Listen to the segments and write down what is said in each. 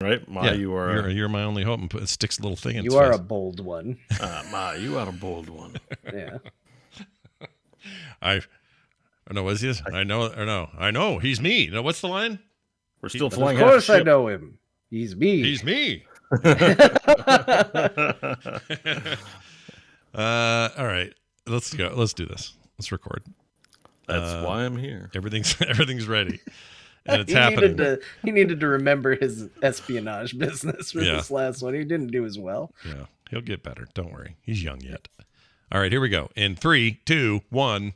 right? Ma, you're my only hope. And it sticks a little thing in his You are face. a bold one. Ma, you are a bold one. Yeah. I know. What's this? I know. Or no, I know. He's me. No, what's the line? We're still Of flying. course, I know him. He's me. He's me. All right, let's go. Let's do this. Let's record. That's why I'm here. Everything's ready, and it's happening. He needed to remember his espionage business for this last one. He didn't do as well. Yeah, he'll get better. Don't worry. He's young yet. All right, here we go. In 3, 2, 1.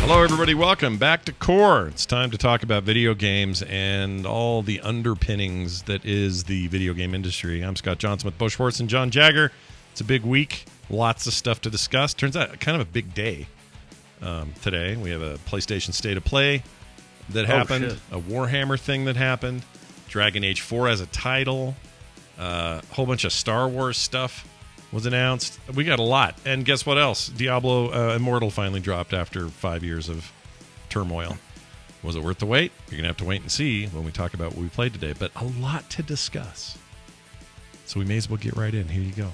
Hello, everybody. Welcome back to Core. It's time to talk about video games and all the underpinnings that is the video game industry. I'm Scott Johnson with Beau Schwartz and John Jagger. It's a big week. Lots of stuff to discuss. Turns out kind of a big day today. We have a PlayStation State of Play that happened, a Warhammer thing that happened, Dragon Age 4 as a title, a whole bunch of Star Wars stuff was announced. We got a lot. And guess what else? Diablo Immortal finally dropped after 5 years of turmoil. Was it worth the wait? You're going to have to wait and see when we talk about what we played today. But a lot to discuss. So we may as well get right in. Here you go.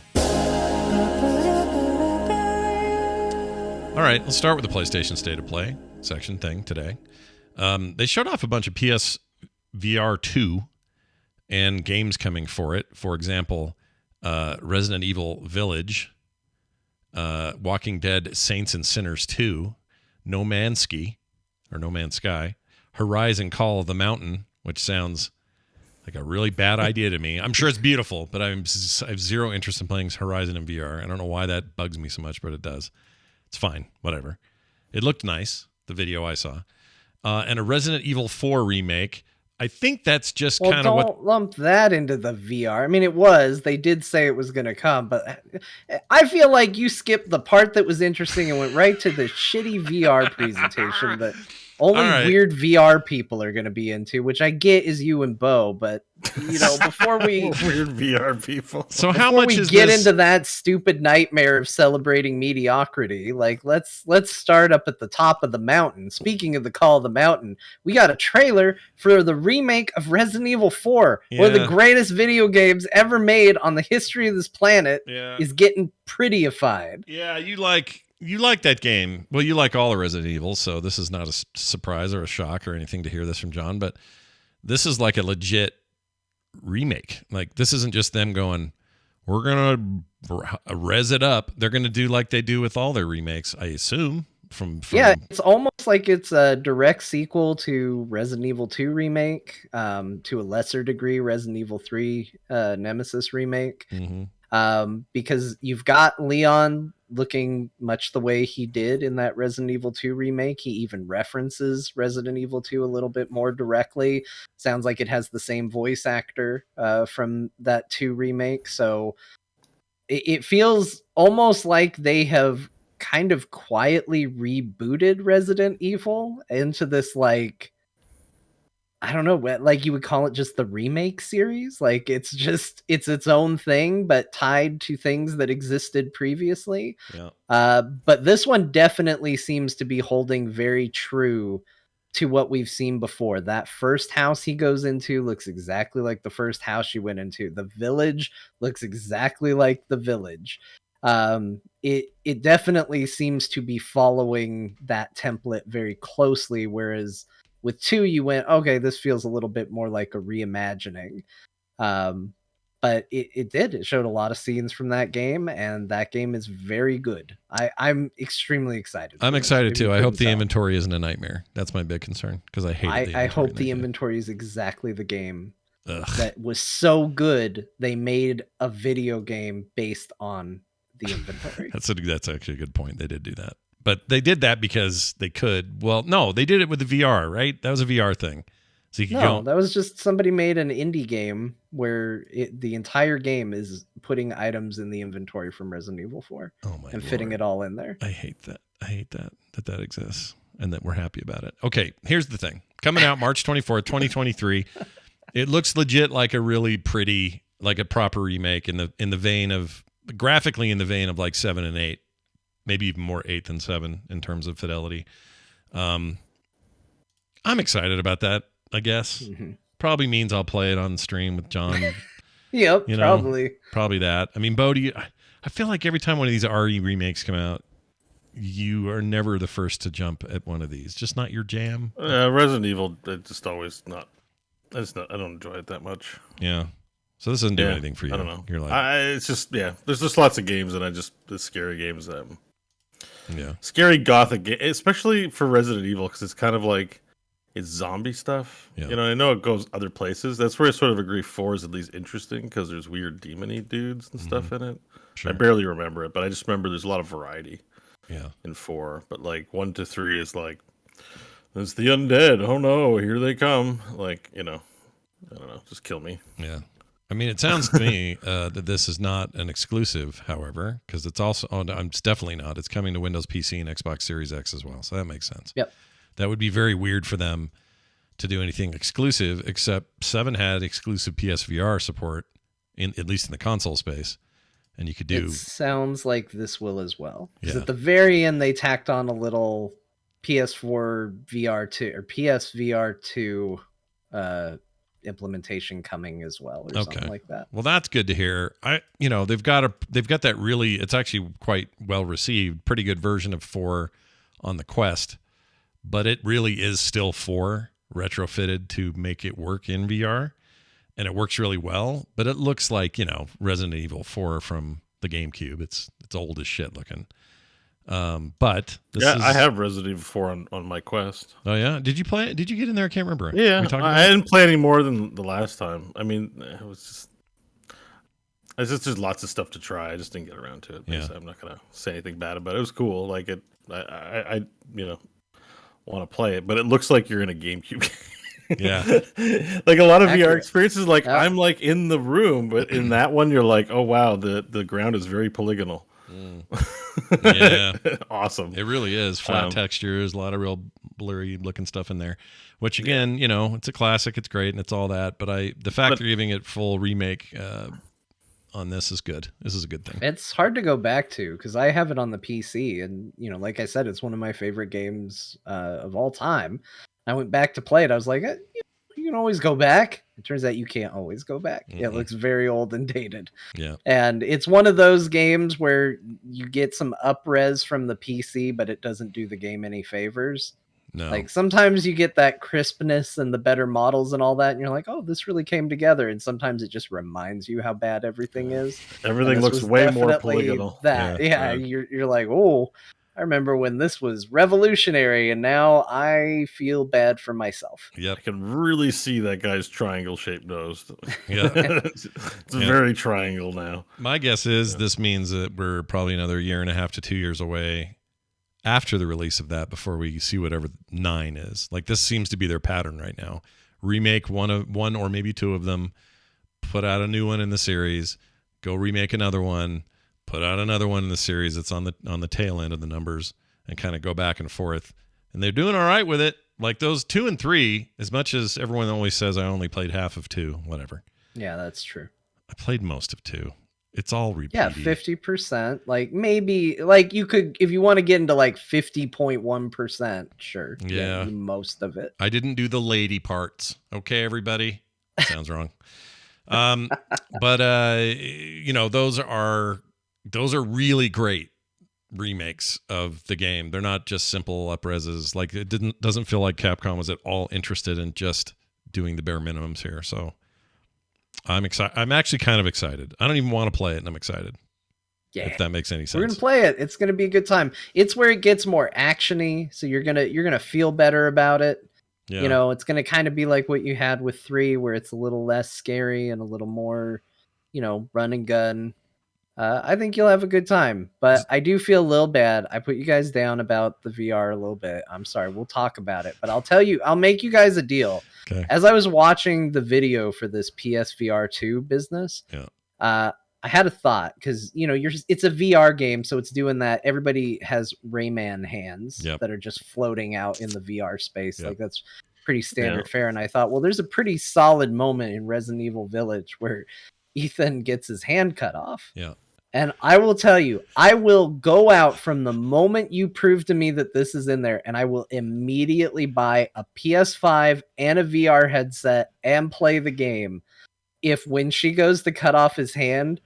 All right, let's start with the PlayStation State of Play section thing today. They showed off a bunch of PS VR 2 and games coming for it. For example, Resident Evil Village, Walking Dead Saints and Sinners 2, No Man's Sky, Horizon Call of the Mountain, which sounds like a really bad idea to me. I'm sure it's beautiful, but I have zero interest in playing Horizon in VR. I don't know why that bugs me so much, but it does. It's fine, whatever. It looked nice, the video I saw. And a Resident Evil 4 remake. I think that's just kind of what... Don't lump that into the VR. I mean, it was. They did say it was going to come, but I feel like you skipped the part that was interesting and went right to the shitty VR presentation that only weird VR people are going to be into, which I get is you and Beau, but, you know, before we... weird VR people. So how much is get into that stupid nightmare of celebrating mediocrity, like, let's start up at the top of the mountain. Speaking of the Call of the Mountain, we got a trailer for the remake of Resident Evil 4, one of the greatest video games ever made on the history of this planet, is getting prettyified. Yeah, you like that game. Well, you like all the Resident Evil, so this is not a surprise or a shock or anything to hear this from John, but this is like a legit remake. Like, this isn't just them going, we're going to res it up. They're going to do like they do with all their remakes, I assume. Yeah, it's almost like it's a direct sequel to Resident Evil 2 remake, to a lesser degree, Resident Evil 3 Nemesis remake. Mm-hmm. Because you've got Leon looking much the way he did in that Resident Evil 2 remake. He even references Resident Evil 2 a little bit more directly. Sounds like it has the same voice actor from that 2 remake. So it feels almost like they have kind of quietly rebooted Resident Evil into this, like, I don't know, like you would call it just the remake series. Like it's its own thing, but tied to things that existed previously. Yeah. But this one definitely seems to be holding very true to what we've seen before. That first house he goes into looks exactly like the first house you went into. The village looks exactly like the village. It definitely seems to be following that template very closely, whereas with 2, you went, okay, this feels a little bit more like a reimagining. But it did. It showed a lot of scenes from that game, and that game is very good. I'm extremely excited. I'm excited too. I hope the inventory isn't a nightmare. That's my big concern, because I hate it. I hope the inventory is exactly the game that was so good they made a video game based on the inventory. That's actually a good point. They did do that. But they did that because they could. Well, no, they did it with the VR, right? That was a VR thing. So you could go. That was just somebody made an indie game where the entire game is putting items in the inventory from Resident Evil 4 and fitting it all in there. I hate that. I hate that exists and that we're happy about it. Okay, here's the thing. Coming out March 24th, 2023. It looks legit like a really pretty, like a proper remake in the vein of graphically in the vein of like 7 and 8, maybe even more 8 than 7 in terms of fidelity. I'm excited about that, I guess. Mm-hmm. Probably means I'll play it on stream with John. Yep, You know, probably that. I mean, Beau, I feel like every time one of these RE remakes come out, you are never the first to jump at one of these. Just not your jam. Resident Evil, it's just always not. I don't enjoy it that much. Yeah. So this doesn't do anything for you. I don't know. You're like, it's just There's just lots of games the scary games that. Yeah. Scary gothic game, especially for Resident Evil, because it's kind of like it's zombie stuff. Yeah. You know, I know it goes other places. That's where I sort of agree 4 is at least interesting because there's weird demon-y dudes and stuff in it. Sure. I barely remember it, but I just remember there's a lot of variety. Yeah. In 4, but like 1 to 3 is like it's the undead. Oh no, here they come! Like I don't know, just kill me. Yeah. I mean, it sounds to me that this is not an exclusive, however, because it's also. Oh, no, it's definitely not. It's coming to Windows PC and Xbox Series X as well, so that makes sense. Yep. That would be very weird for them to do anything exclusive, except 7 had exclusive PSVR support, at least in the console space, and you could do. It sounds like this will as well. Because Yeah. at the very end, they tacked on a little PS4 VR2 or PSVR 2 implementation coming as well, or something like that. Well, that's good to hear. They've got that really. It's actually quite well received. Pretty good version of 4 on the Quest, but it really is still 4 retrofitted to make it work in VR, and it works really well. But it looks like Resident Evil 4 from the GameCube. It's old as shit looking. But I have Resident Evil 4 on my Quest. Oh yeah, did you play it? Did you get in there? I can't remember. Yeah, I didn't play any more than the last time. I mean, it's just there's lots of stuff to try. I just didn't get around to it. Yeah. I'm not gonna say anything bad about it. It was cool. Like it, I want to play it, but it looks like you're in a GameCube game. Yeah. Like a lot of Accurate. VR experiences, like I'm like in the room, but in that one you're like, oh wow, the ground is very polygonal. Yeah. Awesome. It really is. Flat textures, a lot of real blurry looking stuff in there. Which again, it's a classic, it's great, and it's all that. But the fact they're giving it full remake on this is good. This is a good thing. It's hard to go back to because I have it on the PC, and like I said, it's one of my favorite games of all time. I went back to play it. I was like, you can always go back. It turns out you can't always go back. Mm-hmm. It looks very old and dated. Yeah. And it's one of those games where you get some up-res from the PC, but it doesn't do the game any favors. No. Like sometimes you get that crispness and the better models and all that, and you're like, oh, this really came together. And sometimes it just reminds you how bad everything is. Everything looks way more polygonal. You're like, oh, I remember when this was revolutionary, and now I feel bad for myself. Yep. I can really see that guy's triangle-shaped nose. Yeah. It's very triangle now. My guess is this means that we're probably another 1.5 to 2 years away after the release of that before we see whatever 9 is. Like this seems to be their pattern right now. Remake one or maybe 2 of them, put out a new one in the series, go remake another one, put out another one in the series that's on the tail end of the numbers, and kind of go back and forth. And they're doing all right with it. Like those 2 and 3, as much as everyone always says I only played half of 2, whatever. Yeah, that's true. I played most of 2. It's all repeaty. Yeah, 50%. Like maybe like you could, if you want to get into like 50.1%, sure. Yeah. Most of it. I didn't do the lady parts. Okay, everybody. Sounds wrong. But those are really great remakes of the game. They're not just simple upreses. Like it doesn't feel like Capcom was at all interested in just doing the bare minimums here. So I'm excited. I'm actually kind of excited. I don't even want to play it, and I'm excited. Yeah, if that makes any sense. We're gonna play it. It's gonna be a good time. It's where it gets more actiony, so you're gonna feel better about it. Yeah. It's gonna kind of be like what you had with 3, where it's a little less scary and a little more, run and gun. I think you'll have a good time, but I do feel a little bad. I put you guys down about the VR a little bit. I'm sorry. We'll talk about it, but I'll make you guys a deal. Okay. As I was watching the video for this PSVR 2 business, I had a thought because, it's a VR game. So it's doing that. Everybody has Rayman hands that are just floating out in the VR space. Yep. Like that's pretty standard fare. And I thought, well, there's a pretty solid moment in Resident Evil Village where Ethan gets his hand cut off. Yeah. And I will tell you, I will go out from the moment you prove to me that this is in there, and I will immediately buy a PS5 and a VR headset and play the game. If when she goes to cut off his hand,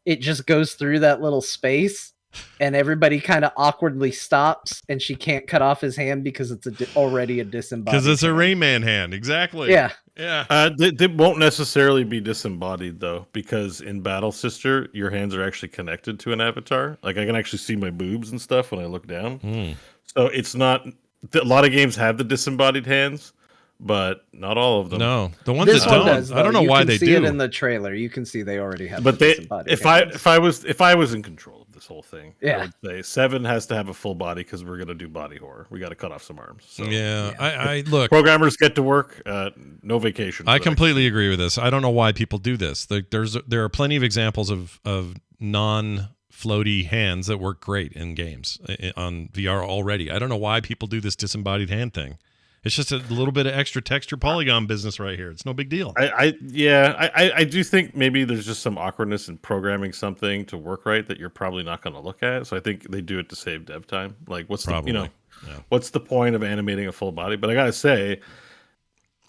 it just goes through that little space and everybody kind of awkwardly stops and she can't cut off his hand because it's already a disembodied Because it's a hand. Rayman hand. Exactly. Yeah. Yeah. They won't necessarily be disembodied though, because in Battle Sister, your hands are actually connected to an avatar. Like I can actually see my boobs and stuff when I look down. So it's not. A lot of games have the disembodied hands, but not all of them. No, the ones This that one don't. does, I don't know you why can they see do it in the trailer. You can see they already have. But the they, disembodied if hands. I was in control of this whole thing, Yeah. I would say 7 has to have a full body because we're gonna do body horror. We got to cut off some arms. So. Yeah, I look. Programmers get to work. No vacation. I completely agree with this. I don't know why people do this. There are plenty of examples of non-floaty hands that work great in games on VR already. I don't know why people do this disembodied hand thing. It's just a little bit of extra texture polygon business right here. It's no big deal. I do think maybe there's just some awkwardness in programming something to work right that you're probably not going to look at. So I think they do it to save dev time. Like, what's what's the point of animating a full body? But I gotta say,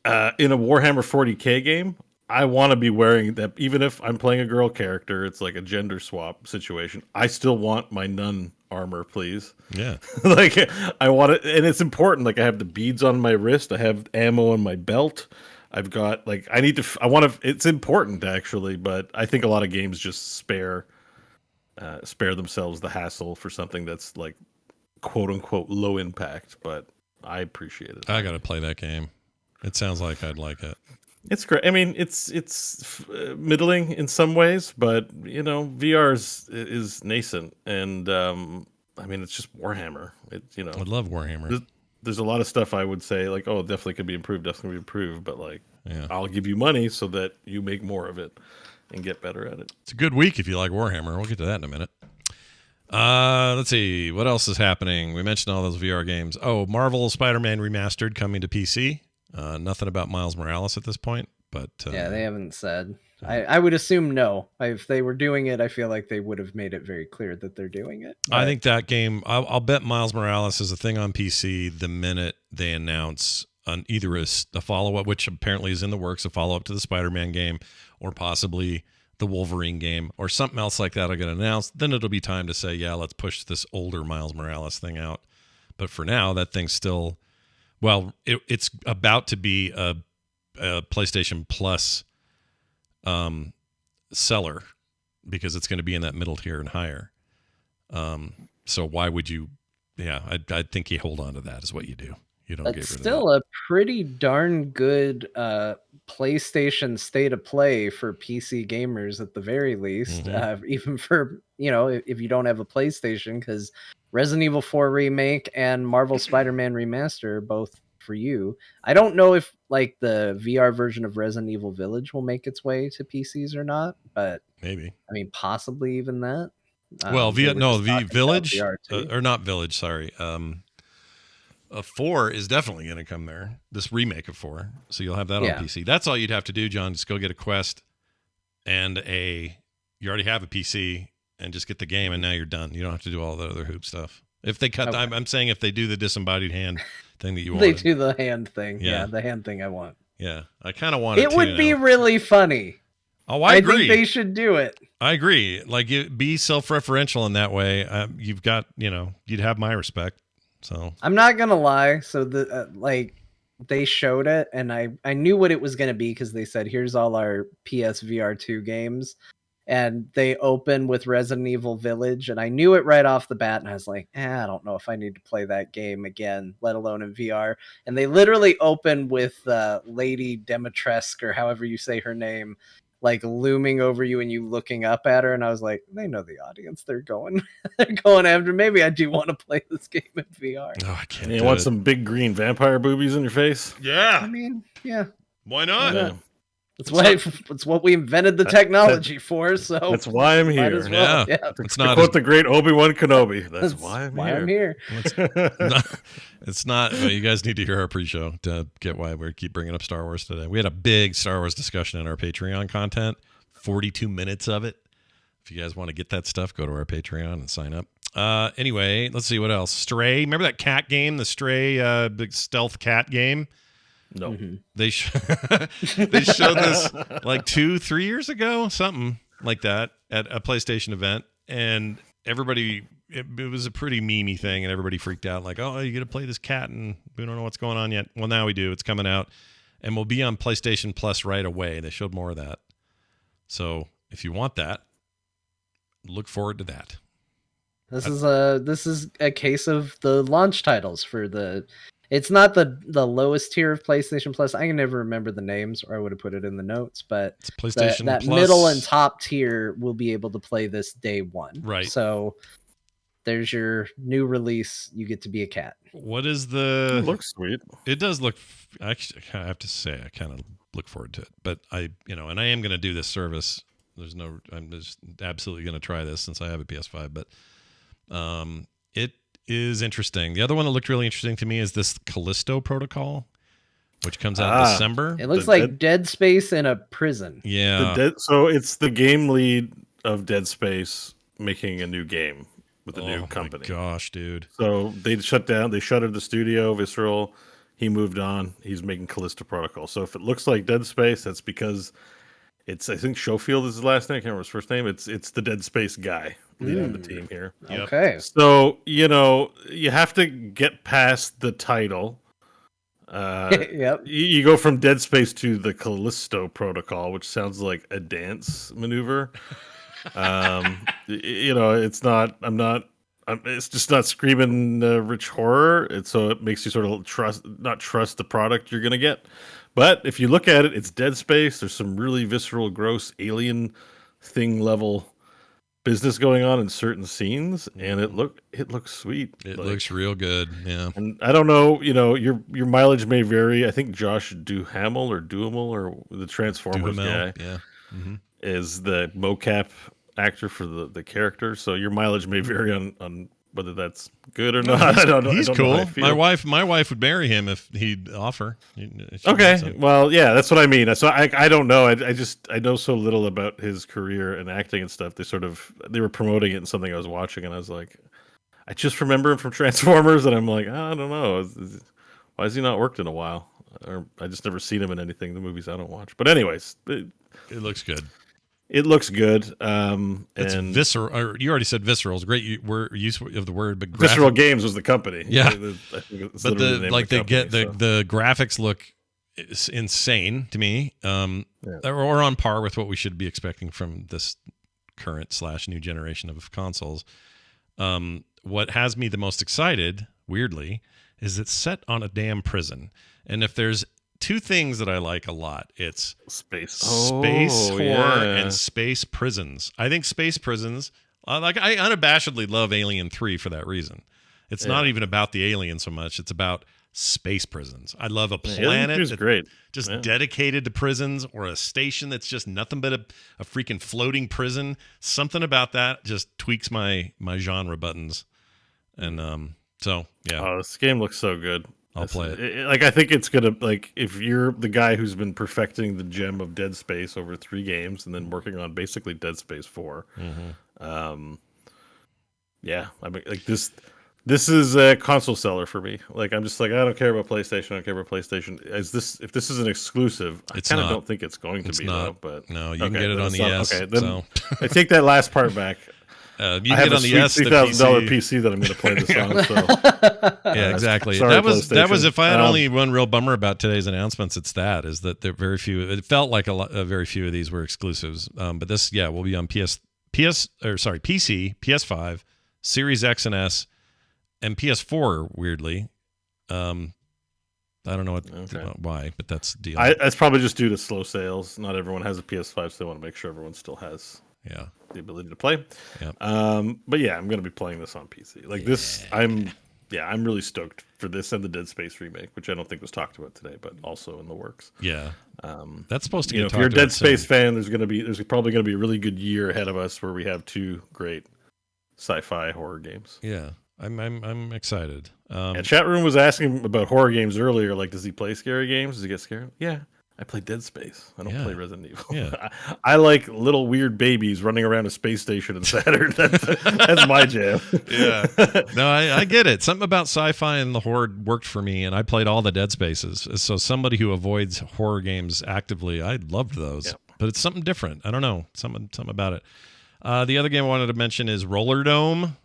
in a Warhammer 40K game, I want to be wearing that. Even if I'm playing a girl character, it's like a gender swap situation. I still want my nun armor, please. Yeah. Like I want it, and it's important. Like I have the beads on my wrist, I have ammo on my belt, I've got like I want to. It's important actually, but I think a lot of games just spare themselves the hassle for something that's like quote unquote low impact. But I appreciate it. I got to play that game. It sounds like I'd like it. It's great. I mean, it's middling in some ways, but you know, VR is nascent, and I mean, it's just Warhammer. I love Warhammer. There's a lot of stuff I would say like, oh, definitely could be improved, but like, I'll give you money so that you make more of it and get better at it. It's a good week if you like Warhammer. We'll get to that in a minute. Let's see what else is happening. We mentioned all those VR games. Oh, Marvel Spider-Man Remastered coming to PC. Nothing about Miles Morales at this point, but yeah, they haven't said. I would assume no. If they were doing it, I feel like they would have made it very clear that they're doing it. I think that game, I'll bet Miles Morales is a thing on PC the minute they announce on either a follow-up, which apparently is in the works, a follow-up to the Spider-Man game, or possibly the Wolverine game, or something else like that will get announced. Then it'll be time to say, yeah, let's push this older Miles Morales thing out. But for now, that thing's still... Well, it's about to be a PlayStation Plus seller because it's going to be in that middle tier and higher. So why would you? Yeah, I think you hold on to that is what you do. You don't get rid of that. Still a pretty darn good PlayStation state of play for PC gamers at the very least. Even for if you don't have a PlayStation, because Resident Evil 4 Remake and Marvel Spider-Man Remaster are both for you. I don't know if like the VR version of Resident Evil Village will make its way to PCs or not, but maybe. I mean, possibly even that. Well, Village or not Village. Sorry, 4 is definitely going to come there. This remake of 4, so you'll have that on PC. That's all you'd have to do, John. Just go get a Quest and you already have a PC. And just get the game, and now you're done. You don't have to do all the other hoop stuff. If they cut, I'm saying if they do the disembodied hand thing that you want, they do the hand thing. Yeah, the hand thing I want. Yeah, I kind of want it. It would be really funny. Oh, I agree. think they should do it. I agree. Like, be self-referential in that way. You've got, you'd have my respect. So I'm not gonna lie. So they showed it, and I knew what it was gonna be because they said, "Here's all our PSVR 2 games." And they open with Resident Evil Village, and I knew it right off the bat, and I was like, I don't know if I need to play that game again, let alone in VR. And they literally open with Lady Dimitrescu, or however you say her name, like looming over you and you looking up at her, and I was like, they know the audience. They're going after. Maybe I do want to play this game in VR. Oh, I can't. You want some big green vampire boobies in your face? Yeah. I mean, yeah. Why not? Yeah. It's what we invented the technology for. So that's why I'm here. Well. Yeah. It's not quote the great Obi-Wan Kenobi. That's why I'm here. It's not. Well, you guys need to hear our pre-show to get why we keep bringing up Star Wars today. We had a big Star Wars discussion in our Patreon content. 42 minutes of it. if you guys want to get that stuff, go to our Patreon and sign up. Anyway, let's see what else. Stray. Remember that cat game, the Stray big stealth cat game? No. Mm-hmm. They showed this like 2-3 years ago, something like that, at a PlayStation event, and everybody. It was a pretty memey thing, and everybody freaked out, like, "Oh, you got to play this cat, and we don't know what's going on yet." Well, now we do. It's coming out, and we'll be on PlayStation Plus right away. They showed more of that, so if you want that, look forward to that. This is a case of the launch titles for the. It's not the lowest tier of PlayStation Plus. I can never remember the names, or I would have put it in the notes. But it's PlayStation that Plus. Middle and top tier will be able to play this day one. Right. So there's your new release. You get to be a cat. What is the? It looks sweet. It does look. Actually, I have to say, I kind of look forward to it. But and I am going to do this service. I'm just absolutely going to try this since I have a PS5. But it is interesting. The other one that looked really interesting to me is this Callisto protocol, which comes out in December. It looks like Dead Space in a prison. Yeah. So it's the game lead of Dead Space making a new game with a new company. Oh my gosh, dude. So they shuttered the studio, Visceral. He moved on. He's making Callisto Protocol. So if it looks like Dead Space, that's because I think Schofield is his last name. I can't remember his first name. It's the Dead Space guy leading the team here. Yep. Okay. So, you have to get past the title. Yep. You go from Dead Space to the Callisto Protocol, which sounds like a dance maneuver. It's not. It's just not screaming rich horror. So it makes you sort of not trust the product you're gonna get. But if you look at it, it's Dead Space. There's some really visceral, gross alien thing level business going on in certain scenes, and it looks sweet. It looks real good. Yeah. And I don't know, your mileage may vary. I think Josh Duhamel or the Transformers guy is the mocap actor for the character. So your mileage may vary on whether that's good or not. I don't know. He's cool. My wife would marry him if he'd offer. Okay. Well, yeah, that's what I mean. So I don't know. I know so little about his career and acting and stuff. They were promoting it in something I was watching, and I was like, I just remember him from Transformers, and I'm like, I don't know. Why has he not worked in a while? Or I just never seen him in anything, the movies I don't watch. But anyways, it looks good. It looks good. It's visceral. Or you already said visceral. It's a great use of the word, but Visceral Games was the company. Yeah, I think but the graphics look insane to me. Or on par with what we should be expecting from this current / new generation of consoles. What has me the most excited, weirdly, is it's set on a damn prison, and if there's two things that I like a lot, it's space horror and space prisons. I think space prisons, I unabashedly love Alien 3 for that reason. It's not even about the alien so much. It's about space prisons. I love a planet that's great. Just dedicated to prisons, or a station that's just nothing but a freaking floating prison. Something about that just tweaks my genre buttons. And so, yeah. Oh, this game looks so good. I'll play it. I think it's gonna, if you're the guy who's been perfecting the gem of Dead Space over 3 games and then working on basically Dead Space 4. Yeah, I mean, this is a console seller for me. I'm just I don't care about PlayStation. I don't care about PlayStation. If this is an exclusive, I kind of don't think it's going to be though. But no, you can get it on the S. Okay, then I take that last part back. You can get on the S, the $3,000 PC that I'm going to play this on. So. Yeah, exactly. Sorry, that was if I had only one real bummer about today's announcements, it's that there are very few. It felt like very few of these were exclusives. But this, will be on PC, PS5, Series X and S, and PS4. Weirdly, I don't know why, but that's the deal. That's probably just due to slow sales. Not everyone has a PS5, so they want to make sure everyone still has the ability to play. Yep. But yeah, I'm going to be playing this on PC. This, I'm really stoked for this and the Dead Space remake, which I don't think was talked about today, but also in the works. Yeah. That's supposed to get if you're a Dead Space fan, there's probably going to be a really good year ahead of us where we have 2 great sci-fi horror games. Yeah. I'm excited. And chat room was asking about horror games earlier. Does he play scary games? Does he get scared? Yeah. I play Dead Space. I don't play Resident Evil. Yeah. I like little weird babies running around a space station in Saturn. That's my jam. Yeah. No, I get it. Something about sci-fi and the Horde worked for me, and I played all the Dead Spaces. So somebody who avoids horror games actively, I loved those. Yeah. But it's something different. I don't know. Something about it. The other game I wanted to mention is Rollerdrome.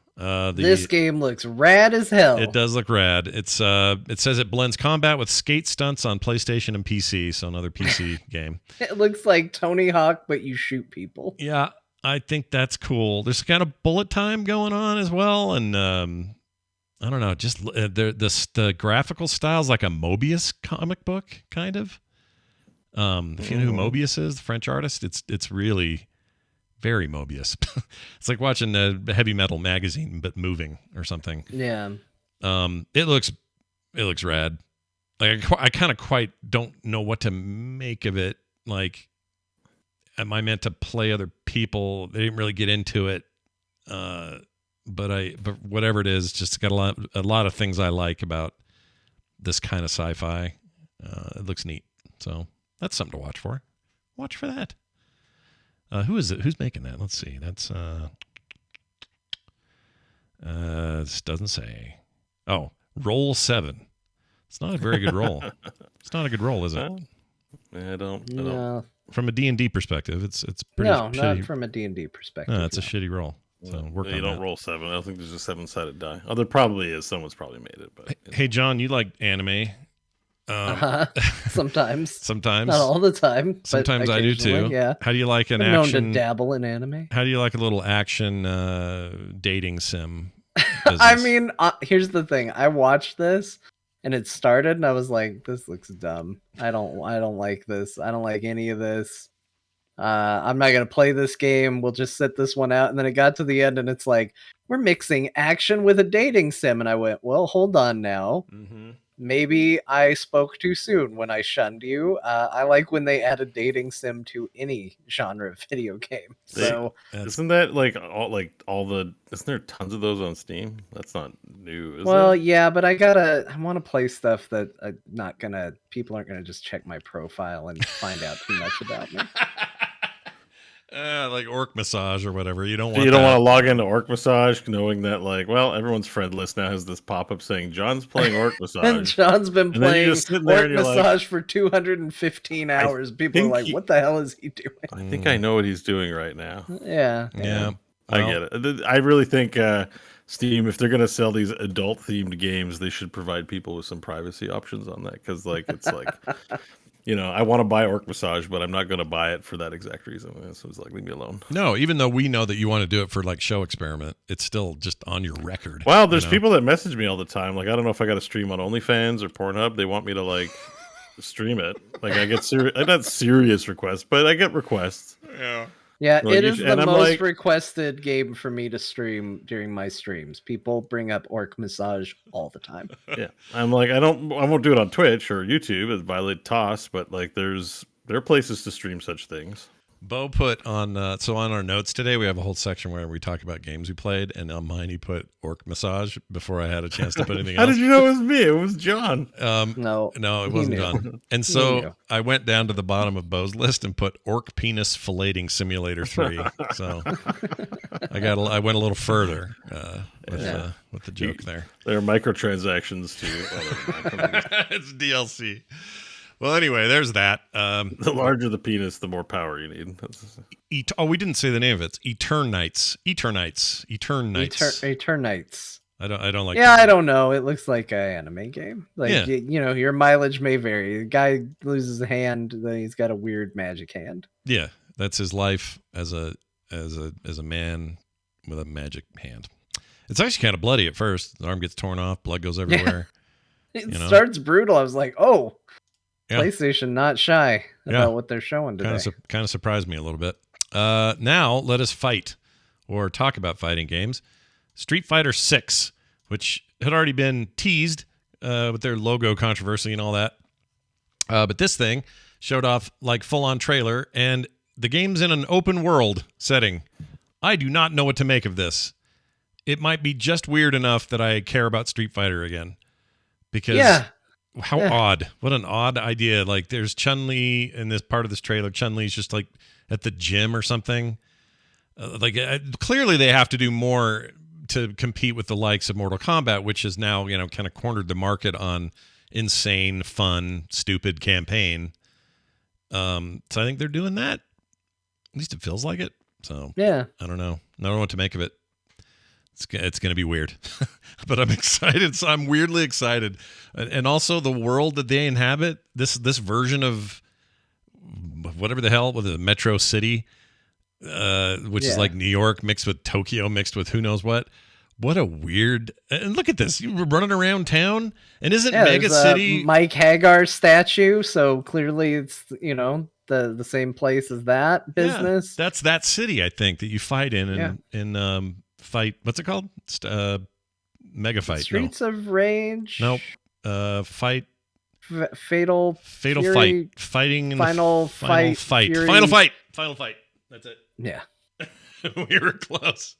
This game looks rad as hell. It does look rad. It says it blends combat with skate stunts on PlayStation and PC, so another PC game. It looks like Tony Hawk, but you shoot people. Yeah, I think that's cool. There's kind of bullet time going on as well, and I don't know, just the graphical style's like a Mobius comic book, kind of. If you know who Mobius is, the French artist, it's really very Mobius. It's like watching a heavy metal magazine, but moving or something. Yeah. It looks rad. Like I kind of quite don't know what to make of it. Like, am I meant to play other people? They didn't really get into it. But whatever it is, just got a lot of things I like about this kind of sci-fi. It looks neat. So that's something to watch for. Watch for that. Who is it? Who's making that? Let's see. That's this doesn't say. Oh, Roll 7. It's not a very good roll. It's not a good roll, is it? I don't. From a D&D perspective, it's pretty shitty. Not from a D&D perspective. No, it's a shitty roll. So you don't roll 7. I don't think there's a 7-sided die. Oh, there probably is. Someone's probably made it. But hey, John, you like anime? Sometimes. Sometimes. Not all the time. Sometimes I do too. Yeah. How do you like an known action? To dabble in anime. How do you like a little action dating sim? I mean, here's the thing. I watched this and it started and I was like, this looks dumb. I don't like this. I don't like any of this. I'm not gonna play this game. We'll just sit this one out. And then it got to the end and it's like, we're mixing action with a dating sim. And I went, well, hold on now. Mm-hmm. Maybe I spoke too soon when I shunned you. I like when they add a dating sim to any genre of video game. So isn't that like all the? Isn't there tons of those on Steam? That's not new. Yeah, but I want to play stuff that people aren't gonna just check my profile and find out too much about me. Like Orc Massage or whatever. You don't want to log into Orc Massage knowing that everyone's friend list now has this pop-up saying John's playing Orc Massage. And John's been playing Orc Massage for 215 hours. People are like, what the hell is he doing? I think I know what he's doing right now. Yeah. I get it. I really think Steam, if they're going to sell these adult-themed games, they should provide people with some privacy options on that. Because it's like... I want to buy Orc Massage, but I'm not going to buy it for that exact reason. So it's like, leave me alone. No, even though we know that you want to do it for show experiment, it's still just on your record. Well, there's people that message me all the time. Like, I don't know if I got to stream on OnlyFans or Pornhub. They want me to stream it. I get not serious requests, but I get requests. Yeah. Yeah, it is the most requested game for me to stream during my streams. People bring up Orc Massage all the time. Yeah, I'm like, I won't do it on Twitch or YouTube. It's violate TOS, but there are places to stream such things. Beau put on on our notes today, we have a whole section where we talk about games we played, and on mine he put Orc Massage before I had a chance to put anything else. How did you know it was me? It was John. No, it wasn't John. And so I went down to the bottom of Beau's list and put Orc Penis Filleting Simulator 3. So I went a little further with the joke there. There are microtransactions too. It's DLC. Well, anyway, there's that. The larger the penis, the more power you need. We didn't say the name of it. It's Eternites. I don't like. Yeah, I don't know. It looks like an anime game. Your mileage may vary. The guy loses a hand, then he's got a weird magic hand. Yeah, that's his life as a man with a magic hand. It's actually kind of bloody at first. The arm gets torn off, blood goes everywhere. It starts brutal. I was like, oh. Yeah. PlayStation not shy about what they're showing today. Kind of surprised me a little bit. Now let us fight or talk about fighting games. Street Fighter VI, which had already been teased with their logo controversy and all that. But this thing showed off full-on trailer, and the game's in an open world setting. I do not know what to make of this. It might be just weird enough that I care about Street Fighter again. Because how odd. What an odd idea. Like, there's Chun-Li in this part of this trailer. Chun-Li's just like at the gym or something. Clearly they have to do more to compete with the likes of Mortal Kombat, which has now, kind of cornered the market on insane, fun, stupid campaign. So I think they're doing that. At least it feels like it. So yeah, I don't know. I don't know what to make of it. It's going to be weird, but I'm excited. So I'm weirdly excited, and also the world that they inhabit. This version of whatever the hell with the Metro City, which is like New York mixed with Tokyo mixed with who knows what. What a weird! And look at this. You were running around town, and isn't Mega City Mike Hagar statue? So clearly, it's the same place as that business. Yeah, that's that city, I think, that you fight in fight. What's it called? Mega Fight. Streets of Rage. Nope. Fight. Fatal Fury, Fight. Fighting in Final Fight. Final Fight. That's it. Yeah. We were close.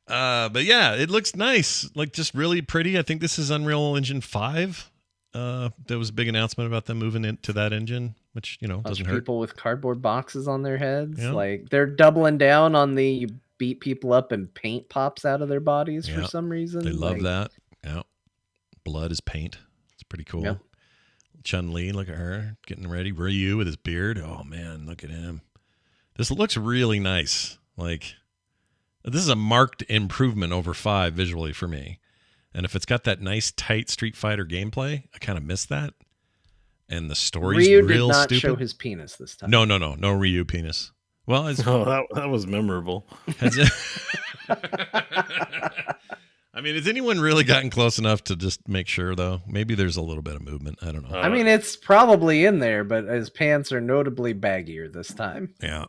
But yeah, it looks nice. Like, just really pretty. I think this is Unreal Engine 5. There was a big announcement about them moving into that engine, which, doesn't hurt. People with cardboard boxes on their heads. Yeah. Like, they're doubling down on the you beat people up and paint pops out of their bodies for some reason. They love that. Yeah. Blood is paint. It's pretty cool. Yeah. Chun-Li, look at her getting ready. Ryu with his beard. Oh man, look at him. This looks really nice. Like, this is a marked improvement over 5 visually for me. And if it's got that nice tight Street Fighter gameplay, I kind of miss that. And the story's Ryu real did not stupid. show his penis this time. No Ryu penis. Well, that was memorable. I mean, has anyone really gotten close enough to just make sure, though? Maybe there's a little bit of movement. I don't know. I mean, it's probably in there, but his pants are notably baggier this time. Yeah.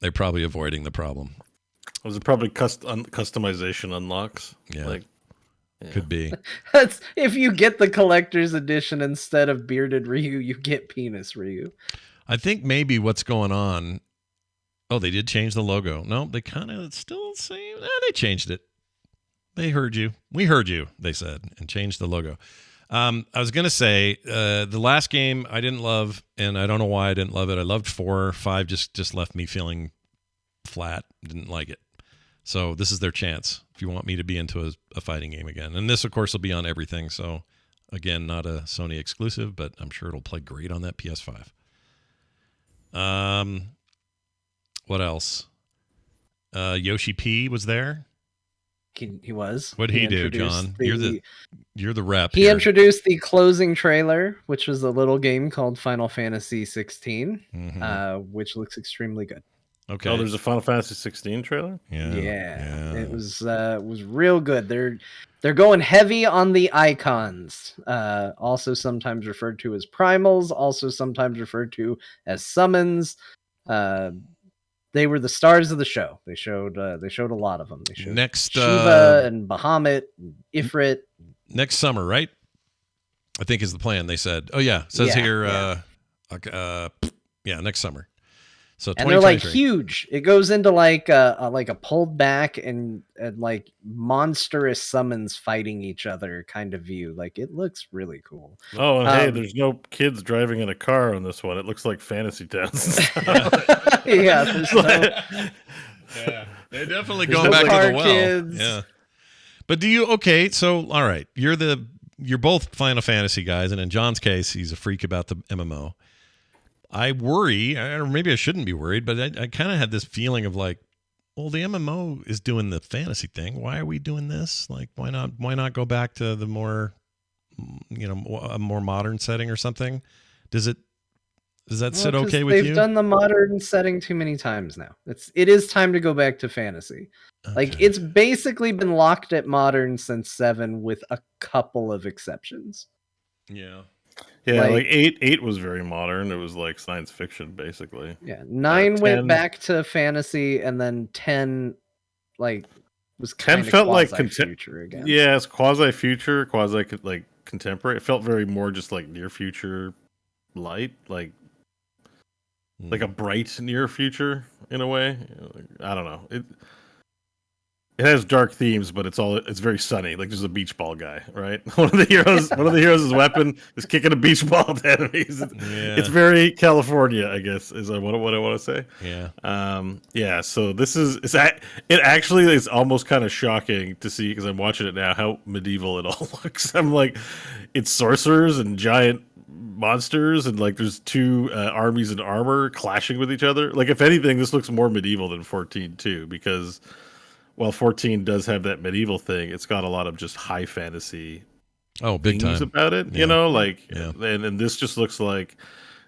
They're probably avoiding the problem. Was it probably customization unlocks? Yeah. Could be. That's if you get the collector's edition instead of bearded Ryu, you get penis Ryu. I think maybe what's going on. Oh, they did change the logo. No, they kind of still say they changed it. They heard you. We heard you, they said, and changed the logo. I was going to say the last game I didn't love, and I don't know why I didn't love it. I loved 4. 5 just left me feeling flat. Didn't like it. So this is their chance if you want me to be into a fighting game again. And this, of course, will be on everything. So, again, not a Sony exclusive, but I'm sure it'll play great on that PS5. What else? Yoshi P was there. He was. What'd he do, John? You're the rep. He introduced the closing trailer, which was a little game called Final Fantasy XVI, which looks extremely good. Okay. Oh, there's a Final Fantasy 16 trailer? Yeah. It was real good. They're going heavy on the icons. Also sometimes referred to as primals, also sometimes referred to as summons. They were the stars of the show. They showed a lot of them. They showed next Shiva and Bahamut, and Ifrit. Next summer, right? I think is the plan. They said. Oh yeah, it says here. Next summer. So and they're like huge. It goes into like a pulled back and like monstrous summons fighting each other kind of view. Like, it looks really cool. Oh, and hey, there's no kids driving in a car on this one. It looks like Fantasy Towns. Yeah, they're definitely going back to the well. Kids. Yeah, but so all right, you're both Final Fantasy guys, and in John's case, he's a freak about the MMO. I worry, or maybe I shouldn't be worried, but I kind of had this feeling of like, well, the MMO is doing the fantasy thing. Why are we doing this? Like, why not go back to the more, a more modern setting or something? Does that sit okay with you? They've done the modern setting too many times now. It is time to go back to fantasy. Okay. Like, it's basically been locked at modern since 7 with a couple of exceptions. Yeah. Yeah, like 8 was very modern. It was like science fiction, basically. Yeah, 9 went back to fantasy, and then 10, was kind of 10 felt like future again. Yeah, it's quasi future, quasi like contemporary. It felt very more just like near future light, like a bright near future in a way. I don't know. it has dark themes, but it's very sunny. Like there's a beach ball guy, right? One of the heroes' weapon is kicking a beach ball to enemies. It's very California, I guess, is what I want to say. Yeah. So it actually is almost kind of shocking to see, because I'm watching it now, how medieval it all looks. I'm like, it's sorcerers and giant monsters, and like there's two armies in armor clashing with each other. Like if anything, this looks more medieval than 14 too, because while 14 does have that medieval thing, it's got a lot of just high fantasy big time about it, and this just looks like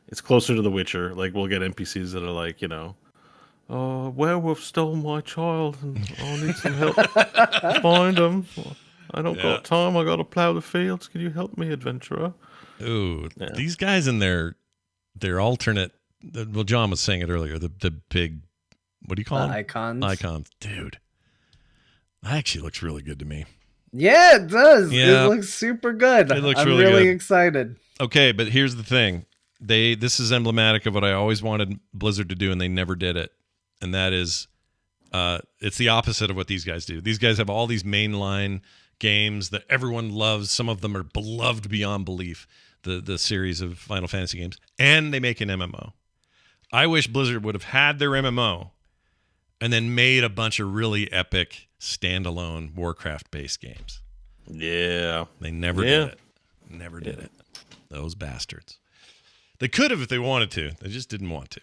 it's closer to The Witcher. Like we'll get NPCs that are like, oh, werewolf stole my child and I need some help to find him. I don't got time, I gotta plow the fields. Can you help me, adventurer? Ooh, these guys in their alternate, well, John was saying it earlier, the big, what do you call them? Icons. Dude, that actually looks really good to me. Yeah, it does. Yeah. It looks super good. It looks I'm really excited. Okay, but here's the thing. This is emblematic of what I always wanted Blizzard to do, and they never did it. And that is, it's the opposite of what these guys do. These guys have all these mainline games that everyone loves. Some of them are beloved beyond belief, the series of Final Fantasy games, and they make an MMO. I wish Blizzard would have had their MMO and then made a bunch of really epic standalone Warcraft-based games. Yeah. They never did it. Never did it. Those bastards. They could have if they wanted to. They just didn't want to.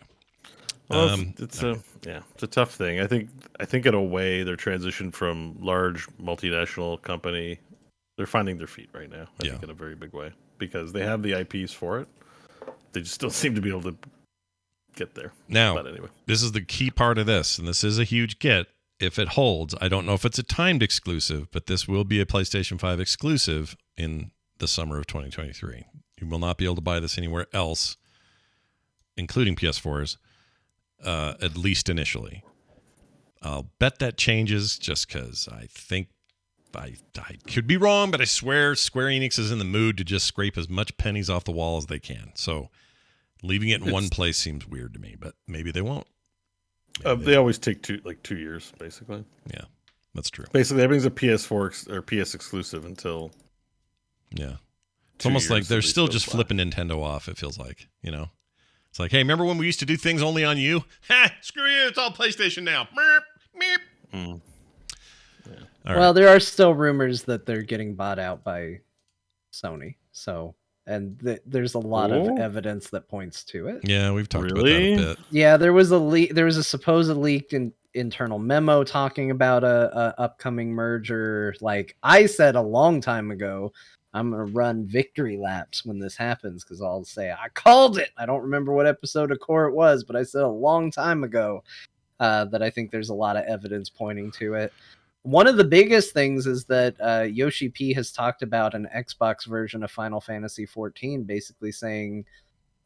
Well, it's a tough thing. I think in a way their transition from large multinational company, they're finding their feet right now. I think in a very big way, because they have the IPs for it. They just don't seem to be able to get there. Now, but anyway, this is the key part of this, and this is a huge get if it holds. I don't know if it's a timed exclusive, but this will be a PlayStation 5 exclusive in the summer of 2023. You will not be able to buy this anywhere else, including PS4s. At least initially. I'll bet that changes just because I think I could be wrong, but I swear Square Enix is in the mood to just scrape as much pennies off the wall as they can. So leaving it in one place seems weird to me, but maybe they won't. They always take 2 years, basically. Yeah, that's true. Basically, everything's a PS4 or PS exclusive until. Yeah, it's almost like they're still just flipping Nintendo off. It feels like, It's like, hey, remember when we used to do things only on you? Ha! Screw you! It's all PlayStation now. Meep, meep. Yeah. Well, there are still rumors that they're getting bought out by Sony. So, and there's a lot of evidence that points to it. Yeah, we've talked about that a bit. Yeah, there was a supposed leaked internal memo talking about a upcoming merger. Like I said a long time ago, I'm going to run victory laps when this happens, because I'll say, I called it. I don't remember what episode of Core it was, but I said a long time ago that I think there's a lot of evidence pointing to it. One of the biggest things is that Yoshi P has talked about an Xbox version of Final Fantasy XIV, basically saying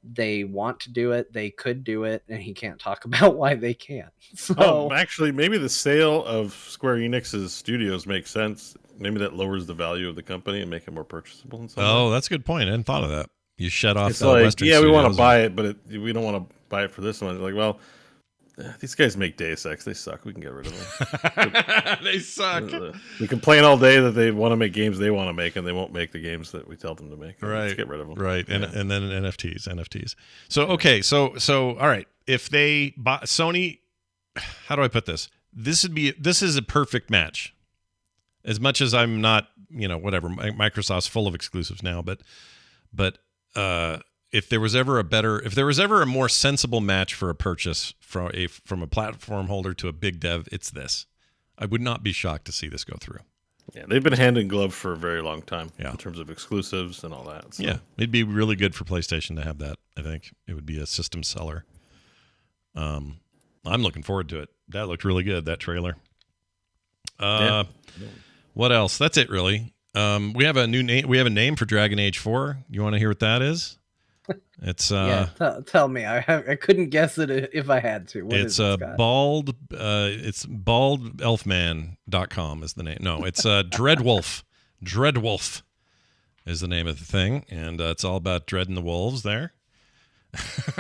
they want to do it, they could do it, and he can't talk about why they can't. So actually, maybe the sale of Square Enix's studios makes sense. Maybe that lowers the value of the company and make it more purchasable. In some way. That's a good point. I hadn't thought of that. You shut off the like, Western we studios want to buy it, but we don't want to buy it for this one. It's like, well, these guys make Deus Ex. They suck. We can get rid of them. They suck. We complain all day that they want to make games they want to make, and they won't make the games that we tell them to make. Right. Let's get rid of them. Right. And then NFTs. So, okay. So, all right. If they buy Sony, how do I put this? This is a perfect match. As much as I'm not, whatever, Microsoft's full of exclusives now, but if there was ever a more sensible match for a purchase from a platform holder to a big dev, it's this. I would not be shocked to see this go through. Yeah, they've been hand in glove for a very long time in terms of exclusives and all that. So. Yeah, it'd be really good for PlayStation to have that. I think it would be a system seller. I'm looking forward to it. That looked really good, that trailer. What else? That's it, really. We have a new name. We have a name for Dragon Age 4. You want to hear what that is? It's tell me. I couldn't guess it if I had to. It's bald. It's baldelfman.com is the name. No, it's Dreadwolf. Dreadwolf is the name of the thing, and it's all about dreading the wolves there.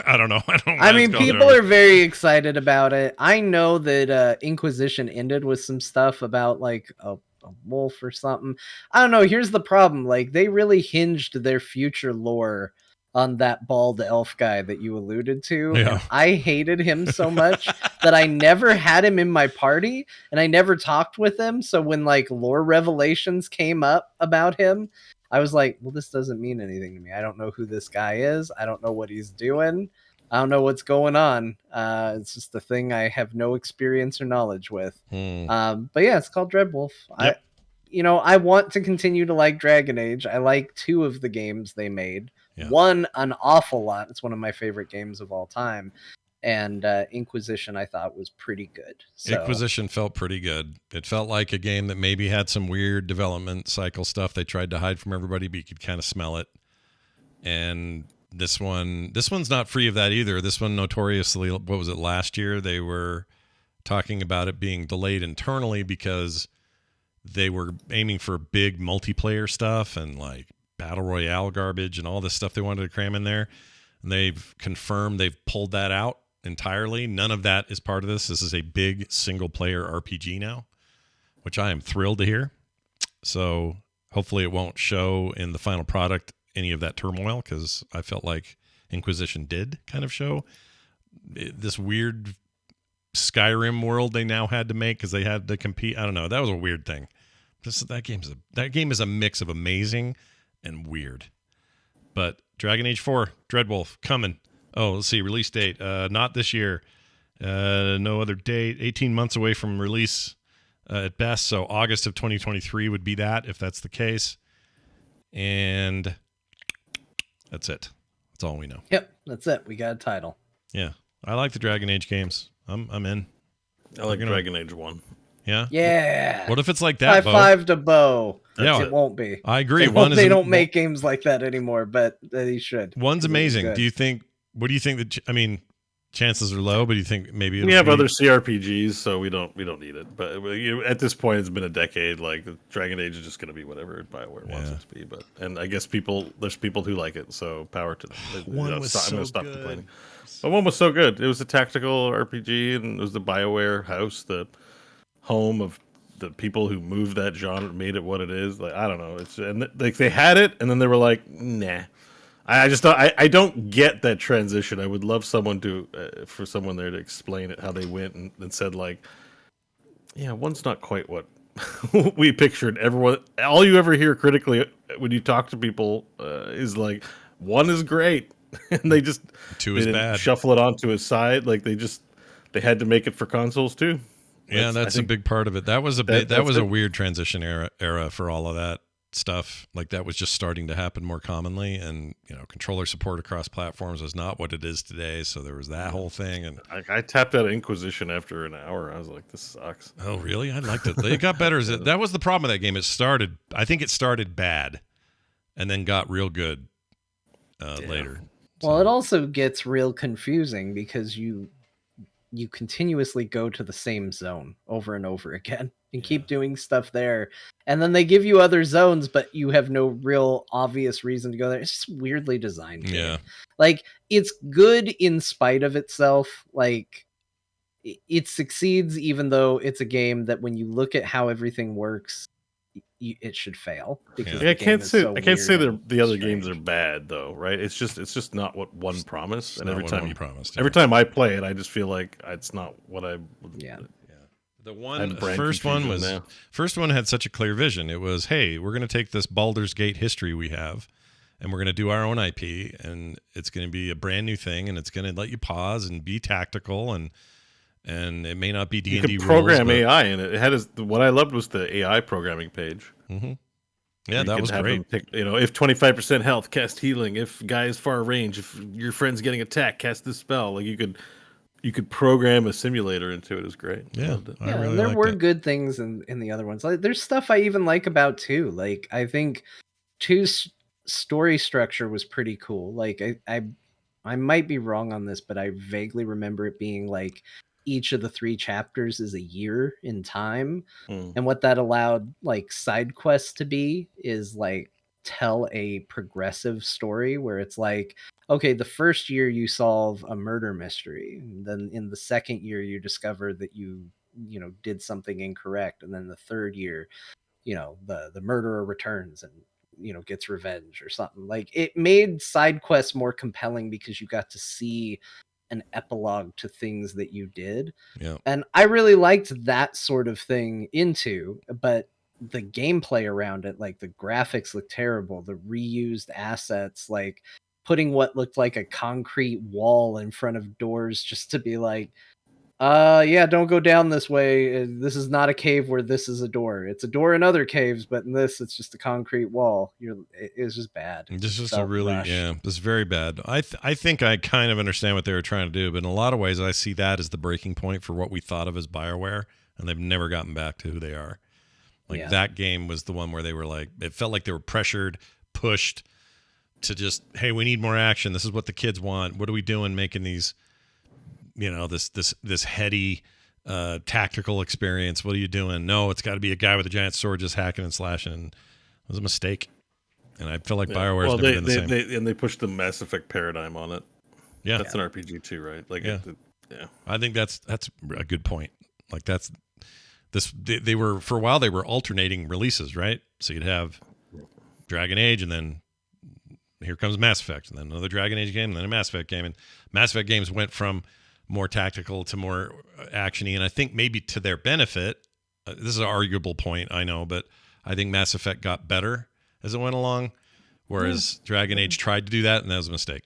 I don't know. I mean, people are very excited about it. I know that Inquisition ended with some stuff about like a wolf or something. I don't know. Here's the problem. Like, they really hinged their future lore on that bald elf guy that you alluded to. Yeah. And I hated him so much that I never had him in my party and I never talked with him. So when like lore revelations came up about him, I was like, well, this doesn't mean anything to me. I don't know who this guy is. I don't know what he's doing. I don't know what's going on. It's just a thing I have no experience or knowledge with. But yeah, it's called Dreadwolf. Yep. I want to continue to like Dragon Age. I like 2 of the games they made. Yeah. One, an awful lot. It's one of my favorite games of all time. And Inquisition, I thought, was pretty good. So. Inquisition felt pretty good. It felt like a game that maybe had some weird development cycle stuff they tried to hide from everybody, but you could kind of smell it. And this one's not free of that either. This one notoriously, what was it, last year? They were talking about it being delayed internally because they were aiming for big multiplayer stuff and like battle royale garbage and all this stuff they wanted to cram in there. And they've confirmed they've pulled that out entirely. None of that is part of this. This is a big single player RPG now, which I am thrilled to hear. So hopefully it won't show in the final product any of that turmoil, because I felt like Inquisition did kind of show this weird Skyrim world they now had to make because they had to compete. I don't know. That was a weird thing. That game is a mix of amazing and weird. But Dragon Age 4, Dreadwolf, coming. Oh, let's see. Release date. Not this year. No other date. 18 months away from release at best. So August of 2023 would be that, if that's the case. And that's it. That's all we know. Yep, that's it. We got a title. Yeah. I like the Dragon Age games. I'm in. I like Dragon Age 1. Yeah? Yeah. What if it's like that, High five to Beau. Yeah. It won't be. I agree. They don't make games like that anymore, but they should. One's amazing. What do you think chances are low, but do you think maybe we have other CRPGs, so we don't need it. But at this point, it's been a decade. Like, the Dragon Age is just going to be whatever BioWare wants it to be. And I guess there's people who like it, so power to them. I'm going to stop complaining. But one was so good. It was a tactical RPG, and it was the BioWare house, the home of the people who moved that genre, made it what it is. Like, I don't know. They had it, and then they were like, nah. I don't get that transition. I would love someone for someone there to explain it, how they went and said, like, yeah, one's not quite what we pictured. All you ever hear critically when you talk to people is like, 1 is great, and they just 2 is bad. Shuffle it onto his side. Like, they had to make it for consoles too. Yeah, that's a big part of it. That was a weird transition era for all of that stuff. Like, that was just starting to happen more commonly, and controller support across platforms was not what it is today, so there was that whole thing. And I tapped out of Inquisition after an hour. I was like, this sucks. Oh really? I liked it. It got better. That was the problem with that game. I think it started bad and then got real good later. Well, it also gets real confusing because you continuously go to the same zone over and over again and keep doing stuff there. And then they give you other zones, but you have no real obvious reason to go there. It's just weirdly designed. Yeah. Like, it's good in spite of itself. Like, it succeeds even though it's a game that when you look at how everything works, it should fail. Because I can't say the other games are bad though, right? It's just not what one promised. And every time I play it, I just feel like it's not what I. Yeah. The first one had such a clear vision. It was, hey, we're going to take this Baldur's Gate history we have, and we're going to do our own IP, and it's going to be a brand new thing, and it's going to let you pause and be tactical, and it may not be D&D rules. You could program AI in it. It had what I loved was the AI programming page. Mm-hmm. Yeah, that was great. Pick, if 25% health, cast healing. If guy is far range, if your friend's getting attacked, cast this spell. Like, you could program a simulator into it. It was great. Yeah, there were good things in the other ones. Like, there's stuff I even like about 2. Like, I think 2's story structure was pretty cool. Like, I might be wrong on this, but I vaguely remember it being like each of the 3 chapters is a year in time. And what that allowed like side quests to be is like tell a progressive story where it's like, okay, the first year you solve a murder mystery, and then in the second year you discover that you did something incorrect, and then the third year, the murderer returns and gets revenge or something. Like, it made side quests more compelling because you got to see an epilogue to things that you did. Yeah. And I really liked that sort of thing but the gameplay around it, like the graphics look terrible, the reused assets, like putting what looked like a concrete wall in front of doors just to be like, yeah, don't go down this way. This is not a cave where this is a door. It's a door in other caves, but in this, it's just a concrete wall. It's just bad. This is this is very bad. I think I kind of understand what they were trying to do, but in a lot of ways, I see that as the breaking point for what we thought of as BioWare, and they've never gotten back to who they are. Like, that game was the one where they were like, it felt like they were pressured, pushed to just, hey, we need more action. This is what the kids want. What are we doing making these, this heady tactical experience? What are you doing? No, it's got to be a guy with a giant sword just hacking and slashing. It was a mistake. And I feel like BioWare's never been the same. And they pushed the Mass Effect paradigm on it. Yeah. That's an RPG too, right? Like, yeah. I think that's a good point. Like, they were, for a while, they were alternating releases, right? So you'd have Dragon Age, and then here comes Mass Effect, and then another Dragon Age game, and then a Mass Effect game. And Mass Effect games went from more tactical to more actiony, and I think maybe to their benefit, this is an arguable point, I know, but I think Mass Effect got better as it went along, whereas Dragon Age tried to do that, and that was a mistake.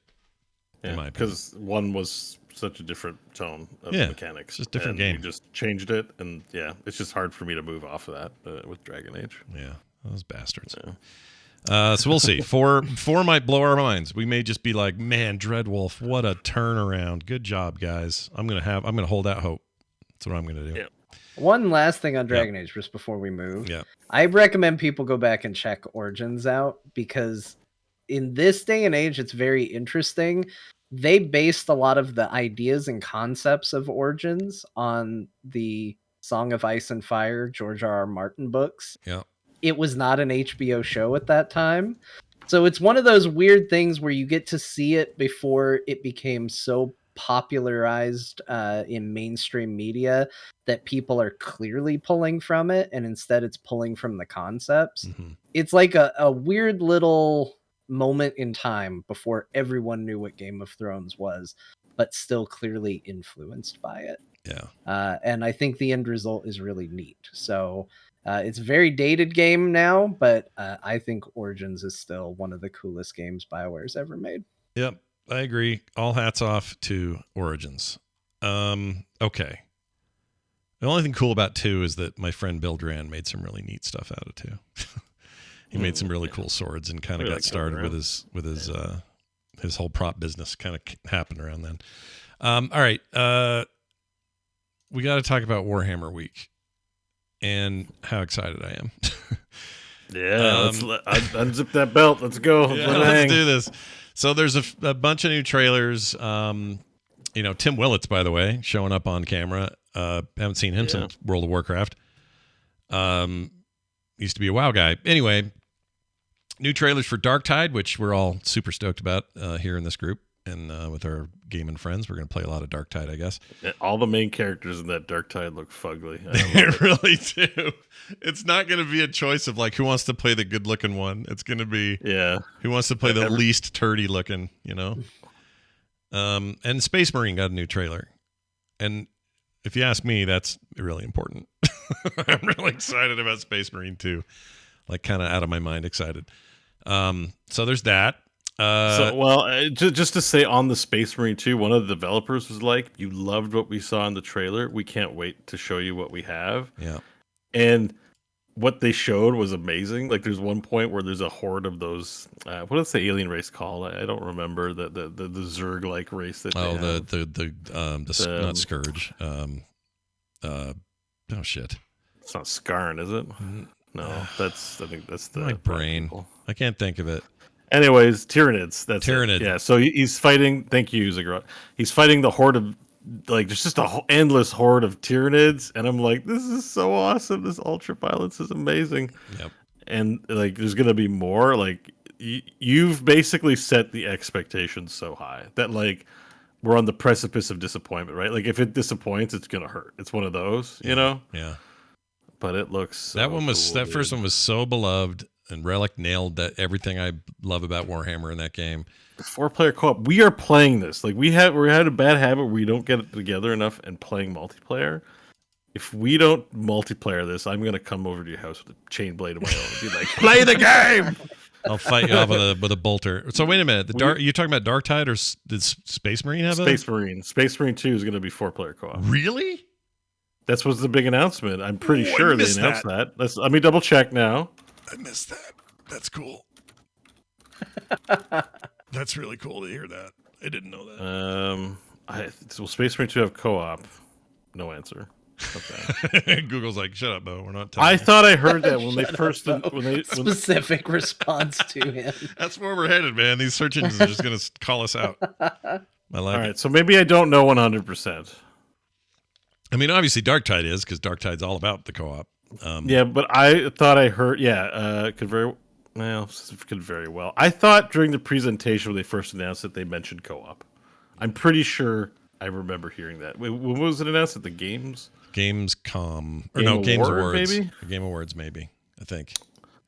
Yeah, because one was such a different tone of mechanics. It's just a different game. You just changed it, and it's just hard for me to move off of that with Dragon Age. Yeah, those bastards. Yeah. So we'll see. Four might blow our minds. We may just be like, man, Dreadwolf, what a turnaround. Good job, guys. I'm gonna hold out hope. That's what I'm gonna do. Yeah. One last thing on Dragon Age just before we move. Yeah. I recommend people go back and check Origins out, because in this day and age, it's very interesting. They based a lot of the ideas and concepts of Origins on the Song of Ice and Fire, George R.R. Martin books. Yeah. It was not an HBO show at that time. So it's one of those weird things where you get to see it before it became so popularized in mainstream media that people are clearly pulling from it, and instead it's pulling from the concepts. Mm-hmm. It's like a weird little moment in time before everyone knew what Game of Thrones was, but still clearly influenced by it. Yeah. And I think the end result is really neat. So it's a very dated game now, but I think Origins is still one of the coolest games BioWare's ever made. Yep, I agree. All hats off to Origins. Okay. The only thing cool about 2 is that my friend Bill Duran made some really neat stuff out of 2. He made some really cool swords and kind of got started with his whole prop business kind of happened around then. All right. We got to talk about Warhammer Week and how excited I am. Let's unzip that belt. Let's go. Let's do this. So there's a bunch of new trailers. Tim Willits, by the way, showing up on camera. Haven't seen him since World of Warcraft. Used to be a WoW guy. Anyway, new trailers for Darktide, which we're all super stoked about here in this group. And with our gaming friends, we're going to play a lot of Darktide, I guess. Yeah, all the main characters in that Darktide look fugly. They really do. It's not going to be a choice of like who wants to play the good-looking one. It's going to be who wants to play the least turdy looking, And Space Marine got a new trailer. And if you ask me, that's really important. I'm really excited about Space Marine 2. Like, kind of out of my mind excited. So there's that. Just to say on the Space Marine 2, one of the developers was like, you loved what we saw in the trailer. We can't wait to show you what we have. Yeah. And what they showed was amazing. Like, there's one point where there's a horde of those, what is the alien race called? I don't remember the Zerg-like race that they have. The not Scourge. Oh shit. It's not Skarn, is it? No, I think that's the my brain. people. I can't think of it. Anyways, Tyranids. That's Tyranid. Yeah, so he's fighting. Thank you, Ziggurat. He's fighting the horde of, like, there's just a endless horde of Tyranids, and I'm like, this is so awesome. This ultra violence is amazing. Yep. And like, there's gonna be more. Like, you've basically set the expectations so high that like we're on the precipice of disappointment, right? Like if it disappoints, it's gonna hurt. It's one of those, you know. Yeah. But it looks so that one was cool, that first one was so beloved, and Relic nailed that everything I love about Warhammer in that game. 4-player co-op. We are playing this. Like we had a bad habit where we don't get it together enough and playing multiplayer. If we don't multiplayer this, I'm gonna come over to your house with a chain blade of my own and be like, "Play the game." I'll fight you off with a bolter. So wait a minute. You talking about Darktide or did Space Marine have Space Marine? Space Marine 2 is going to be 4-player co-op. Really? That was the big announcement. I'm pretty sure they announced that. Let me double check now. I missed that. That's cool. That's really cool to hear that. I didn't know that. Will Space Marine 2 have co-op? No answer. Okay. Google's like, shut up, Beau. We're not. I thought I heard that when they first specific response to him. That's where we're headed, man. These search engines are just going to call us out. I like All right, so maybe I don't know 100%. I mean, obviously, Darktide is because Darktide's all about the co-op. Yeah, but I thought I heard. Could very well. I thought during the presentation when they first announced it, they mentioned co-op. I'm pretty sure I remember hearing that. When was it announced at the Gamescom or no Games Awards? Maybe Game Awards, maybe. I think.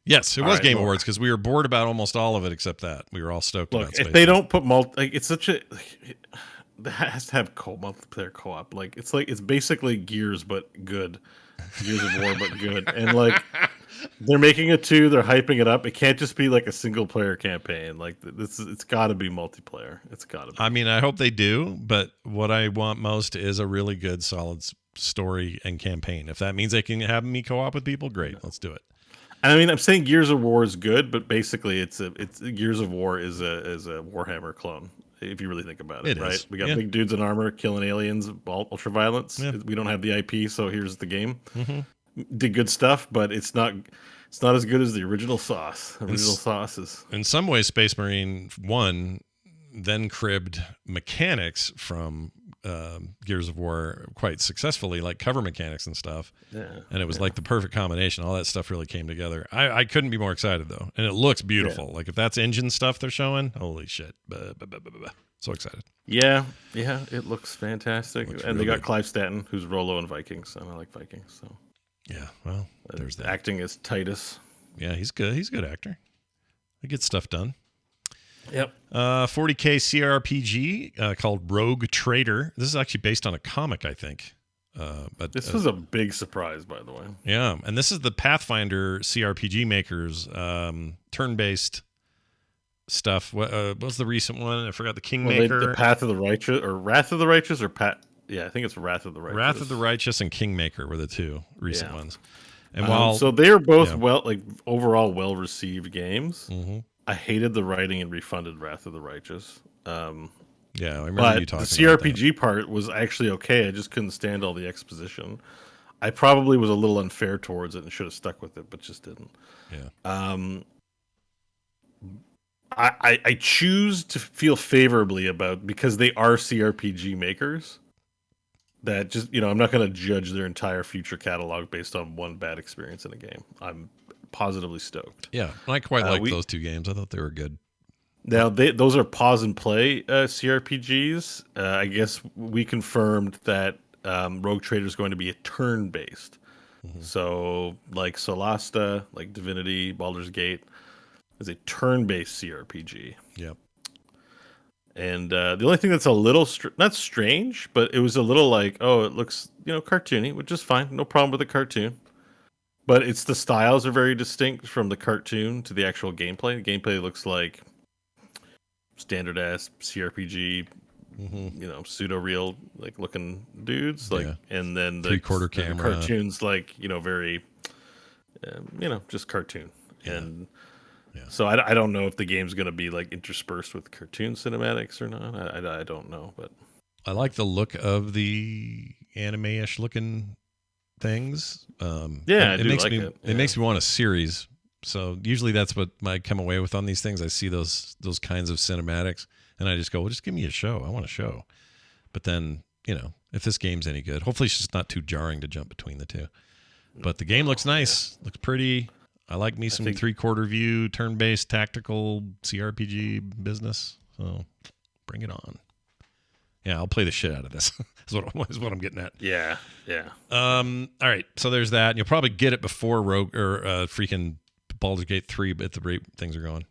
Yes, it was Game Awards because we were bored about almost all of it except that. We were all stoked about Space. If they don't put it's such a. It has to have multiplayer co-op. Like it's basically Gears but good. Gears of War but good. And like they're making it too. They're hyping it up. It can't just be like a single player campaign. Like it's got to be multiplayer. It's got to be. I mean, I hope they do. But what I want most is a really good, solid story and campaign. If that means they can have me co-op with people, great. Let's do it. And I mean, I'm saying Gears of War is good, but basically, it's Gears of War is a Warhammer clone. If you really think about it, right? We got big dudes in armor killing aliens, ultraviolence. Yeah. We don't have the IP, so here's the game. Mm-hmm. Did good stuff, but it's not as good as the original sauce. Sauce is in some ways Space Marine 1 then cribbed mechanics from Gears of War quite successfully, like cover mechanics and stuff. Yeah, and it was like the perfect combination. All that stuff really came together. I couldn't be more excited though, and it looks beautiful. Yeah. Like if that's engine stuff they're showing, holy shit! So excited. Yeah, it looks fantastic. And really they got Clive Stanton, who's Rollo in Vikings, and I like Vikings. So yeah, well, there's that. Acting as Titus. Yeah, he's good. He's a good actor. He gets stuff done. Yep. 40K CRPG called Rogue Trader. This is actually based on a comic, I think. But this was a big surprise, by the way. Yeah, and this is the Pathfinder CRPG makers turn-based stuff. What was the recent one? I forgot. The Kingmaker. The Path of the Righteous or Wrath of the Righteous or Yeah, I think it's Wrath of the Righteous. Wrath of the Righteous and Kingmaker were the two recent ones. And while so they are both overall well received games. Mm-hmm. I hated the writing and refunded Wrath of the Righteous. I remember you talking about the CRPG part was actually okay. I just couldn't stand all the exposition. I probably was a little unfair towards it and should have stuck with it, but just didn't. Yeah. I choose to feel favorably about because they are CRPG makers. That just I'm not going to judge their entire future catalog based on one bad experience in a game. I'm positively stoked. Yeah, I quite liked those two games. I thought they were good. Now those are pause and play CRPGs. I guess we confirmed that Rogue Trader is going to be a turn based. Mm-hmm. So like Solasta, like Divinity, Baldur's Gate is a turn based CRPG. Yep. And the only thing that's a little not strange, but it was a little like, oh, it looks cartoony, which is fine, no problem with the cartoon. But it's the styles are very distinct from the cartoon to the actual gameplay. The gameplay looks like standard ass CRPG, pseudo real like looking dudes, and then the 3/4 camera the cartoons like very, just cartoon. Yeah. And so I don't know if the game's going to be like interspersed with cartoon cinematics or not. I don't know, but I like the look of the anime-ish looking things. It makes me want a series. So usually that's what I come away with on these things. I see those kinds of cinematics and I just go, well, just give me a show. I want a show. But then, if this game's any good, hopefully it's just not too jarring to jump between the two. But the game looks nice, looks pretty. I like me some 3/4 view, turn-based tactical CRPG business. So bring it on. Yeah, I'll play the shit out of this. is what I'm getting at. Yeah. All right, so there's that. You'll probably get it before Rogue or freaking Baldur's Gate 3, but at the rate things are going.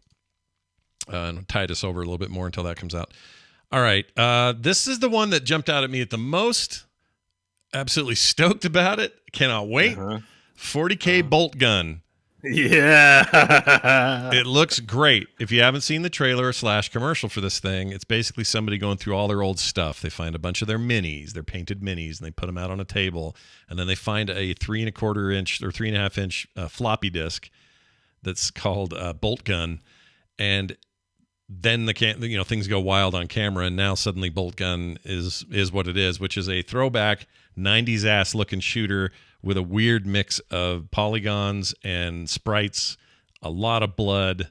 And tide us over a little bit more until that comes out. All right, this is the one that jumped out at me at the most. Absolutely stoked about it. Cannot wait. 40K Boltgun. Yeah. It looks great. If you haven't seen the trailer / commercial for this thing, it's basically somebody going through all their old stuff. They find a bunch of their minis, their painted minis, and they put them out on a table. And then they find a 3.25 inch or 3.5 inch floppy disk that's called Boltgun. And then things go wild on camera. And now suddenly Boltgun is what it is, which is a throwback 90s ass looking shooter with a weird mix of polygons and sprites, a lot of blood.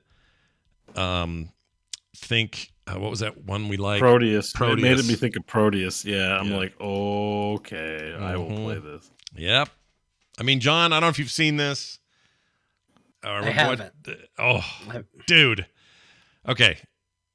Think, what was that one we liked? Proteus. It made me think of Proteus. Yeah, I'm like, okay, I will play this. Yep. I mean, John, I don't know if you've seen this. I haven't. Dude. Okay.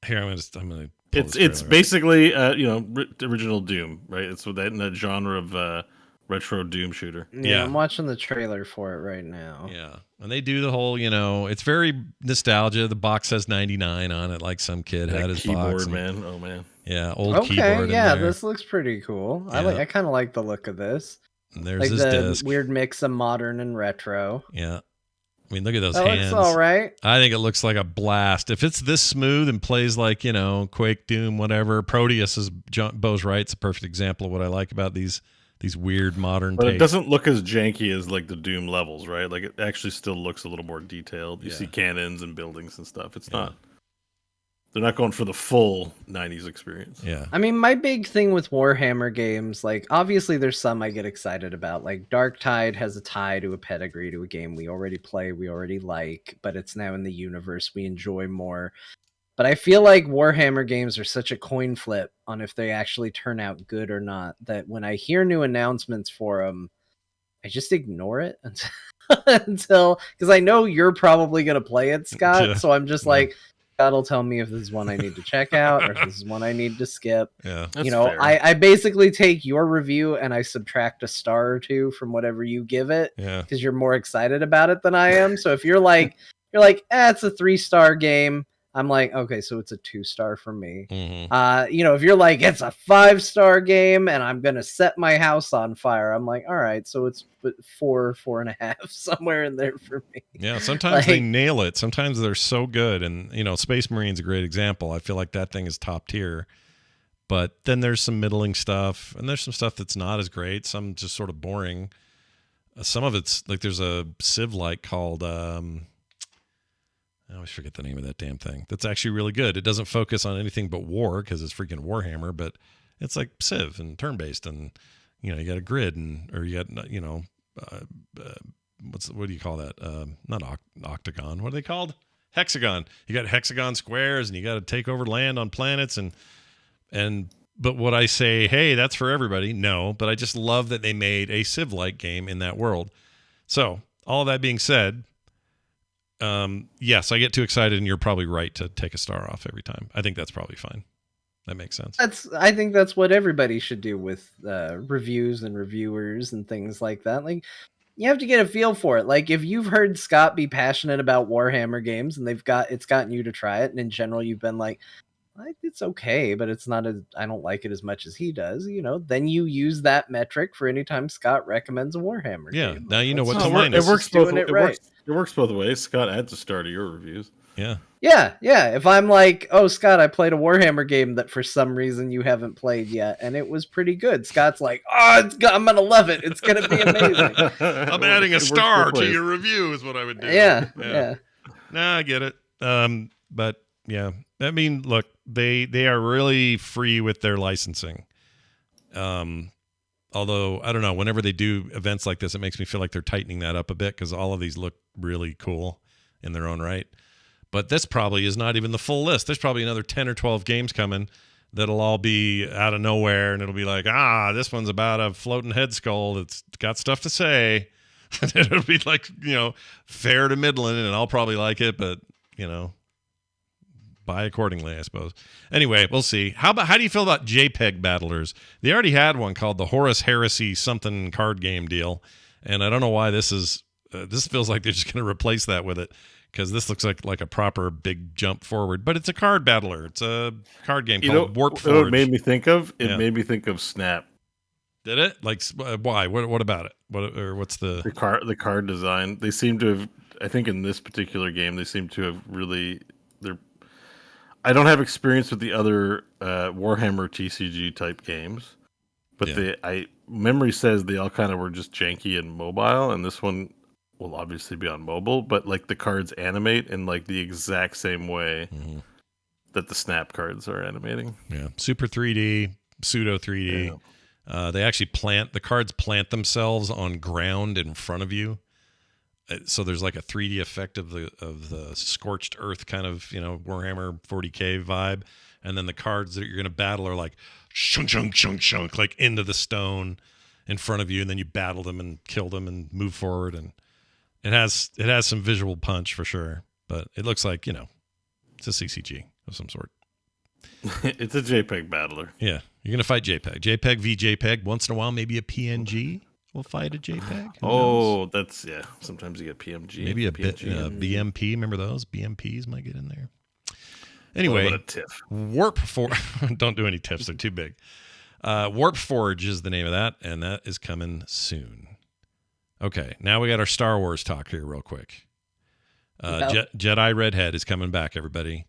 Here, I'm gonna. It's basically, original Doom, right? It's in that genre of retro Doom shooter. Yeah, I'm watching the trailer for it right now. Yeah, and they do the whole, it's very nostalgia. The box says 99 on it, like some kid had his keyboard, box. Man. Oh man. Yeah, old keyboard. Yeah, this looks pretty cool. Yeah. I kind of like the look of this. And there's his disc. Weird mix of modern and retro. Yeah. I mean, look at those hands. Looks all right. I think it looks like a blast. If it's this smooth and plays like, Quake, Doom, whatever, Proteus is, Beau's right. It's a perfect example of what I like about these weird modern But it doesn't look as janky as like the Doom levels, right? Like it actually still looks a little more detailed. You see cannons and buildings and stuff. It's not. They're not going for the full 90s experience. Yeah. I mean, my big thing with Warhammer games, like, obviously there's some I get excited about. Like, Darktide has a tie to a pedigree to a game we already play, we already like, but it's now in the universe we enjoy more. But I feel like Warhammer games are such a coin flip on if they actually turn out good or not, that when I hear new announcements for them, I just ignore it until because I know you're probably going to play it, Scott. Yeah. So I'm just like, God'll tell me if this is one I need to check out or if this is one I need to skip. Yeah, fair. I basically take your review and I subtract a star or two from whatever you give it. Yeah, because you're more excited about it than I am. So if you're like, it's a 3-star game, I'm like, okay, so it's a 2-star for me. Mm-hmm. If you're like, it's a 5-star game and I'm gonna set my house on fire, I'm like, all right, so it's 4.5, somewhere in there for me. Yeah, sometimes they nail it. Sometimes they're so good, and Space Marine's a great example. I feel like that thing is top tier. But then there's some middling stuff, and there's some stuff that's not as great. Some just sort of boring. Some of it's like there's a Civ-like called. I always forget the name of that damn thing. That's actually really good. It doesn't focus on anything but war because it's freaking Warhammer, but it's like Civ and turn-based, and you got a grid, or you got what do you call that? Not octagon. What are they called? Hexagon. You got hexagon squares, and you got to take over land on planets, but would I say, hey, that's for everybody? No, but I just love that they made a Civ-like game in that world. So all of that being said. Yes, I get too excited, and you're probably right to take a star off every time. I think that's probably fine. That makes sense. I think that's what everybody should do with reviews and reviewers and things like that. Like, you have to get a feel for it. Like, if you've heard Scott be passionate about Warhammer games and it's gotten you to try it, and in general you've been like, it's okay, but it's not I don't like it as much as he does, then you use that metric for any time Scott recommends a Warhammer game. Now you know what to minus. It works both ways. Scott adds a star to your reviews. Yeah. If I'm like, oh, Scott, I played a Warhammer game that for some reason you haven't played yet, and it was pretty good. Scott's like, I'm gonna love it. It's gonna be amazing. I'm adding a star to your review is what I would do. Yeah. Nah, I get it. But yeah, I mean, look, they are really free with their licensing. Although I don't know, whenever they do events like this, it makes me feel like they're tightening that up a bit because all of these look really cool in their own right. But this probably is not even the full list. There's probably another 10 or 12 games coming that'll all be out of nowhere, and it'll be like, this one's about a floating head skull that's got stuff to say. It'll be like, fair to middling, and I'll probably like it, but, buy accordingly, I suppose. Anyway, we'll see. How do you feel about JPEG battlers? They already had one called the Horus Heresy something card game deal, and I don't know why this feels like they're just going to replace that with it, because this looks like a proper big jump forward. But it's a card battler. It's a card game called Warp Forge. What it made me think of? It made me think of Snap. Did it? Like, why? What about it? What's the card design? They seem to have. I think in this particular game, they seem to have really. I don't have experience with the other Warhammer TCG type games, but memory says they all kind of were just janky and mobile, and this one will obviously be on mobile. But like the cards animate in like the exact same way that the Snap cards are animating. Yeah, super 3D, pseudo 3D. Yeah. They actually the cards plant themselves on ground in front of you. So there's like a 3D effect of the scorched earth kind of, Warhammer 40K vibe. And then the cards that you're going to battle are like shunk, shunk, shunk, shunk, like into the stone in front of you. And then you battle them and kill them and move forward. And it has some visual punch for sure. But it looks like, it's a CCG of some sort. It's a JPEG battler. Yeah. You're going to fight JPEG. JPEG v JPEG. Once in a while, maybe a PNG. We'll fight a JPEG. That's sometimes you get PMG. Maybe a bit BMP. Remember those? BMPs might get in there. Anyway, what a TIFF. Warp Forge. Don't do any TIFFs. They're too big. Warp Forge is the name of that, and that is coming soon. Okay, now we got our Star Wars talk here real quick. Jedi Redhead is coming back, everybody.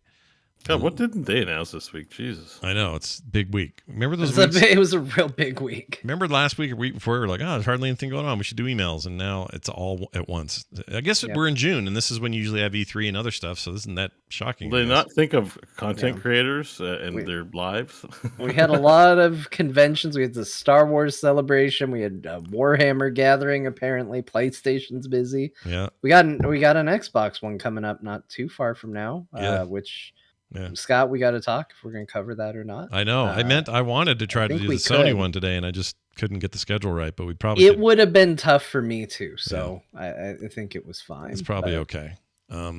God, what didn't they announce this week? Jesus. I know, it's a big week. Remember those weeks? It was a real big week. Remember last week or week before, we were like, there's hardly anything going on. We should do emails. And now it's all at once. I guess we're in June, and this is when you usually have E3 and other stuff, so isn't that shocking? Will they not think of content creators and their lives? We had a lot of conventions. We had the Star Wars celebration. We had a Warhammer gathering, apparently. PlayStation's busy. Yeah. We got an Xbox one coming up not too far from now, which... Yeah. Scott, we got to talk if we're going to cover that or not. I know. I wanted to try to do the Sony one today, and I just couldn't get the schedule right. But we probably would have been tough for me too. So I think it was fine. It's probably okay. A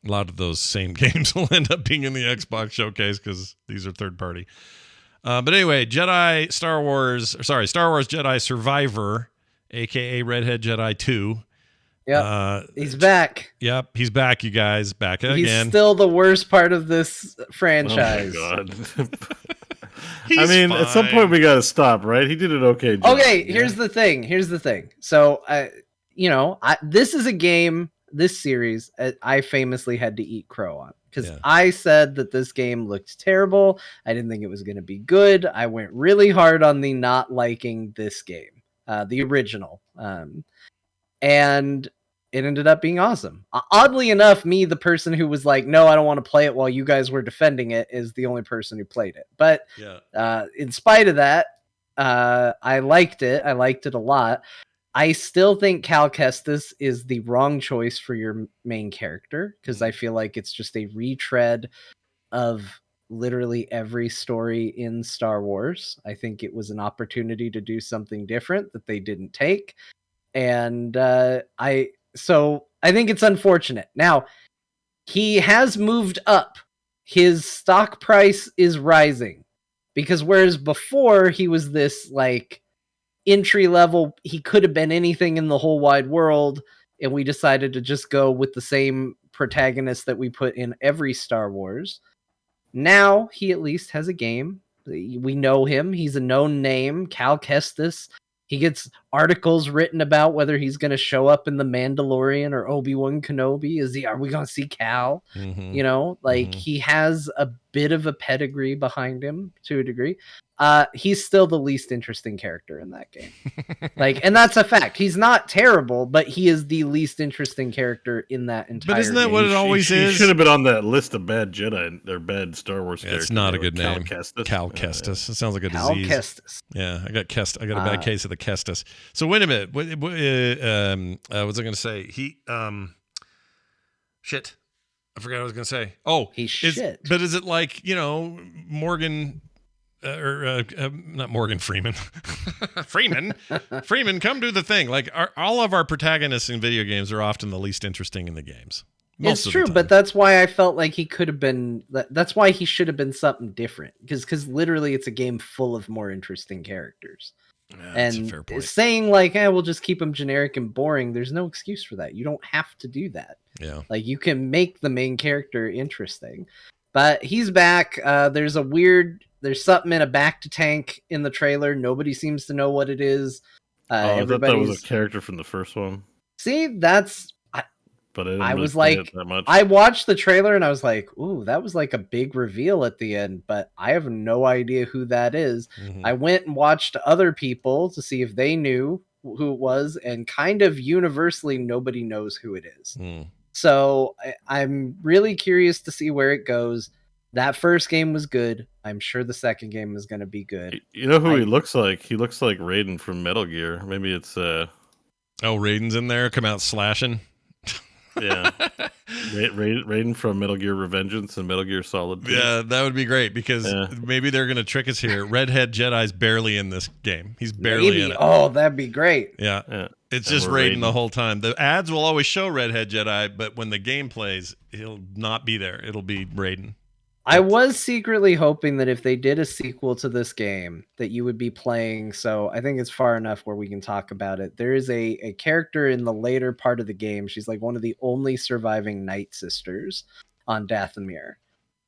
lot of those same games will end up being in the Xbox showcase because these are third party. But anyway, Star Wars Jedi Survivor, aka Redhead Jedi 2. Yeah, he's back. Yep, he's back, you guys. Back again. He's still the worst part of this franchise. Oh my God. I mean, at some point we got to stop, right? He did an okay job. Okay, here's the thing. So, this is a game, this series, I famously had to eat crow on. Because I said that this game looked terrible. I didn't think it was going to be good. I went really hard on the not liking this game, the original. And it ended up being awesome. Oddly enough, me, the person who was like, no, I don't want to play it while you guys were defending it, is the only person who played it. But in spite of that, I liked it. I liked it a lot. I still think Cal Kestis is the wrong choice for your main character, because I feel like it's just a retread of literally every story in Star Wars. I think it was an opportunity to do something different that they didn't take. And so I think it's unfortunate. Now, he has moved up. His stock price is rising, because whereas before he was this like entry level, he could have been anything in the whole wide world, and we decided to just go with the same protagonist that we put in every Star Wars. Now he at least has a game. We know him. He's a known name, Cal Kestis. He gets articles written about whether he's going to show up in The Mandalorian or Obi-Wan Kenobi. Are we going to see Cal? Mm-hmm. He has a bit of a pedigree behind him to a degree. He's still the least interesting character in that game. And that's a fact. He's not terrible, but he is the least interesting character in that entire But isn't that game. what it always is? He should have been on that list of bad Jedi or bad Star Wars characters. It's not a good name. Cal Kestis. It sounds like a Cal disease. Kestis. Yeah, I got a bad case of the Kestis. So wait a minute. What was I going to say? Shit. I forgot what I was going to say. Oh, he's shit. But is it like, Morgan not Morgan Freeman. Freeman, come do the thing. Like all of our protagonists in video games are often the least interesting in the games. It's true, but that's why I felt like he could have been. That's why he should have been something different. Because literally, it's a game full of more interesting characters. Yeah, that's a fair point. Saying like, we'll just keep them generic and boring. There's no excuse for that. You don't have to do that. Yeah, like you can make the main character interesting. But he's back. There's something in a back to tank in the trailer. Nobody seems to know what it is. I thought that was a character from the first one. See, that's. But I didn't I really was play like, it that much. I watched the trailer and I was like, ooh, that was like a big reveal at the end, but I have no idea who that is. Mm-hmm. I went and watched other people to see if they knew who it was, and kind of universally, nobody knows who it is. So I'm really curious to see where it goes. That first game was good. I'm sure the second game is going to be good. You know who he looks like? He looks like Raiden from Metal Gear. Maybe it's Oh, Raiden's in there, come out slashing. Yeah. Raiden from Metal Gear Revengeance and Metal Gear Solid 2. Yeah, that would be great, because maybe they're going to trick us here. Redhead Jedi's barely in this game. He's barely in it. Oh, that'd be great. Yeah. It's just Raiden the whole time. The ads will always show Redhead Jedi, but when the game plays, he'll not be there. It'll be Raiden. I was secretly hoping that if they did a sequel to this game, that you would be playing. So I think it's far enough where we can talk about it. There is a character in the later part of the game. She's like one of the only surviving Night Sisters on Dathomir.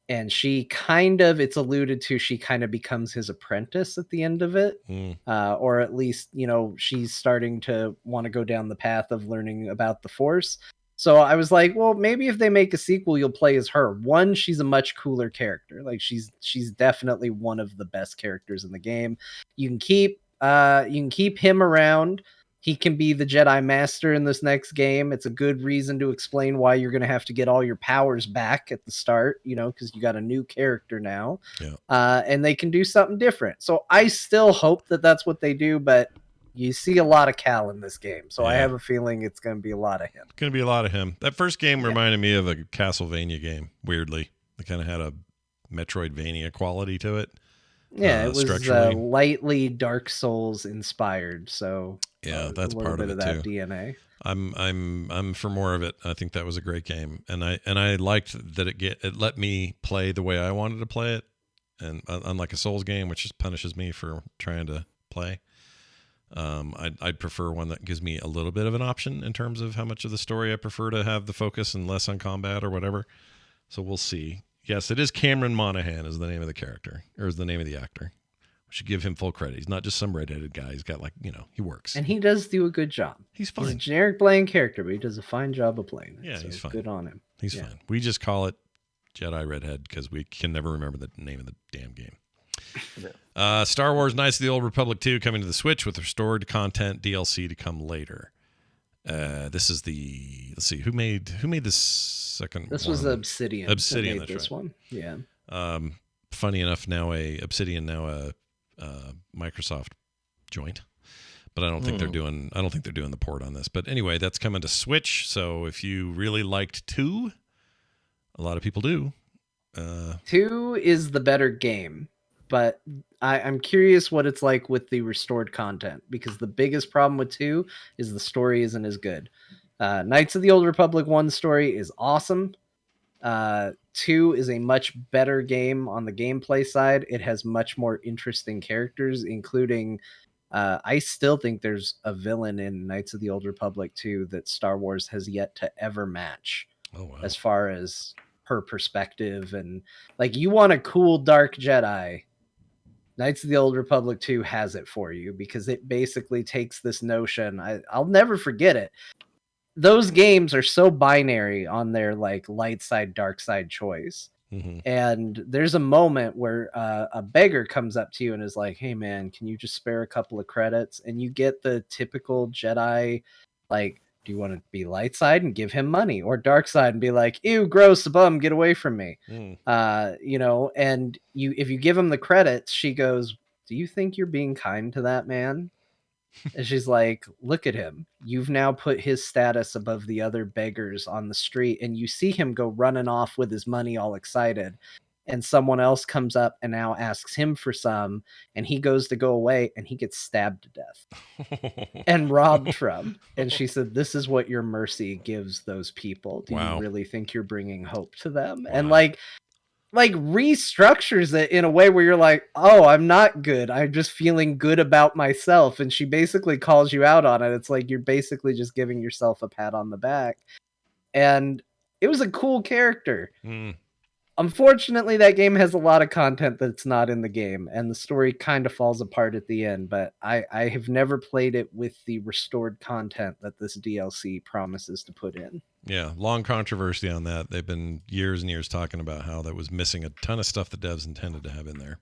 And she it's alluded to, she kind of becomes his apprentice at the end of it. Or at least, she's starting to want to go down the path of learning about the Force. So I was like, well, maybe if they make a sequel, you'll play as her. One, she's a much cooler character. Like she's definitely one of the best characters in the game. You can keep him around. He can be the Jedi Master in this next game. It's a good reason to explain why you're going to have to get all your powers back at the start, because you got a new character now. Yeah. And they can do something different. So I still hope that that's what they do, but you see a lot of Cal in this game, so I have a feeling it's going to be a lot of him. It's going to be a lot of him. That first game reminded me of a Castlevania game, weirdly. It kind of had a Metroidvania quality to it. Yeah, it was lightly Dark Souls inspired, so that's part of it that too. DNA. I'm for more of it. I think that was a great game, and I liked that it let me play the way I wanted to play it, and unlike a Souls game, which just punishes me for trying to play. I'd prefer one that gives me a little bit of an option in terms of how much of the story I prefer to have the focus and less on combat or whatever. So we'll see. Yes, it is Cameron Monaghan is the name of the character, or is the name of the actor. We should give him full credit. He's not just some redheaded guy. He's got he works. And he does do a good job. He's fine. He's a generic playing character, but he does a fine job of playing it. Yeah, so he's fine. Good on him. He's fine. We just call it Jedi Redhead because we can never remember the name of the damn game. Star Wars Knights of the Old Republic 2 coming to the Switch with restored content, DLC to come later. This is let's see, who made this second This one? Was Obsidian. Obsidian, that's this right. One. Yeah. Funny enough, now Obsidian, a Microsoft joint. But I don't think they're doing the port on this. But anyway, that's coming to Switch. So if you really liked 2, a lot of people do. 2 is the better game. But I'm curious what it's like with the restored content, because the biggest problem with 2 is the story isn't as good. Knights of the Old Republic 1 story is awesome. 2 is a much better game on the gameplay side. It has much more interesting characters, including I still think there's a villain in Knights of the Old Republic 2 that Star Wars has yet to ever match. Oh, wow. As far as her perspective, and like, you want a cool dark Jedi, Knights of the Old Republic 2 has it for you, because it basically takes this notion. I'll never forget it. Those games are so binary on their light side, dark side choice. Mm-hmm. And there's a moment where a beggar comes up to you and is like, hey man, can you just spare a couple of credits? And you get the typical Jedi, do you want to be light side and give him money, or dark side and be like, ew, gross, a bum, get away from me? And if you give him the credits, she goes, do you think you're being kind to that man? And she's like, look at him. You've now put his status above the other beggars on the street, and you see him go running off with his money all excited. and someone else comes up and now asks him for some, and he goes to go away and he gets stabbed to death and robbed from. And she said, this is what your mercy gives those people. Do you really think you're bringing hope to them? And like restructures it in a way where you're like, oh, I'm not good. I'm just feeling good about myself. And she basically calls you out on it. It's like you're basically just giving yourself a pat on the back. And it was a cool character. Unfortunately, that game has a lot of content that's not in the game, and the story kind of falls apart at the end, but I have never played it with the restored content that this DLC promises to put in. Yeah, long controversy on that. They've been years and years talking about how that was missing a ton of stuff the devs intended to have in there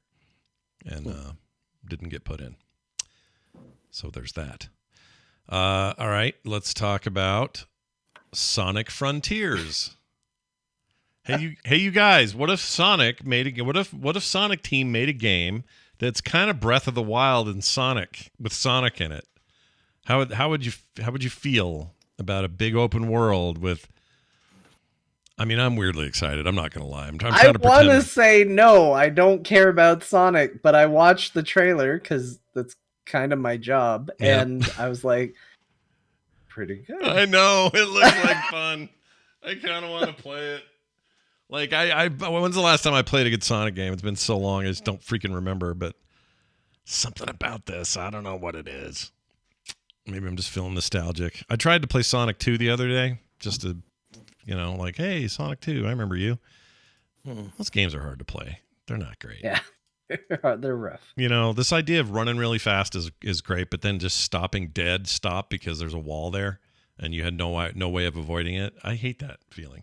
and didn't get put in. So there's that. All right, let's talk about Sonic Frontiers. Hey, you guys! What if Sonic made a? What if Sonic Team made a game that's kind of Breath of the Wild and Sonic with Sonic in it? How would you feel about a big open world with? I mean, I'm weirdly excited. I'm not gonna lie. I want to say no. I don't care about Sonic, but I watched the trailer because that's kind of my job, and I was like, pretty good. I know it looks like fun. I kind of want to play it. Like, when's the last time I played a good Sonic game? It's been so long, I just don't freaking remember, but something about this, I don't know what it is. Maybe I'm just feeling nostalgic. I tried to play Sonic 2 the other day, just to, like, hey, Sonic 2, I remember you. Those games are hard to play. They're not great. Yeah, they're rough. This idea of running really fast is great, but then just stopping dead, because there's a wall there, and you had no way of avoiding it. I hate that feeling.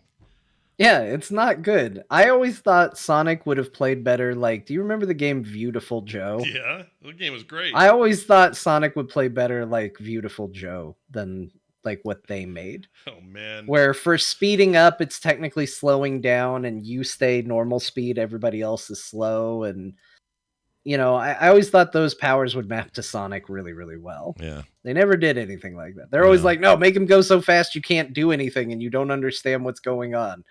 Yeah, it's not good. I always thought Sonic would have played better. Like, do you remember the game Beautiful Joe? Yeah, the game was great. I always thought Sonic would play better like Beautiful Joe than like what they made. Oh, man. Where for speeding up, it's technically slowing down and you stay normal speed. Everybody else is slow. And, I always thought those powers would map to Sonic really, really well. Yeah. They never did anything like that. They're always like, no, make him go so fast you can't do anything and you don't understand what's going on.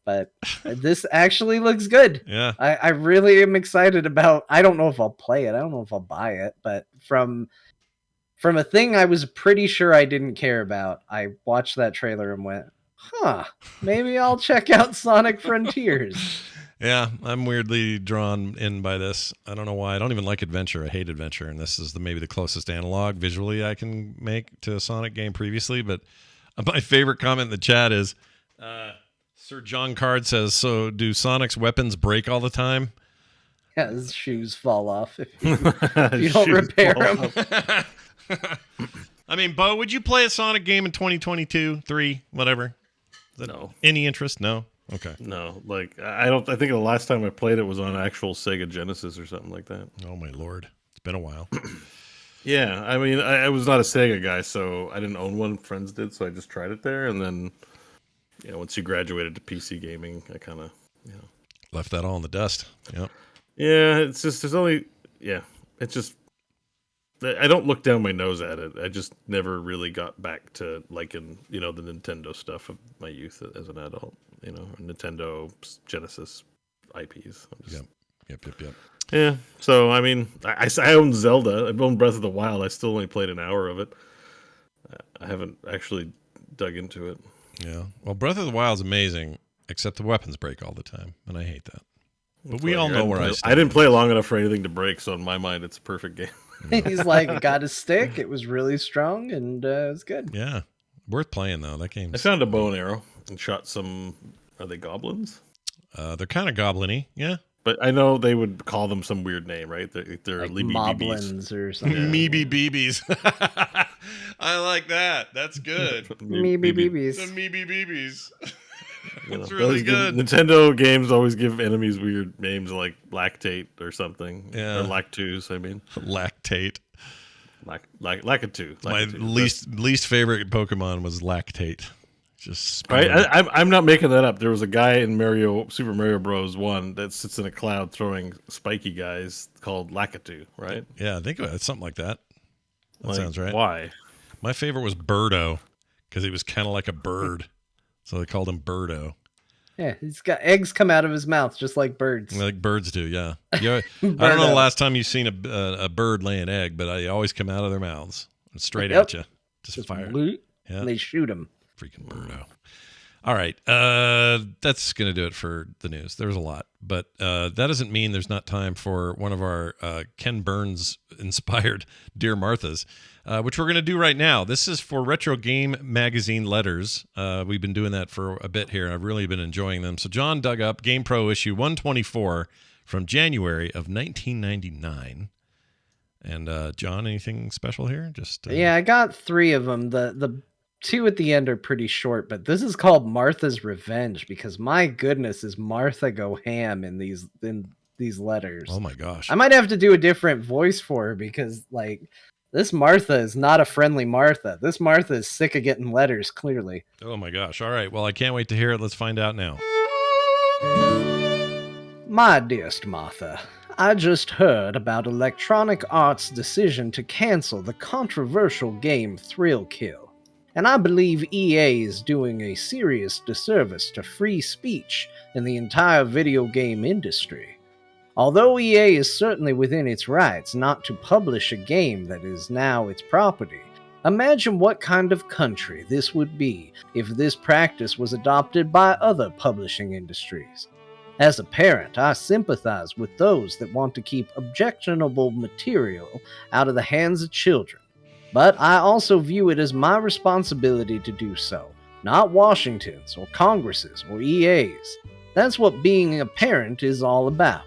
But this actually looks good. Yeah. I really am excited about. I don't know if I'll play it. I don't know if I'll buy it, but from a thing I was pretty sure I didn't care about, I watched that trailer and went, maybe I'll check out Sonic Frontiers. Yeah, I'm weirdly drawn in by this. I don't know why. I don't even like adventure. I hate adventure, and this is maybe the closest analog visually I can make to a Sonic game previously. But my favorite comment in the chat is, Sir John Card says, so do Sonic's weapons break all the time? Yeah, his shoes fall off if you don't repair them. I mean, Beau, would you play a Sonic game in 2022, 3, whatever? No. Any interest? No? Okay. No, like I think the last time I played it was on actual Sega Genesis or something like that. Oh my lord, it's been a while. Yeah, I mean, I was not a Sega guy, so I didn't own one. Friends did, so I just tried it there, and then, once you graduated to PC gaming, I kind of, left that all in the dust. Yep. Yeah, it's just it's just I don't look down my nose at it. I just never really got back to liking, the Nintendo stuff of my youth as an adult. Nintendo Genesis IPs. Yep. Yeah. So I mean, I own Zelda. I've owned Breath of the Wild. I still only played an hour of it. I haven't actually dug into it. Yeah. Well, Breath of the Wild is amazing, except the weapons break all the time, and I hate that. But we all know where I stand. I didn't play long enough for anything to break, so in my mind, it's a perfect game. He's like, it got a stick. It was really strong, and it was good. Yeah. Worth playing, though. That game. I found a bow and arrow and shot some. Are they goblins? They're kind of goblin-y, yeah. But I know they would call them some weird name, right? They're like moblins or something. Meeby BBs. I like that. That's good. Meeby BBs. The Meeby BBs. That's really good. Nintendo games always give enemies weird names like lactate or something. Yeah. Or lactose, I mean. Lactate. Lakitu. My least favorite Pokemon was Lactate. Just right. I'm not making that up. There was a guy in Super Mario Bros. 1 that sits in a cloud throwing spiky guys called Lakitu, right? Yeah, I think it's something like that. That sounds right. Why? My favorite was Birdo because he was kind of like a bird, so they called him Birdo. Yeah, he's got eggs come out of his mouth just like birds. Like birds do, yeah. I don't know the last time you've seen a bird lay an egg, but they always come out of their mouths straight at you. Just fire. Yeah. And they shoot him. Freaking birdo. All right. That's going to do it for the news. There's a lot. But that doesn't mean there's not time for one of our Ken Burns-inspired Dear Marthas, which we're going to do right now. This is for Retro Game Magazine letters. We've been doing that for a bit here, and I've really been enjoying them. So John dug up GamePro issue 124 from January of 1999. And John, anything special here? Yeah, I got 3 of them. The 2 at the end are pretty short, but this is called Martha's Revenge because my goodness, is Martha go ham in these letters. Oh my gosh. I might have to do a different voice for her because like this Martha is not a friendly Martha. This Martha is sick of getting letters, clearly. Oh my gosh. All right. Well, I can't wait to hear it. Let's find out now. My dearest Martha, I just heard about Electronic Arts' decision to cancel the controversial game Thrill Kill. And I believe EA is doing a serious disservice to free speech in the entire video game industry. Although EA is certainly within its rights not to publish a game that is now its property, imagine what kind of country this would be if this practice was adopted by other publishing industries. As a parent, I sympathize with those that want to keep objectionable material out of the hands of children. But I also view it as my responsibility to do so, not Washington's or Congress's or EA's. That's what being a parent is all about.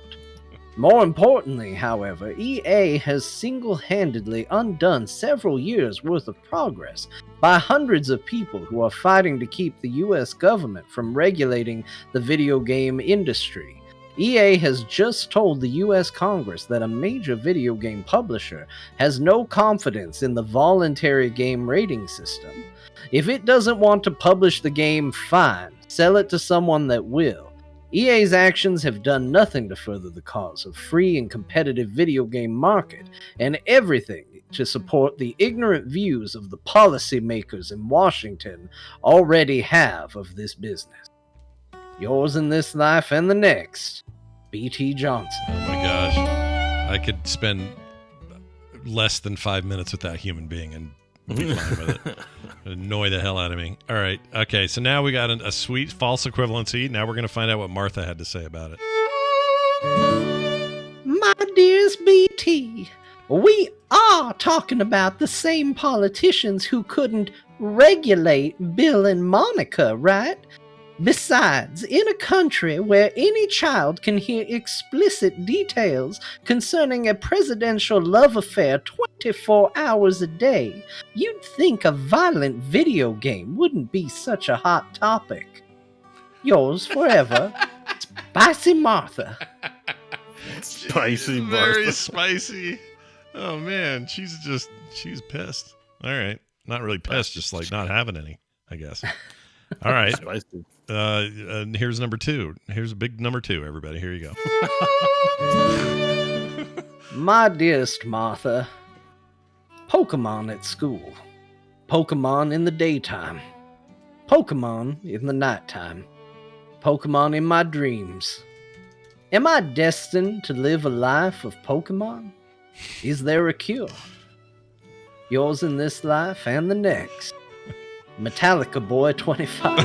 More importantly, however, EA has single-handedly undone several years' worth of progress by hundreds of people who are fighting to keep the US government from regulating the video game industry. EA has just told the US Congress that a major video game publisher has no confidence in the voluntary game rating system. If it doesn't want to publish the game, fine, sell it to someone that will. EA's actions have done nothing to further the cause of free and competitive video game market, and everything to support the ignorant views of the policymakers in Washington already have of this business. Yours in this life and the next, B.T. Johnson. Oh my gosh. I could spend less than 5 minutes with that human being and be fine with it. It'd annoy the hell out of me. All right. Okay, so now we got a sweet false equivalency. Now we're going to find out what Martha had to say about it. My dearest B.T., we are talking about the same politicians who couldn't regulate Bill and Monica, right? Besides, in a country where any child can hear explicit details concerning a presidential love affair 24 hours a day, you'd think a violent video game wouldn't be such a hot topic. Yours forever, Spicy Martha. Spicy Martha. Very spicy. Oh man, she's pissed. All right. Not really pissed, just like not having any, I guess. All right. Spicy. And here's number 2. Here's a big number 2, everybody. Here you go. My dearest Martha, Pokemon at school. Pokemon in the daytime. Pokemon in the nighttime. Pokemon in my dreams. Am I destined to live a life of Pokemon? Is there a cure? Yours in this life and the next. Metallica Boy 25.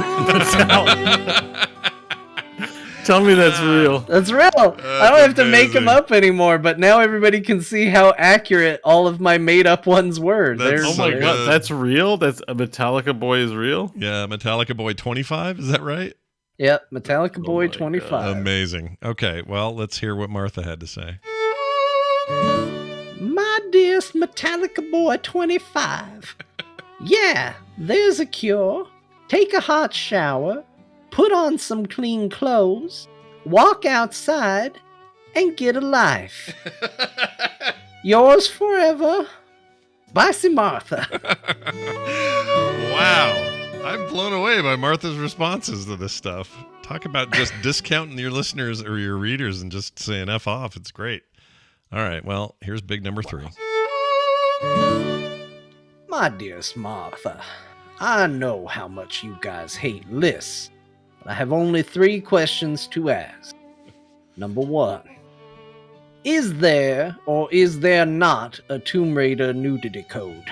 Tell me that's real. That's real. I don't have to make them up anymore, but now everybody can see how accurate all of my made-up ones were. Oh my god, that's real? That's a Metallica Boy is real? Yeah, Metallica Boy 25, is that right? Yep, Metallica Boy 25. God. Amazing. Okay, well, let's hear what Martha had to say. My dearest Metallica Boy 25. Yeah, there's a cure. Take a hot shower, put on some clean clothes, walk outside, and get a life. Yours forever, Spicy Martha. Wow. I'm blown away by Martha's responses to this stuff. Talk about just discounting your listeners or your readers and just saying F off. It's great. All right, well, here's big number 3. My dearest Martha, I know how much you guys hate lists. I have only 3 questions to ask. Number 1. Is there or is there not a Tomb Raider nudity code?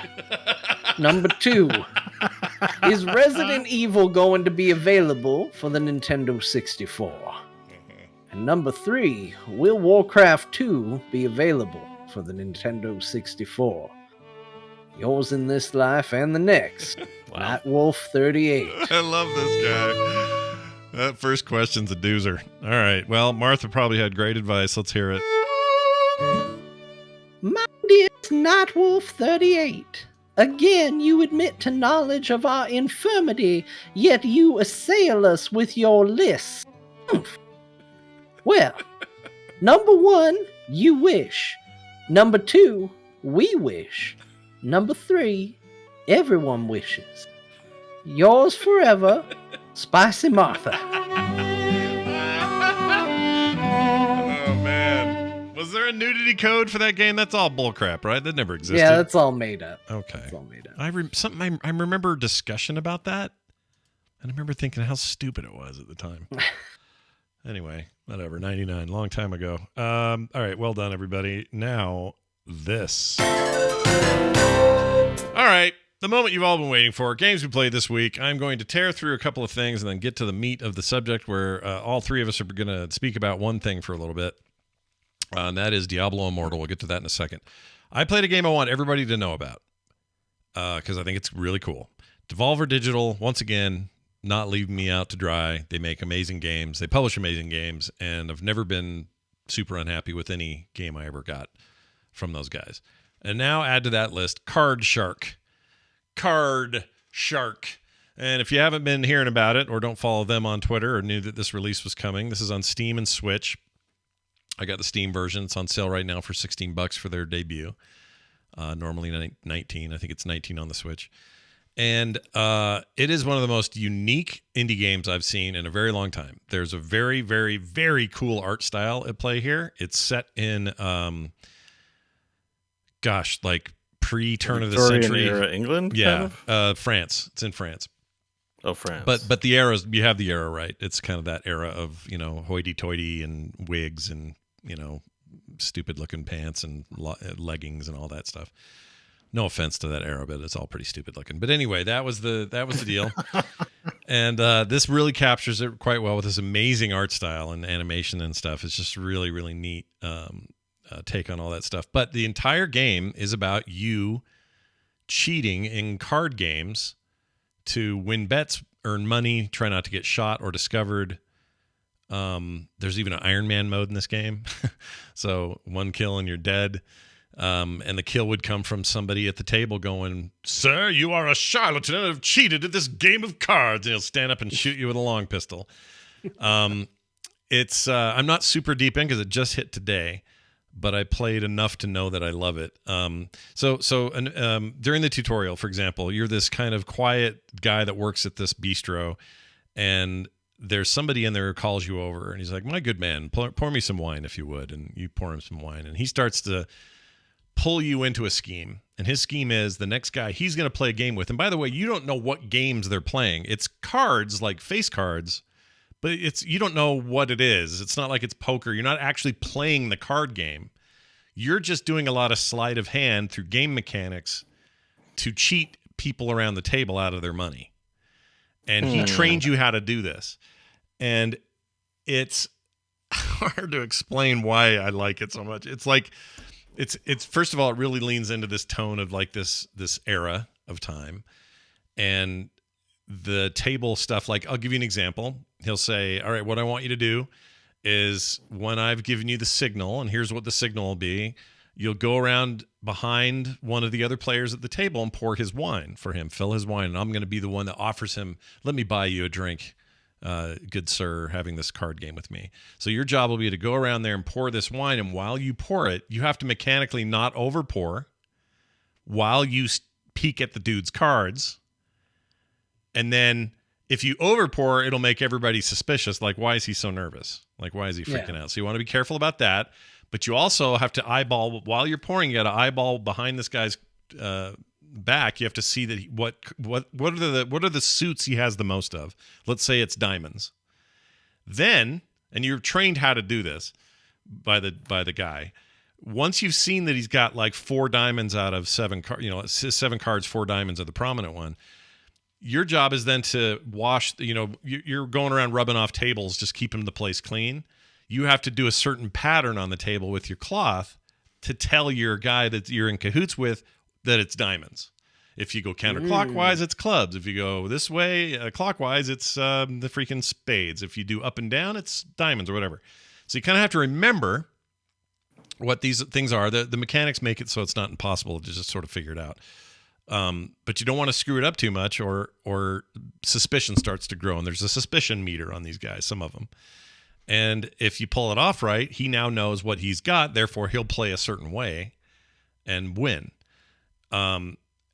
Number 2. Is Resident Evil going to be available for the Nintendo 64? And number 3. Will Warcraft 2 be available for the Nintendo 64? Yours in this life and the next. Wow. Nightwolf 38. I love this guy. That first question's a doozer. All right. Well, Martha probably had great advice. Let's hear it. My dear Nightwolf 38, again you admit to knowledge of our infirmity, yet you assail us with your lists. Well, number 1, you wish. Number 2, we wish. Number 3, everyone wishes. Yours forever, Spicy Martha. Was there a nudity code for that game? That's all bullcrap, right? That never existed. Yeah, that's all made up. Okay. That's all made up. I remember discussion about that, and I remember thinking how stupid it was at the time. Anyway, whatever. 99, long time ago. All right, well done, everybody. Now, this. All right, the moment you've all been waiting for. Games we played this week. I'm going to tear through a couple of things and then get to the meat of the subject where all 3 of us are going to speak about one thing for a little bit. And that is Diablo Immortal. We'll get to that in a second. I played a game I want everybody to know about because I think it's really cool. Devolver Digital, once again, not leaving me out to dry. They make amazing games. They publish amazing games, and I've never been super unhappy with any game I ever got from those guys. And now add to that list Card Shark. Card Shark. And if you haven't been hearing about it or don't follow them on Twitter or knew that this release was coming, this is on Steam and Switch. I got the Steam version. It's on sale right now for $16 for their debut. Normally 19. I think it's 19 on the Switch. And it is one of the most unique indie games I've seen in a very long time. There's a very, very, very cool art style at play here. It's set in, like pre-turn of the century. Era England? Yeah, kind of? France. It's in France. Oh, France. But the era, you have the era right. It's kind of that era of, hoity-toity and wigs and, stupid-looking pants and leggings and all that stuff. No offense to that era, but it's all pretty stupid-looking. But anyway, that was the deal. And this really captures it quite well with this amazing art style and animation and stuff. It's just really, really neat take on all that stuff. But the entire game is about you cheating in card games to win bets, earn money, try not to get shot or discovered. There's even an Iron Man mode in this game. So 1 kill and you're dead. And the kill would come from somebody at the table going, "Sir, you are a charlatan and have cheated at this game of cards." And he'll stand up and shoot you with a long pistol. It's I'm not super deep in because it just hit today, but I played enough to know that I love it. So during the tutorial, for example, you're this kind of quiet guy that works at this bistro, and there's somebody in there who calls you over, and he's like, "My good man, pour me some wine if you would." And you pour him some wine, and he starts to pull you into a scheme. And his scheme is the next guy he's going to play a game with. And by the way, you don't know what games they're playing. It's cards, like face cards, but you don't know what it is. It's not like it's poker. You're not actually playing the card game. You're just doing a lot of sleight of hand through game mechanics to cheat people around the table out of their money. And he trained you how to do this. And it's hard to explain why I like it so much. It's like, it's first of all, it really leans into this tone of like this era of time. And the table stuff, like I'll give you an example. He'll say, "All right, what I want you to do is when I've given you the signal, and here's what the signal will be, you'll go around behind one of the other players at the table and pour his wine for him, fill his wine. And I'm going to be the one that offers him, 'Let me buy you a drink, good sir, having this card game with me.' So your job will be to go around there and pour this wine. And while you pour it, you have to mechanically not over pour while you peek at the dude's cards. And then if you over pour, it'll make everybody suspicious. Like, why is he so nervous? Like, why is he freaking out? So you want to be careful about that. But you also have to eyeball, while you're pouring, you got to eyeball behind this guy's back. You have to see that what are the suits he has the most of. Let's say it's diamonds. Then, and you're trained how to do this by the guy. Once you've seen that he's got like 4 diamonds out of 7 cards, 7 cards, 4 diamonds are the prominent one. Your job is then to wash, you're going around rubbing off tables, just keeping the place clean. You have to do a certain pattern on the table with your cloth to tell your guy that you're in cahoots with that it's diamonds. If you go counterclockwise, it's clubs. If you go this way, clockwise, it's the freaking spades. If you do up and down, it's diamonds or whatever. So you kind of have to remember what these things are. The mechanics make it so it's not impossible to just sort of figure it out. But you don't want to screw it up too much or suspicion starts to grow. And there's a suspicion meter on these guys, some of them. And if you pull it off right, he now knows what he's got. Therefore, he'll play a certain way and win.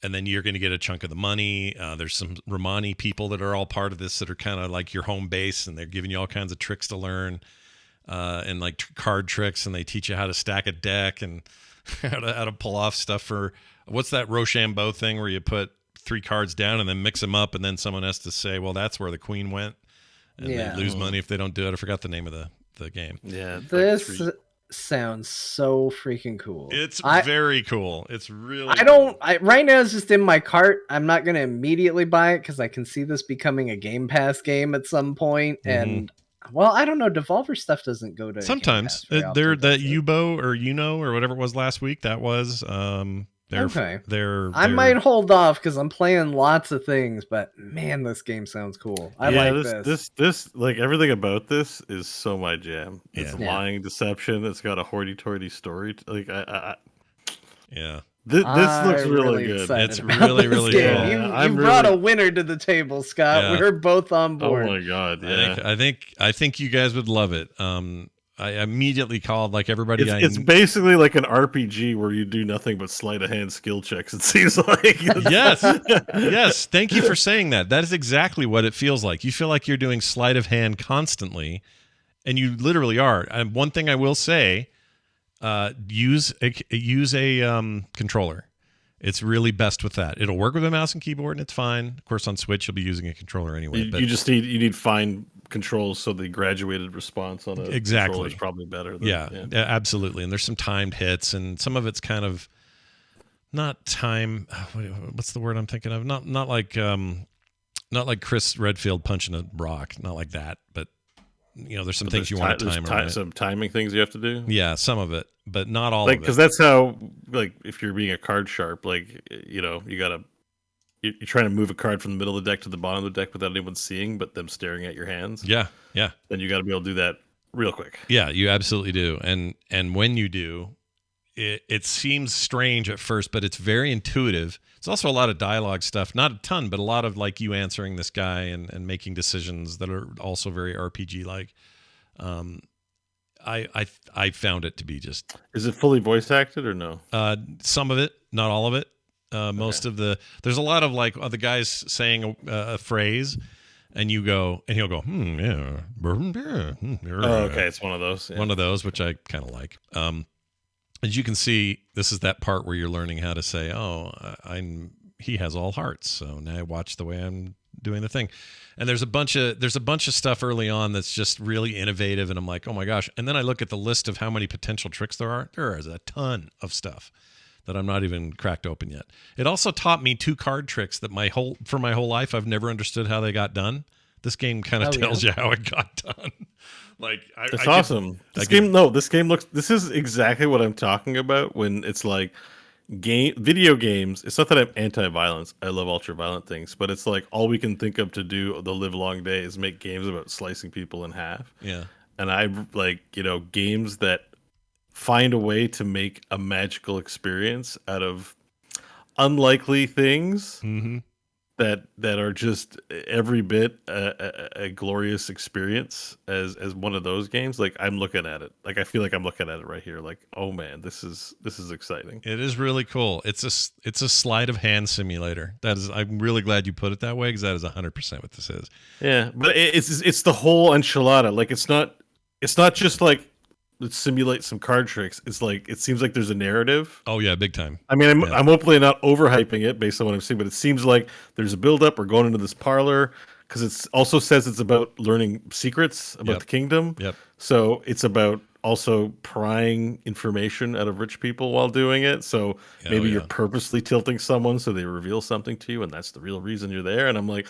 And then you're going to get a chunk of the money. There's some Romani people that are all part of this that are kind of like your home base, and they're giving you all kinds of tricks to learn and like card tricks, and they teach you how to stack a deck and how to pull off stuff for what's that Rochambeau thing where you put 3 cards down and then mix them up, and then someone has to say, well, that's where the queen went. And they lose money if they don't do it. I forgot the name of the game. Yeah. This sounds so freaking cool. It's very cool. It's really right now it's just in my cart. I'm not going to immediately buy it because I can see this becoming a Game Pass game at some point. And well, I don't know. Devolver stuff doesn't go to sometimes. They're that Ubo or or whatever it was last week. That was I might hold off because I'm playing lots of things, but man, this game sounds cool. I like this like everything about this is so my jam. It's lying, deception. It's got a hoity-toity story. Like This looks really good. It's really cool. You brought a winner to the table, Scott. Yeah. We're both on board. Oh my god! Yeah. I think you guys would love it. I immediately called like everybody. It's basically like an RPG where you do nothing but sleight of hand skill checks. It seems like yes. Thank you for saying that. That is exactly what it feels like. You feel like you're doing sleight of hand constantly, and you literally are. And one thing I will say, use a controller. It's really best with that. It'll work with a mouse and keyboard, and it's fine. Of course, on Switch, you'll be using a controller anyway. You need fine controls, so the graduated response on a controller is probably better. Yeah, absolutely. And there's some timed hits, and some of it's kind of not time. What's the word I'm thinking of? Not like Chris Redfield punching a rock. Not like that, but there's some things you want to time around. Some timing things you have to do. Yeah, some of it, but not all of it. Because that's how, like, if you're being a card sharp, like, you're trying to move a card from the middle of the deck to the bottom of the deck without anyone seeing, but them staring at your hands. Yeah. Then you got to be able to do that real quick. Yeah, you absolutely do. And when you do, it seems strange at first, but it's very intuitive. It's also a lot of dialogue stuff, not a ton, but a lot of like you answering this guy and making decisions that are also very RPG like. I found it to be just. Is it fully voice acted or no? Some of it, not all of it. Most of there's a lot of like the guys saying a phrase, and you go, and he'll go, yeah. Oh, okay, it's one of those. Yeah. One of those, which I kind of like. As you can see, this is that part where you're learning how to say, he has all hearts. So now watch the way I'm doing the thing. And there's a bunch of stuff early on that's just really innovative. And I'm like, oh my gosh. And then I look at the list of how many potential tricks there are. There is a ton of stuff that I'm not even cracked open yet. It also taught me 2 card tricks that my whole life I've never understood how they got done. This game kind of tells you how it got done. Like it's awesome. This game looks. This is exactly what I'm talking about when it's like video games. It's not that I'm anti-violence. I love ultra-violent things, but it's like all we can think of to do the live long day is make games about slicing people in half. Yeah, and I like games that find a way to make a magical experience out of unlikely things. Mm-hmm. That are just every bit a glorious experience as one of those games. Like I'm looking at it, like I feel like I'm looking at it right here. Like, oh man, this is exciting. It is really cool. It's a sleight of hand simulator. I'm really glad you put it that way because that is 100% what this is. Yeah, but it's the whole enchilada. Like it's not just like let's simulate some card tricks. It's like it seems like there's a narrative. Oh yeah, big time. I mean, I'm hopefully not overhyping it based on what I'm seeing, but it seems like there's a build up. We're going into this parlor. because it also says it's about learning secrets about the kingdom. Yep. So it's about also prying information out of rich people while doing it. So maybe you're purposely tilting someone so they reveal something to you, and that's the real reason you're there. And I'm like,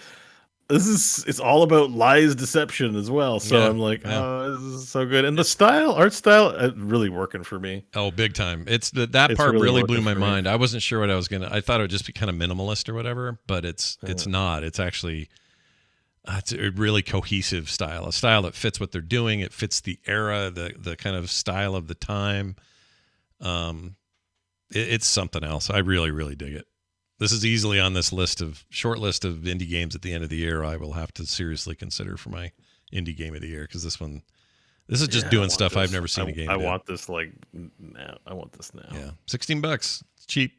it's all about lies, deception as well. So I'm like, oh, this is so good. And the art style, really working for me. Oh, big time. It's that part really blew my mind. I wasn't sure what I was I thought it would just be kind of minimalist or whatever, but it's not. It's actually, it's a really cohesive style, a style that fits what they're doing. It fits the era, the kind of style of the time. It's something else. I really, really dig it. This is easily on this short list of indie games at the end of the year I will have to seriously consider for my indie game of the year, because this is just doing stuff I've never seen a game. I want this now. I want this now. Yeah, $16. It's cheap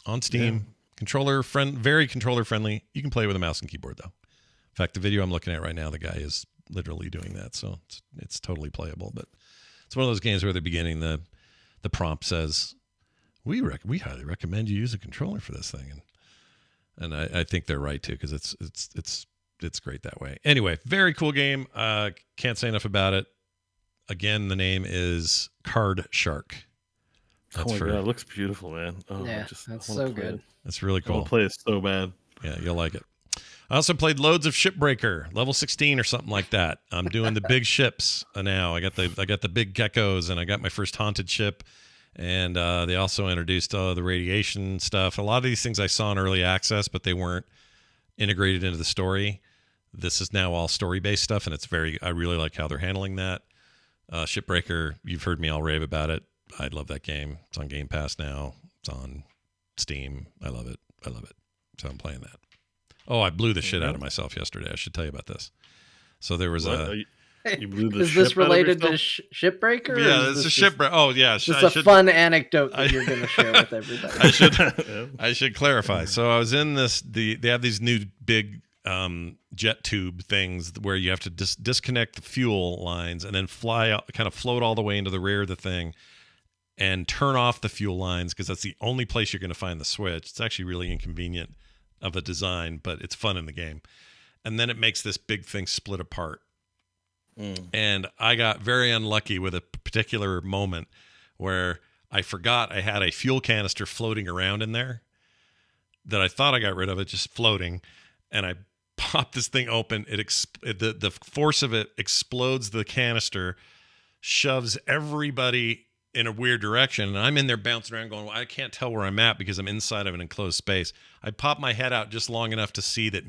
on Steam. Yeah. Very controller friendly. You can play with a mouse and keyboard though. In fact, the video I'm looking at right now, the guy is literally doing that, so it's totally playable. But it's one of those games where at the beginning the prompt says, We highly recommend you use a controller for this thing, and I think they're right too, because it's great that way. Anyway, very cool game. Can't say enough about it. Again, the name is Card Shark. God, it looks beautiful, man. Oh, yeah, that's so good. That's really cool. I want to play it so bad. Yeah, you'll like it. I also played loads of Shipbreaker, level 16 or something like that. I'm doing the big ships now. I got the big geckos, and I got my first haunted ship. And they also introduced the radiation stuff. A lot of these things I saw in early access, but they weren't integrated into the story. This is now all story-based stuff, and I really like how they're handling that. Shipbreaker, you've heard me all rave about it. I love that game. It's on Game Pass now. It's on Steam. I love it. So I'm playing that. Oh, I blew the shit out of myself yesterday. I should tell you about this. So there was You blew the is this related to Shipbreaker? Yeah, it's a shipbreaker. Oh, yeah. Just a fun anecdote that you're going to share with everybody. I should clarify. So I was in they have these new big jet tube things where you have to disconnect the fuel lines and then kind of float all the way into the rear of the thing and turn off the fuel lines, because that's the only place you're going to find the switch. It's actually really inconvenient of a design, but it's fun in the game. And then it makes this big thing split apart. And I got very unlucky with a particular moment where I forgot I had a fuel canister floating around in there, that I thought I got rid of it, just floating. And I popped this thing open. The force of it explodes the canister, shoves everybody in a weird direction. And I'm in there bouncing around going, well, I can't tell where I'm at because I'm inside of an enclosed space. I popped my head out just long enough to see that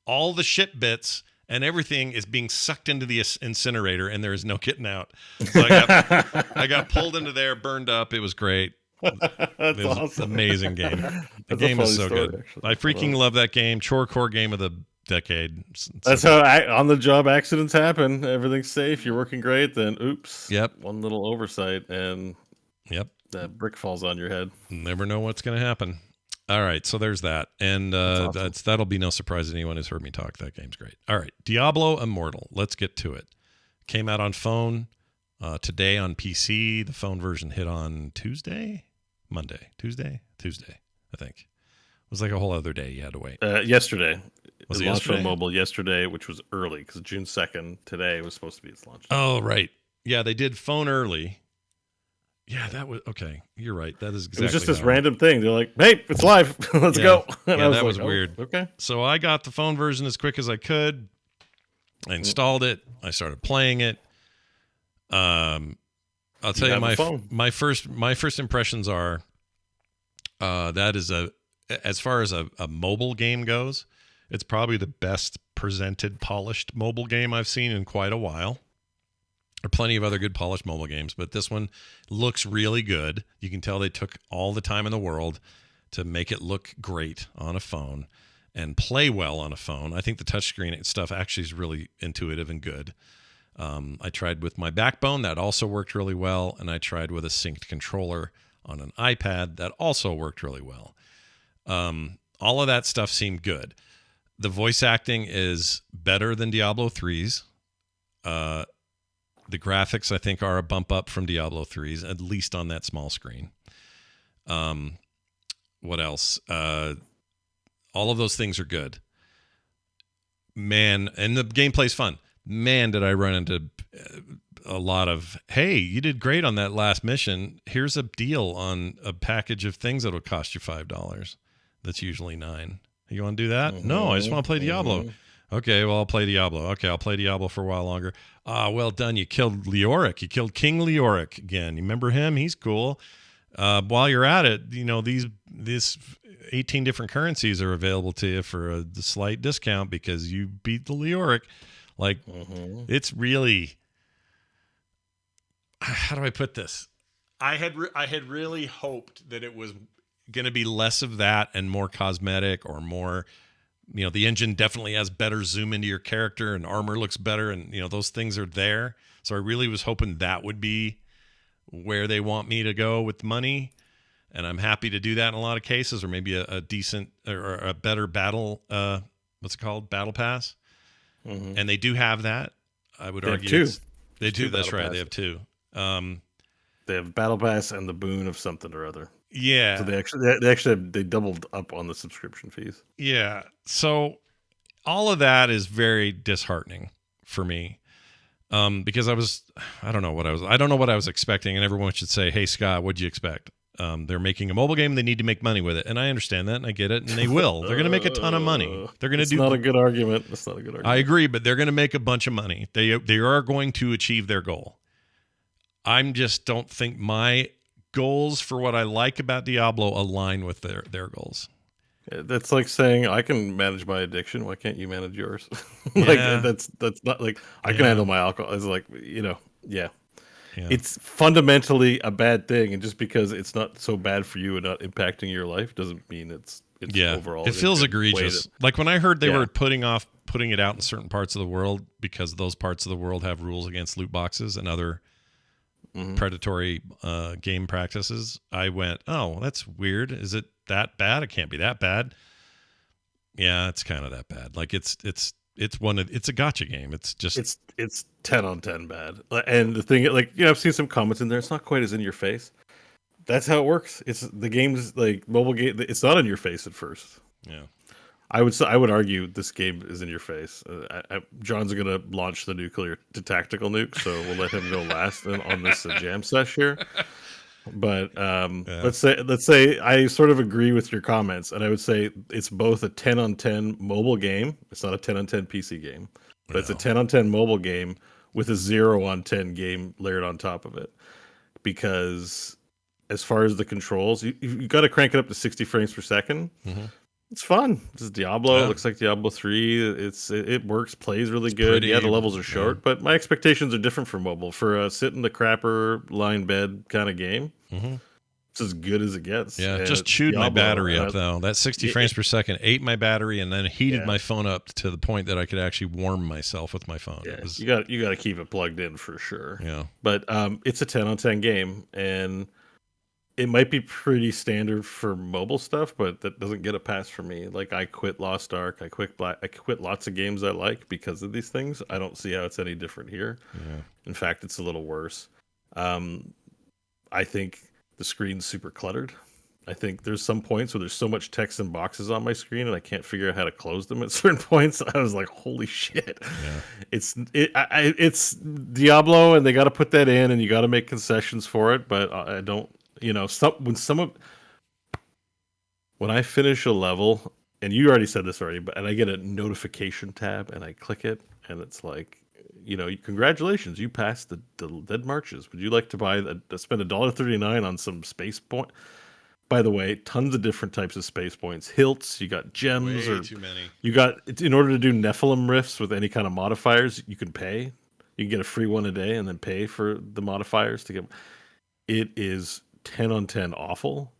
all the ship bits and everything is being sucked into the incinerator, and there is no getting out. So I got pulled into there, burned up. It was great. It was awesome. An amazing game. The game is so good. Actually. I freaking love that game. Core game of the decade. That's how on-the-job accidents happen. Everything's safe. You're working great. Then, oops. Yep. One little oversight, and that brick falls on your head. Never know what's going to happen. All right, so there's that, and awesome. That'll be no surprise to anyone who's heard me talk. That game's great. All right, Diablo Immortal. Let's get to it. Came out on phone today on PC. The phone version hit on Tuesday, I think. It was like a whole other day you had to wait. Yesterday. Was it launched on mobile yesterday, which was early, because June 2nd, today, was supposed to be its launch. Oh, right. Yeah, they did phone early. Yeah, that was okay. You're right. That is exactly. It was just this random thing. They're like, "Hey, it's live. Let's go." And that was weird. Okay. So I got the phone version as quick as I could. I installed it. I started playing it. I'll tell you my first impressions are that is as far as a mobile game goes, it's probably the best presented, polished mobile game I've seen in quite a while. There are plenty of other good polished mobile games, but this one looks really good. You can tell they took all the time in the world to make it look great on a phone and play well on a phone. I think the touchscreen stuff actually is really intuitive and good. I tried with my Backbone. That also worked really well. And I tried with a synced controller on an iPad. That also worked really well. All of that stuff seemed good. The voice acting is better than Diablo 3's. The graphics, I think, are a bump up from Diablo 3's, at least on that small screen. What else? All of those things are good. man, and the gameplay's fun. Man, did I run into a lot of, hey, you did great on that last mission. Here's a deal on a package of things that'll cost you $5. That's usually $9. You want to do that? No, I just want to play Diablo. Okay, well, I'll play Diablo. Okay, I'll play Diablo for a while longer. Well done. You killed Leoric. You killed King Leoric again. You remember him? He's cool. While you're at it, these 18 different currencies are available to you for a slight discount because you beat the Leoric. Like, it's really... How do I put this? I had really hoped that it was going to be less of that and more cosmetic or more, the engine definitely has better zoom into your character and armor looks better and, those things are there. So I really was hoping that would be where they want me to go with money. And I'm happy to do that in a lot of cases, or maybe a decent or a better battle, what's it called? Battle pass. And they do have that. I would argue. They do. That's right. They have two. They have Battle Pass and the boon of something or other. Yeah. So they doubled up on the subscription fees. Yeah. So all of that is very disheartening for me. Because I don't know what I was expecting, and everyone should say, "Hey Scott, what'd you expect?" They're making a mobile game. They need to make money with it, and I understand that, and I get it, and they will. They're going to make a ton of money. They're going to do. Not a good argument. That's not a good argument. I agree, but they're going to make a bunch of money. They are going to achieve their goal. I just don't think my goals for what I like about Diablo align with their goals. That's like saying I can manage my addiction. Why can't you manage yours? That's not like I can handle my alcohol. It's like It's fundamentally a bad thing, and just because it's not so bad for you and not impacting your life doesn't mean it's overall. It feels egregious. Like when I heard they were putting it out in certain parts of the world because those parts of the world have rules against loot boxes and other predatory game practices, I went, oh, that's weird. Is it that bad? It can't be that bad. Yeah, it's kind of that bad. Like it's a gacha game. It's just it's 10 on 10 bad. And the thing, like, I've seen some comments in there. It's not quite as in your face. That's how it works. It's the game's like mobile game. It's not in your face at first. Yeah. I would argue this game is in your face. John's going to launch the nuclear to tactical nuke, so we'll let him go last on this jam sesh here. But let's say I sort of agree with your comments, and I would say it's both a 10 on 10 mobile game. It's not a 10 on 10 PC game, but it's a 10 on 10 mobile game with a 0 on 10 game layered on top of it. Because as far as the controls, you got to crank it up to 60 frames per second. It's fun. This is Diablo. It looks like Diablo 3. It works, plays really good. Pretty, the levels are short, but my expectations are different for mobile. For a sit in the crapper, lie in bed kind of game, it's as good as it gets. Yeah, just chewed Diablo, my battery up, though. That 60 frames per second ate my battery and then heated my phone up to the point that I could actually warm myself with my phone. Yeah, you got to keep it plugged in for sure. Yeah. But it's a 10 on 10 game, and it might be pretty standard for mobile stuff, but that doesn't get a pass for me. Like, I quit Lost Ark, I quit lots of games I like because of these things. I don't see how it's any different here. Yeah. In fact, it's a little worse. I think the screen's super cluttered. I think there's some points where there's so much text and boxes on my screen, and I can't figure out how to close them at certain points. I was like, "Holy shit!" Yeah. It's Diablo, and they got to put that in, and you got to make concessions for it. But I don't. When I finish a level, and you already said this already, and I get a notification tab and I click it, and it's like, congratulations, you passed the Dead Marches. Would you like to spend $1.39 on some space point? By the way, tons of different types of space points. Hilts, you got gems, way too many. You got, in order to do Nephilim rifts with any kind of modifiers, you can pay. You can get a free one a day and then pay for the modifiers to get. It is 10 on 10 awful,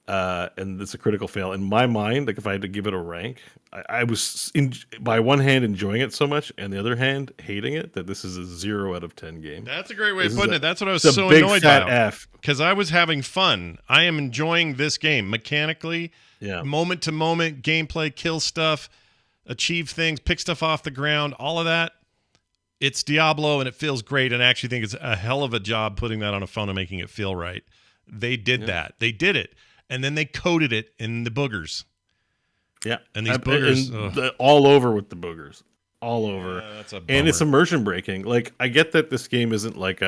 and it's a critical fail in my mind. Like, if I had to give it a rank, I was by one hand enjoying it so much, and the other hand hating it, that this is a 0 out of 10 game. That's a great way of putting it. That's what I was so annoyed about, because I was having fun. I am enjoying this game mechanically, moment to moment gameplay, kill stuff, achieve things, pick stuff off the ground, all of that. It's Diablo, and it feels great, and I actually think it's a hell of a job putting that on a phone and making it feel right. They did that. They did it. And then they coded it in the boogers. Yeah, and these boogers all over with the boogers, all over. That's a bummer. And it's immersion breaking. Like, I get that this game isn't like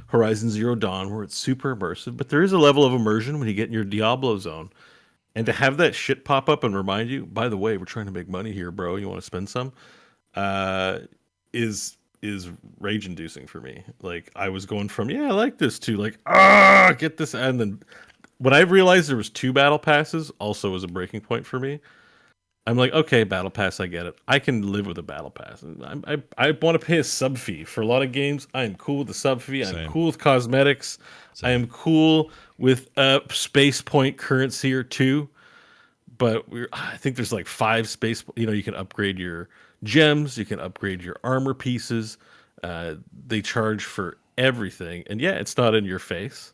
Horizon Zero Dawn where it's super immersive, but there is a level of immersion when you get in your Diablo zone. And to have that shit pop up and remind you, by the way, we're trying to make money here, bro. You want to spend some? Is rage inducing for me. Like, I was going from, I like this, to like, get this. And then when I realized there was 2 battle passes, also was a breaking point for me. I'm like, okay, battle pass, I get it. I can live with a battle pass. I want to pay a sub fee for a lot of games. I am cool with the sub fee. I'm cool with cosmetics. I am cool with a space point currency or 2. But I think there's like 5 space. You can upgrade your gems. You can upgrade your armor pieces. They charge for everything, and it's not in your face.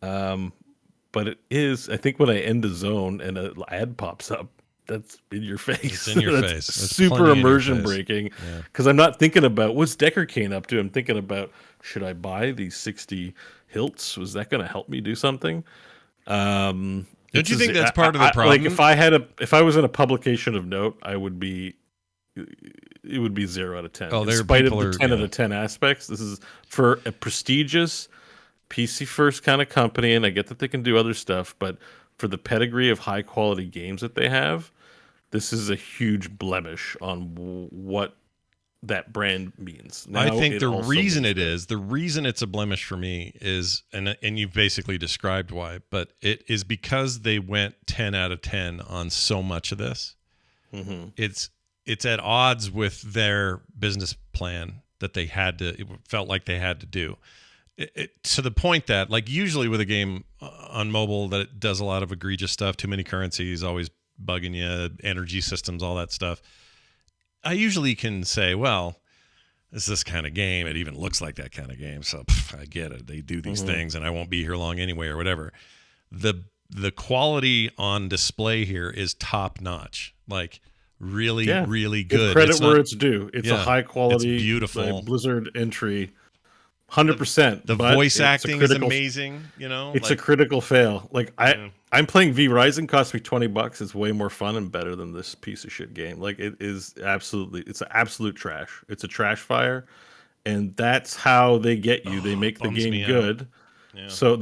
But it is. I think when I end a zone and an ad pops up, that's in your face. It's in your face. That's super immersion breaking. Because I'm not thinking about what's Decker Kane up to. I'm thinking about, should I buy these 60 hilts? Was that going to help me do something? Don't you think that's part of the problem? Like, if I was in a publication of note, it would be 0 out of 10. Oh, in spite of the 10 out of 10 aspects. This is for a prestigious PC first kind of company, and I get that they can do other stuff, but for the pedigree of high quality games that they have, this is a huge blemish on what that brand means. Now, I think the reason it's a blemish for me is, and you've basically described why, but it is because they went 10 out of 10 on so much of this. Mm-hmm. It's at odds with their business plan that it felt like they had to do. To the point that, like, usually with a game on mobile that it does a lot of egregious stuff, too many currencies, always bugging you, energy systems, all that stuff, I usually can say, well, it's this kind of game. It even looks like that kind of game. So I get it. They do these things and I won't be here long anyway or whatever. The quality on display here is top notch. Like, really, really good. Give credit where it's due. It's a high quality, it's beautiful Blizzard entry. 100%. The voice acting is amazing. It's a critical fail. Like, I'm playing V Rising. Cost me $20. It's way more fun and better than this piece of shit game. Like, it's an absolute trash. It's a trash fire, and that's how they get you. They make the game good. Yeah. So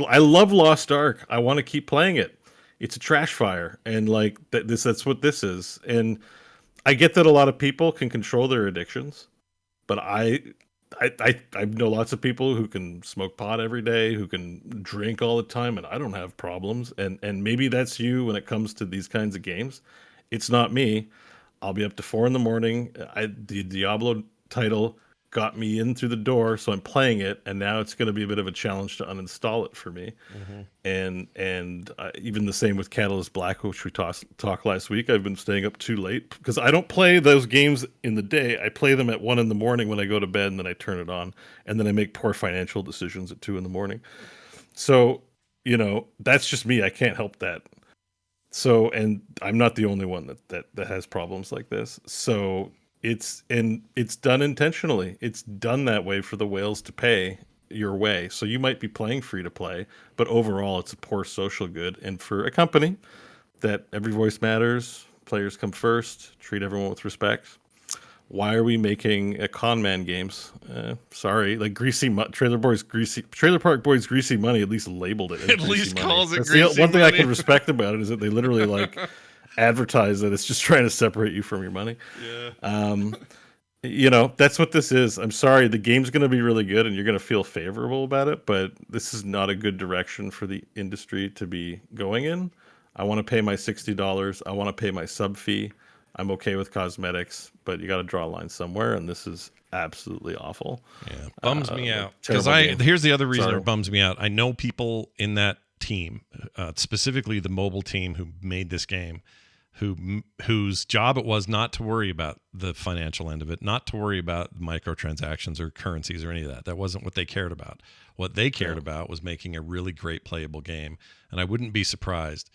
I love Lost Ark. I want to keep playing it. It's a trash fire, and like that's what this is. And I get that a lot of people can control their addictions, but I know lots of people who can smoke pot every day, who can drink all the time, and I don't have problems. And maybe that's you when it comes to these kinds of games. It's not me. I'll be up to 4 a.m. The Diablo title got me in through the door, so I'm playing it, and now it's going to be a bit of a challenge to uninstall it for me. Mm-hmm. And even the same with Catalyst Black, which we talked last week. I've been staying up too late because I don't play those games in the day. I play them at 1 a.m. when I go to bed, and then I turn it on, and then I make poor financial decisions at 2 a.m. So, that's just me. I can't help that. So, and I'm not the only one that has problems like this. So it's done intentionally. It's done that way for the whales to pay your way. So you might be playing free to play, but overall it's a poor social good. And for a company that every voice matters, players come first, treat everyone with respect. Why are we making con man games? Sorry, like Trailer Park Boys Greasy Money at least labeled it. At least calls it That's Greasy the one thing Money. I can respect about it is that they literally like advertise that it's just trying to separate you from your money. Yeah. That's what this is. I'm sorry, the game's going to be really good and you're going to feel favorable about it, but this is not a good direction for the industry to be going in. I want to pay my $60. I want to pay my sub fee. I'm okay with cosmetics, but you got to draw a line somewhere, and this is absolutely awful. Yeah, bums me out. Because here's the other reason it bums me out. I know people in that team, specifically the mobile team who made this game, whose job it was not to worry about the financial end of it, not to worry about microtransactions or currencies or any of that. That wasn't what they cared about. What they cared about was making a really great playable game, and I wouldn't be surprised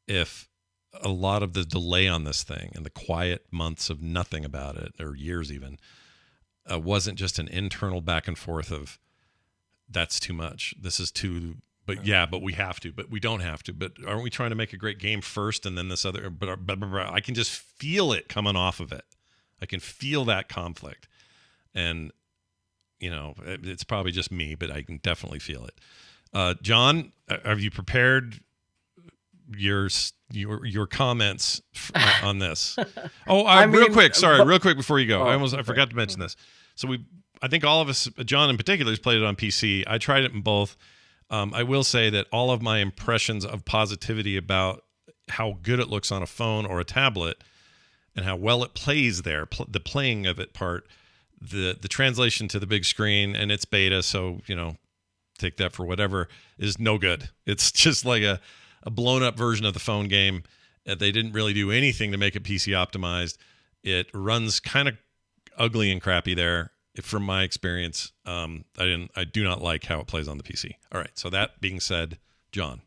if a lot of the delay on this thing and the quiet months of nothing about it, or years even, wasn't just an internal back and forth of that's too much. This is too But but we have to. But we don't have to. But aren't we trying to make a great game first and then this other? But I can just feel it coming off of it. I can feel that conflict, and it's probably just me, but I can definitely feel it. John, have you prepared your comments on this? Real quick. Sorry, real quick before you go. I forgot to mention this. So I think all of us, John in particular, has played it on PC. I tried it in both. I will say that all of my impressions of positivity about how good it looks on a phone or a tablet and how well it plays there, the playing of it part, the translation to the big screen, and it's beta, so, take that for whatever, is no good. It's just like a blown up version of the phone game. They didn't really do anything to make it PC optimized. It runs kind of ugly and crappy there. From my experience, I do not like how it plays on the PC. All right. So that being said, John,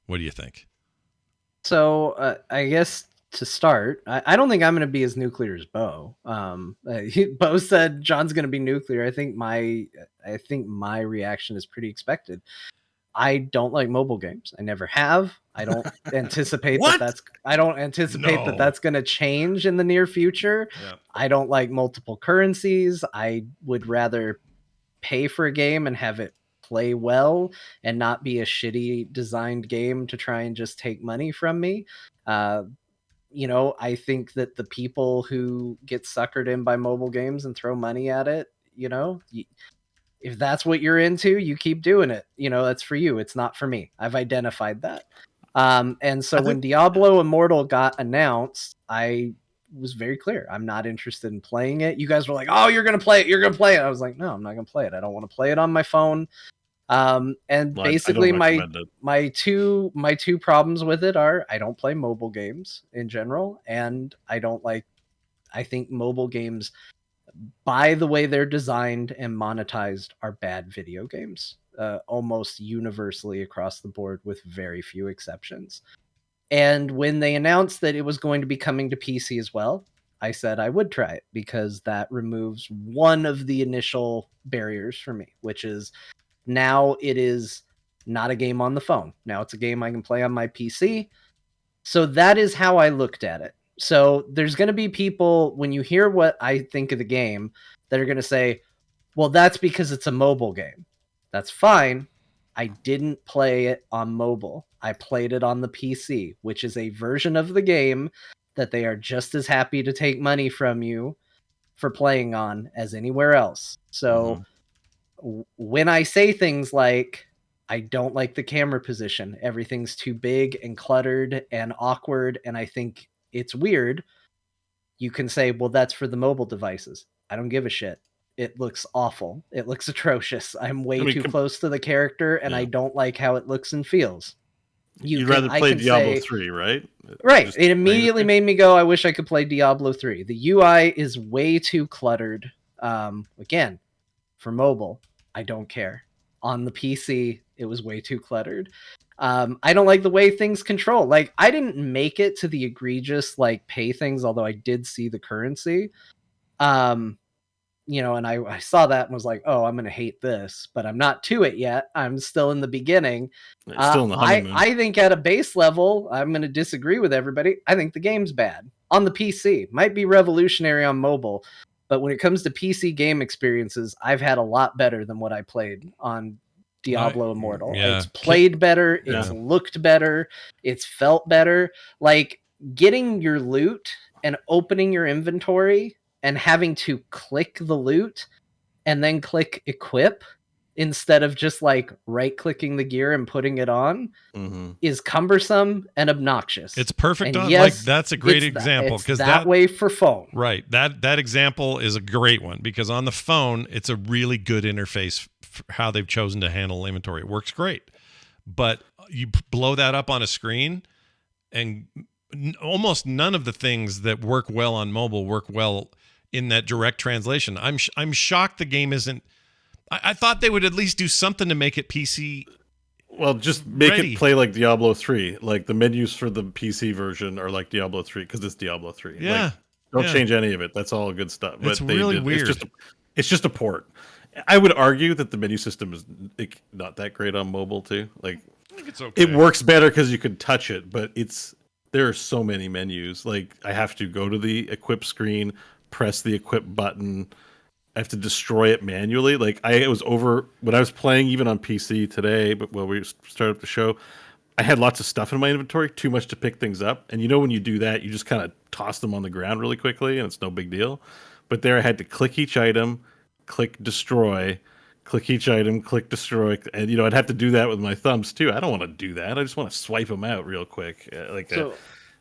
what do you think? So I guess to start, I don't think I'm going to be as nuclear as Beau. Beau said John's going to be nuclear. I think my reaction is pretty expected. I don't like mobile games. I never have. I don't anticipate that that's going to change in the near future. Yeah. I don't like multiple currencies. I would rather pay for a game and have it play well and not be a shitty designed game to try and just take money from me. I think that the people who get suckered in by mobile games and throw money at it, if that's what you're into, you keep doing it. That's for you. It's not for me. I've identified that. And so when Diablo Immortal got announced, I was very clear. I'm not interested in playing it. You guys were like, "Oh, you're going to play it. You're going to play it." I was like, "No, I'm not going to play it. I don't want to play it on my phone." Basically my two problems with it are I don't play mobile games in general, and I think mobile games, by the way they're designed and monetized, are bad video games, almost universally across the board with very few exceptions. And when they announced that it was going to be coming to PC as well, I said I would try it because that removes one of the initial barriers for me, which is now it is not a game on the phone. Now it's a game I can play on my PC. So that is how I looked at it. So there's going to be people, when you hear what I think of the game, that are going to say, well, that's because it's a mobile game. That's fine. I didn't play it on mobile. I played it on the PC, which is a version of the game that they are just as happy to take money from you for playing on as anywhere else. So when I say things like, I don't like the camera position, everything's too big and cluttered and awkward, and I think it's weird, you can say, well, that's for the mobile devices. I don't give a shit. It looks awful. It looks atrocious. I'm way too close to the character, and I don't like how it looks and feels. You'd rather play Diablo 3, right? Right. It immediately made me go, I wish I could play Diablo 3. The UI is way too cluttered. Again, for mobile, I don't care. On the PC, it was way too cluttered. I don't like the way things control. Like, I didn't make it to the egregious, pay things, although I did see the currency. And I saw that and was like, oh, I'm going to hate this, but I'm not to it yet. I'm still in the beginning. Still in the honeymoon. I think at a base level, I'm going to disagree with everybody. I think the game's bad on the PC. Might be revolutionary on mobile, but when it comes to PC game experiences, I've had a lot better than what I played on Diablo Immortal. Yeah. It's played better. It's looked better. It's felt better. Like, getting your loot and opening your inventory and having to click the loot and then click equip instead of just right clicking the gear and putting it on is cumbersome and obnoxious. It's perfect. Yes, that's a great example, because that way for phone. Right. That example is a great one, because on the phone, it's a really good interface for how they've chosen to handle inventory. It works great, but you blow that up on a screen, and almost none of the things that work well on mobile work well in that direct translation. I'm shocked the game isn't. I thought they would at least do something to make it PC. Well, just make it play like Diablo 3. Like, the menus for the PC version are like Diablo 3 because it's Diablo 3. Yeah. Don't change any of it. That's all good stuff. It's really weird. It's just a port. I would argue that the menu system is not that great on mobile too. Like, I think it's okay. It works better because you can touch it, but there are so many menus. Like, I have to go to the equip screen, press the equip button. I have to destroy it manually. Like, it was over when I was playing even on PC today, but when we started the show, I had lots of stuff in my inventory, too much to pick things up. And when you do that, you just kind of toss them on the ground really quickly, and it's no big deal. But there I had to click each item, click destroy, click each item, click destroy, and I'd have to do that with my thumbs too. I don't want to do that. I just want to swipe them out real quick.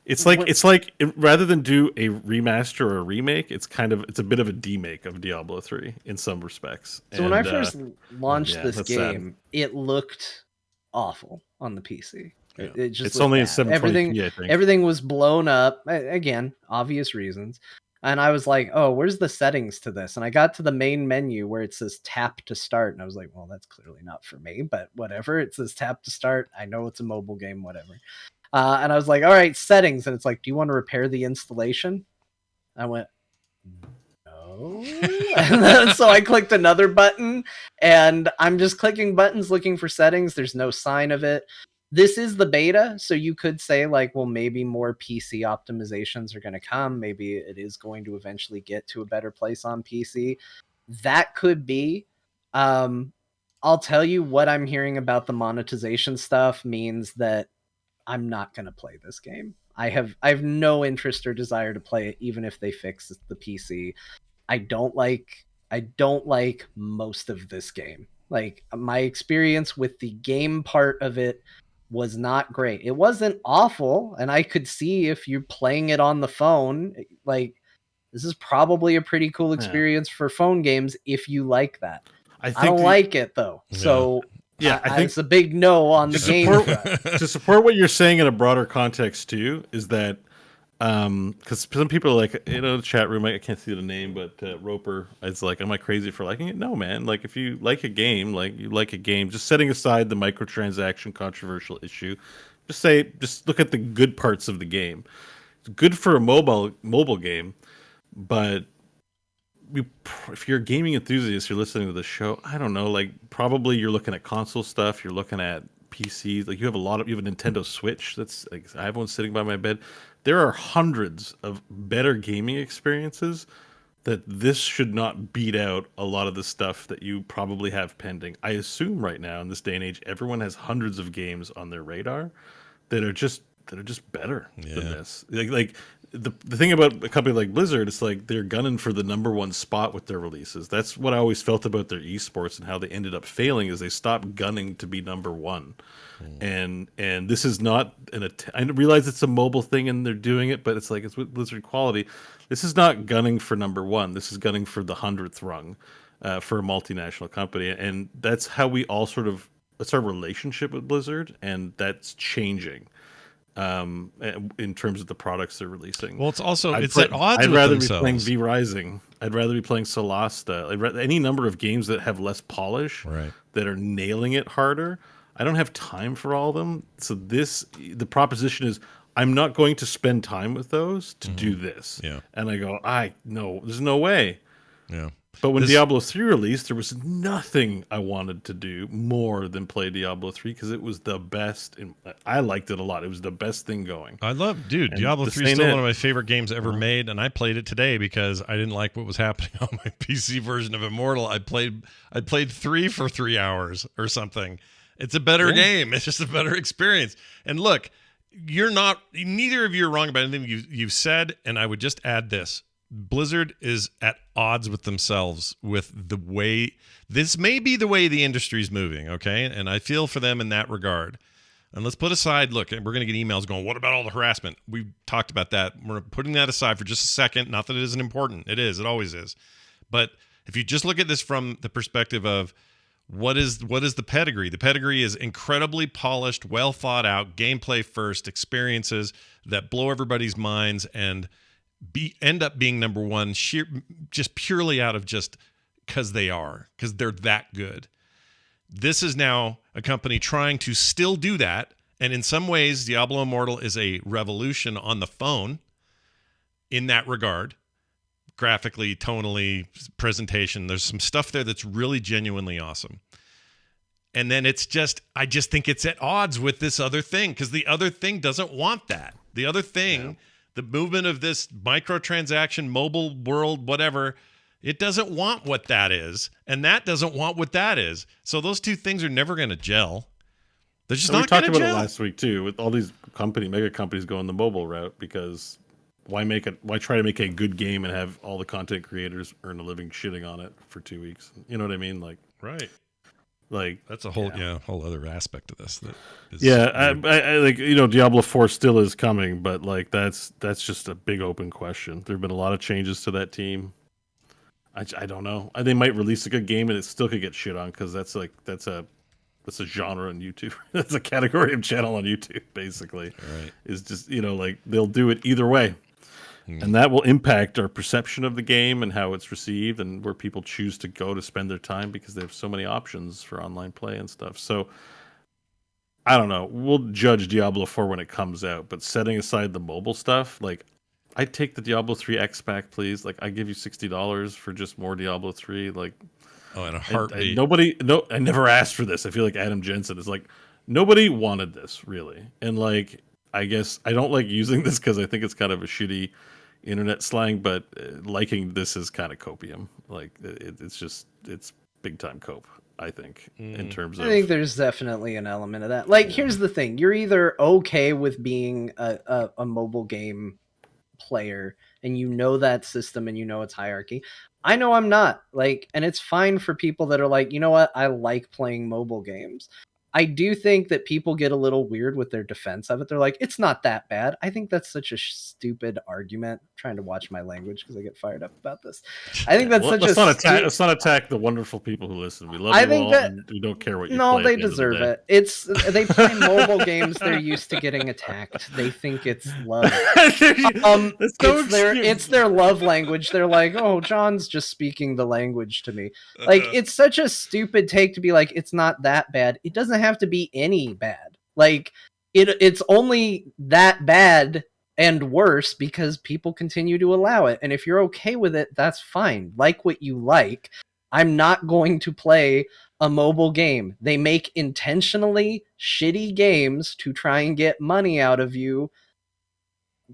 It's like rather than do a remaster or a remake, it's a bit of a demake of Diablo 3 in some respects. So when I first launched this game, it looked awful on the PC. Yeah. It just it's only bad. in 720p, I think. Everything was blown up. Again, obvious reasons. And I was like, oh, where's the settings to this? And I got to the main menu where it says tap to start. And I was like, well, that's clearly not for me, but whatever. It says tap to start. I know it's a mobile game, whatever. And I was like, all right, settings. And it's like, do you want to repair the installation? I went, no. And then, so I clicked another button, and I'm just clicking buttons looking for settings. There's no sign of it. This is the beta, so you could say, like, well, maybe more PC optimizations are going to come. Maybe it is going to eventually get to a better place on PC. That could be. I'll tell you, what I'm hearing about the monetization stuff means that I'm not going to play this game. I have no interest or desire to play it, even if they fix the PC. I don't like most of this game. Like, my experience with the game part of it was not great. It wasn't awful, and I could see if you're playing it on the phone, like, this is probably a pretty cool experience for phone games if you like that. I don't like it though. Yeah. So I think it's a big no on the game. To support what you're saying in a broader context too, is that because some people are like, the chat room, I can't see the name, but Roper, it's like, am I crazy for liking it? No, man. Like, if you like a game, just setting aside the microtransaction controversial issue, just look at the good parts of the game. It's good for a mobile game, but if you're a gaming enthusiast, you're listening to the show, I don't know, like, probably you're looking at console stuff, you're looking at PCs, like, you have a Nintendo Switch that's, like, I have one sitting by my bed. There are hundreds of better gaming experiences that this should not beat out a lot of the stuff that you probably have pending. I assume right now in this day and age, everyone has hundreds of games on their radar that are just better than this. Like the thing about a company like Blizzard, it's like they're gunning for the number one spot with their releases. That's what I always felt about their esports and how they ended up failing, is they stopped gunning to be number one. And this is not I realize it's a mobile thing and they're doing it, but it's like, it's with Blizzard quality. This is not gunning for number one. This is gunning for the 100th rung for a multinational company. And that's how we all that's our relationship with Blizzard, and that's changing. In terms of the products they're releasing. Well, it's also it's at odds I'd with rather themselves. be playing V Rising. I'd rather be playing Solasta. Any number of games that have less polish, that are nailing it harder. I don't have time for all of them. So the proposition is, I'm not going to spend time with those to do this. Yeah. And I go, no, there's no way. Yeah. But when Diablo 3 released, there was nothing I wanted to do more than play Diablo 3, because it was the best. I liked it a lot. It was the best thing going. Diablo 3 is still one of my favorite games ever made, and I played it today because I didn't like what was happening on my PC version of Immortal. I played 3 for 3 hours or something. It's a better game. It's just a better experience. And look, neither of you are wrong about anything you've said, and I would just add this. Blizzard is at odds with themselves with the way this may be the way the industry is moving, okay? And I feel for them in that regard. And let's put aside, look, we're going to get emails going, what about all the harassment? We've talked about that. We're putting that aside for just a second. Not that it isn't important. It is. It always is. But if you just look at this from the perspective of what is the pedigree? The pedigree is incredibly polished, well thought out, gameplay first, experiences that blow everybody's minds and end up being number one just purely out of just because they're that good. This is now a company trying to still do that, and in some ways Diablo Immortal is a revolution on the phone in that regard. graphically, tonally, presentation. There's some stuff there that's really genuinely awesome. And then I just think it's at odds with this other thing, because the other thing doesn't want that. The other thing, the movement of this microtransaction, mobile world, whatever, it doesn't want what that is, and that doesn't want what that is. So those two things are never going to gel. They're just not going to gel. We talked about it last week too, with all these mega companies going the mobile route, because why try to make a good game and have all the content creators earn a living shitting on it for 2 weeks? You know what I mean? Right. Like that's a whole whole other aspect of this. I like, Diablo 4 still is coming, but like that's just a big open question. There've been a lot of changes to that team. I don't know. They might release a good game and it still could get shit on, because that's a genre on YouTube. That's a category of channel on YouTube, basically. Right. Is just like they'll do it either way. And that will impact our perception of the game and how it's received and where people choose to go to spend their time, because they have so many options for online play and stuff. So I don't know. We'll judge Diablo 4 when it comes out, but setting aside the mobile stuff, like I'd take the Diablo 3 X back, please. Like I give you $60 for just more Diablo 3. Like, oh, in a heartbeat. I never asked for this. I feel like Adam Jensen is like, nobody wanted this really. And like, I guess I don't like using this because I think it's kind of a shitty internet slang, but liking this is kind of copium. Like it's big time cope, I think, in terms of. I think there's definitely an element of that. Like, here's the thing: you're either okay with being a mobile game player, and that system, and its hierarchy. I know I'm not. Like, and it's fine for people that are like, you know what, I like playing mobile games. I do think that people get a little weird with their defense of it. They're like, it's not that bad. I think that's such a stupid argument. I'm trying to watch my language because I get fired up about this. I think that's let's not attack the wonderful people who listen. We love you all, and we don't care what you play. No, they deserve it. They play mobile games. They're used to getting attacked. They think it's love. It's their love language. They're like, oh, John's just speaking the language to me. Like, it's such a stupid take to be like, it's not that bad. It doesn't have to be any bad. Like it's only that bad and worse because people continue to allow it. And if you're okay with it, that's fine. Like what you like. I'm not going to play a mobile game. They make intentionally shitty games to try and get money out of you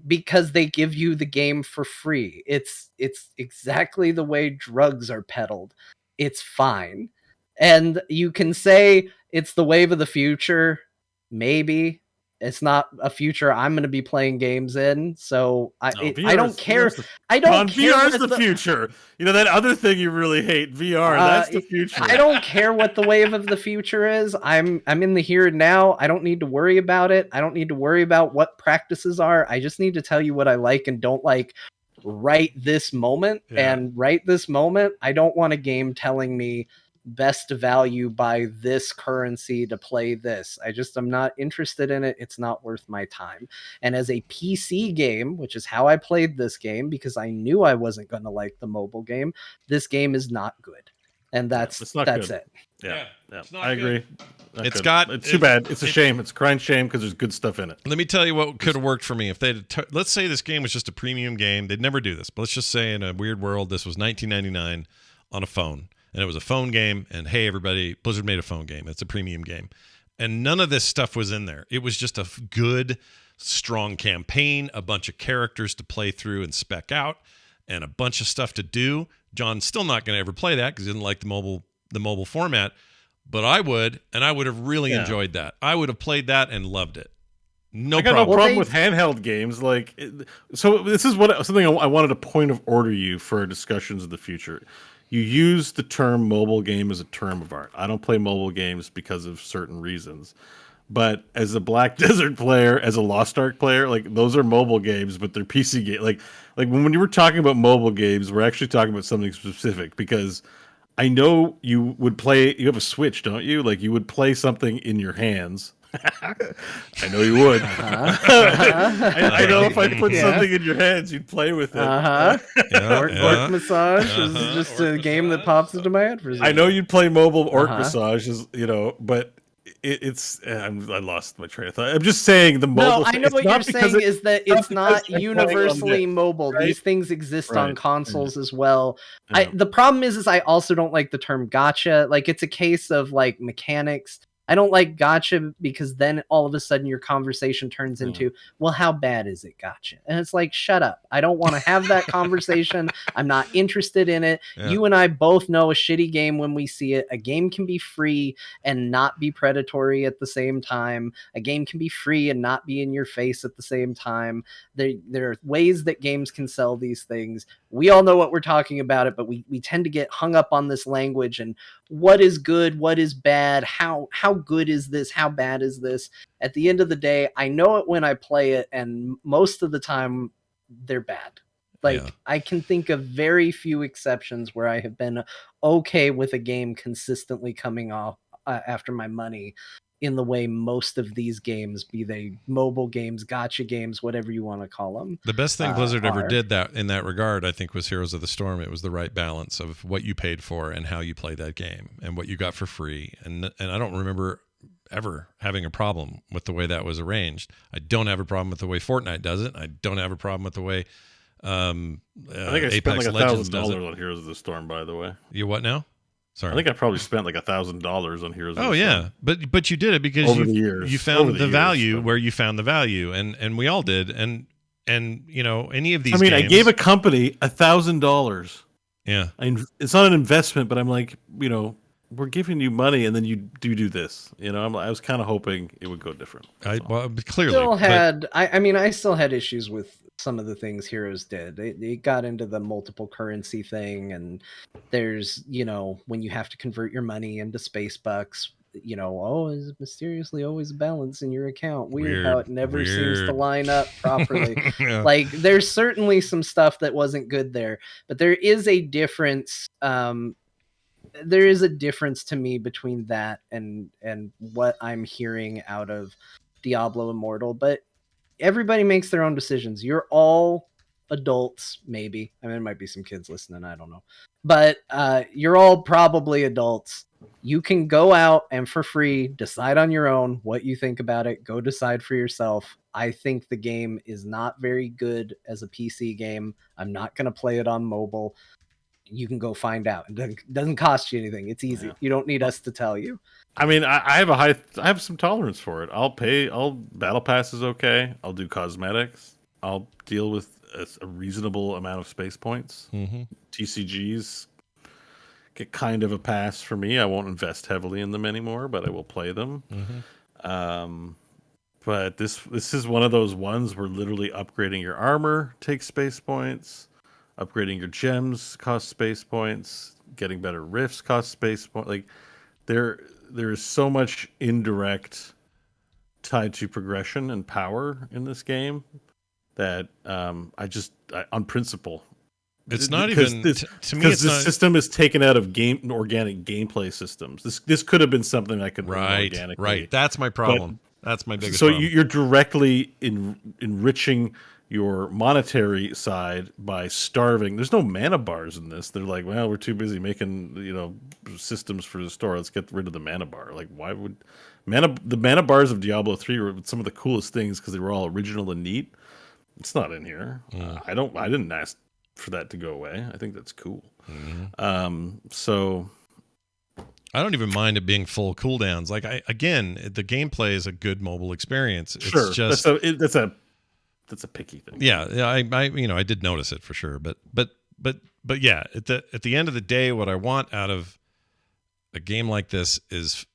because they give you the game for free. It's exactly the way drugs are peddled. It's fine. And you can say it's the wave of the future. Maybe it's not a future I'm going to be playing games in. So I don't care. I don't care. VR is the future. That other thing you really hate, VR. That's the future. I don't care what the wave of the future is. I'm in the here and now. I don't need to worry about it. I don't need to worry about what practices are. I just need to tell you what I like and don't like right this moment. Yeah. And right this moment, I don't want a game telling me best value by this currency to play this. I'm not interested in it. It's not worth my time. And as a PC game, which is how I played this game, because I knew I wasn't going to like the mobile game, this game is not good. And that's it. Yeah. I agree. It's too bad. It's a shame. It's a crying shame because there's good stuff in it. Let me tell you what could have worked for me if let's say this game was just a premium game. They'd never do this, but let's just say in a weird world, this was $19.99 on a phone. And it was a phone game, and hey, everybody, Blizzard made a phone game. It's a premium game. And none of this stuff was in there. It was just a good, strong campaign, a bunch of characters to play through and spec out, and a bunch of stuff to do. John's still not going to ever play that because he didn't like the mobile format, but I would, and I would have really enjoyed that. I would have played that and loved it. I got no problem with handheld games. So this is something I wanted to point of order you for discussions in the future. You use the term mobile game as a term of art. I don't play mobile games because of certain reasons. But as a Black Desert player, as a Lost Ark player, like those are mobile games, but they're PC games. Like when you were talking about mobile games, we're actually talking about something specific, because I know you would play, you have a Switch, don't you? Like you would play something in your hands. I know you would. I know if I put something in your hands, you'd play with it. Orc Massage is just a game that pops into my head for a second. I know you'd play mobile Orc Massage, but I lost my train of thought. I'm just saying the mobile. No, I know what you're saying is that it's not universally mobile. Right? These things exist on Right. consoles as well. Yeah. The problem is I also don't like the term gotcha. Like, it's a case of like mechanics. I don't like gotcha because then all of a sudden your conversation turns into, well, how bad is it gotcha? And it's like, shut up. I don't want to have that conversation. I'm not interested in it. Yeah. You and I both know a shitty game when we see it. A game can be free and not be predatory at the same time. A game can be free and not be in your face at the same time. There are ways that games can sell these things. We all know what we're talking about it, but we tend to get hung up on this language and what is good, what is bad, how good is this, how bad is this. At the end of the day, I know it when I play it, and most of the time they're bad. Like, I can think of very few exceptions where I have been okay with a game consistently coming off after my money in the way most of these games, be they mobile games, gotcha games, whatever you want to call them. The best thing Blizzard ever did that in that regard, I think, was Heroes of the Storm. It was the right balance of what you paid for and how you played that game and what you got for free. And I don't remember ever having a problem with the way that was arranged. I don't have a problem with the way Fortnite does it. I don't have a problem with the way I think I Apex spent like Legends $1,000 on Heroes of the Storm, by the way. You what now? Sorry. I think I probably spent like $1,000 on Heroes of the Storm. Oh yeah, but you did it because you found the value where you found the value, and we all did, and you know, any of these. I mean, games, I gave a company $1,000. Yeah, it's not an investment, but I'm like, you know, we're giving you money, and then you do this. You know, I was kind of hoping it would go different. Clearly, I still had issues with some of the things Heroes did. They got into the multiple currency thing, and there's, you know, when you have to convert your money into space bucks, you know, is mysteriously always a balance in your account. Weird how it never seems to line up properly. Yeah. Like, there's certainly some stuff that wasn't good there, but there is a difference. There is a difference to me between that and what I'm hearing out of Diablo Immortal, but everybody makes their own decisions. You're all adults, maybe. I mean, there might be some kids listening, I don't know. But you're all probably adults. You can go out and for free decide on your own what you think about it. Go decide for yourself. I think the game is not very good as a PC game. I'm not going to play it on mobile. You can go find out. It doesn't cost you anything. It's easy. Yeah. You don't need us to tell you. I mean, I have some tolerance for it. Battle Pass is okay. I'll do cosmetics. I'll deal with a reasonable amount of space points. Mm-hmm. TCGs get kind of a pass for me. I won't invest heavily in them anymore, but I will play them. Mm-hmm. But this is one of those ones where literally upgrading your armor takes space points. Upgrading your gems costs space points. Getting better rifts costs space points. Like, there is so much indirect tied to progression and power in this game that on principle, it's not even to me. It's this system is taken out of organic gameplay systems. This could have been something I could run organically. Right. That's my problem. That's my biggest. So problem. You're directly enriching your monetary side by starving. There's no mana bars in this. They're like, well, we're too busy making, you know, systems for the store. Let's get rid of the mana bar. Like, why would the mana bars of Diablo 3 were some of the coolest things because they were all original and neat. It's not in here. I didn't ask for that to go away. I think that's cool. Mm-hmm. So I don't even mind it being full cooldowns. Like, the gameplay is a good mobile experience. It's sure, just that's a picky thing. Yeah, I did notice it for sure, but yeah, at the end of the day, what I want out of a game like this is,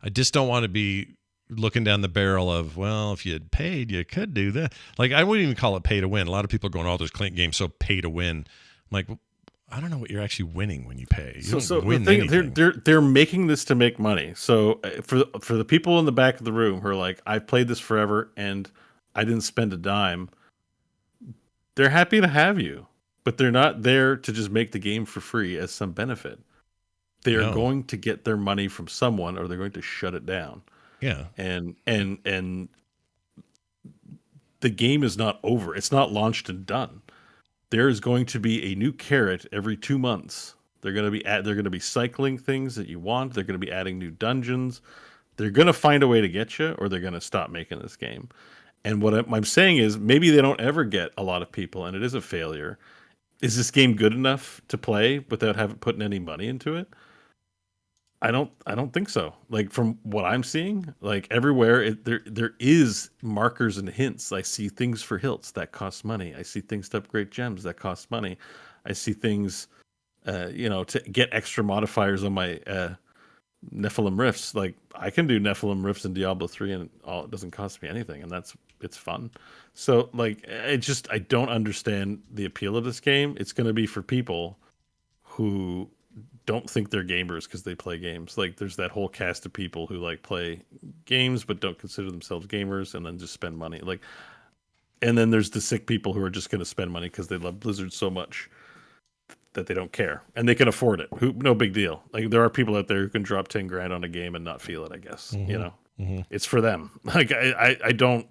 I just don't want to be looking down the barrel of, well, if you had paid, you could do that. Like, I wouldn't even call it pay to win. A lot of people are going, oh, there's games so pay to win. I'm like, I don't know what you're actually winning when you pay. You don't win anything. They're making this to make money. So for the people in the back of the room who are like, I've played this forever and I didn't spend a dime, they're happy to have you, but they're not there to just make the game for free as some benefit. They are going to get their money from someone, or they're going to shut it down. Yeah, and the game is not over. It's not launched and done. There is going to be a new carrot every 2 months. They're going to be cycling things that you want. They're going to be adding new dungeons. they're going to find a way to get you, or they're going to stop making this game. And what I'm saying is maybe they don't ever get a lot of people, and it is a failure. Is this game good enough to play without putting any money into it? I don't think so. Like, from what I'm seeing, like everywhere, there is markers and hints. I see things for hilts that cost money. I see things to upgrade gems that cost money. I see things, to get extra modifiers on my Nephilim Rifts. Like, I can do Nephilim Rifts in Diablo 3 and it doesn't cost me anything, and it's fun. So, like, I don't understand the appeal of this game. It's going to be for people who don't think they're gamers because they play games. Like, there's that whole cast of people who like play games but don't consider themselves gamers and then just spend money. Like, and then there's the sick people who are just going to spend money because they love Blizzard so much that they don't care and they can afford it. No big deal. Like, there are people out there who can drop 10 grand on a game and not feel it, I guess. It's for them. Like, I don't,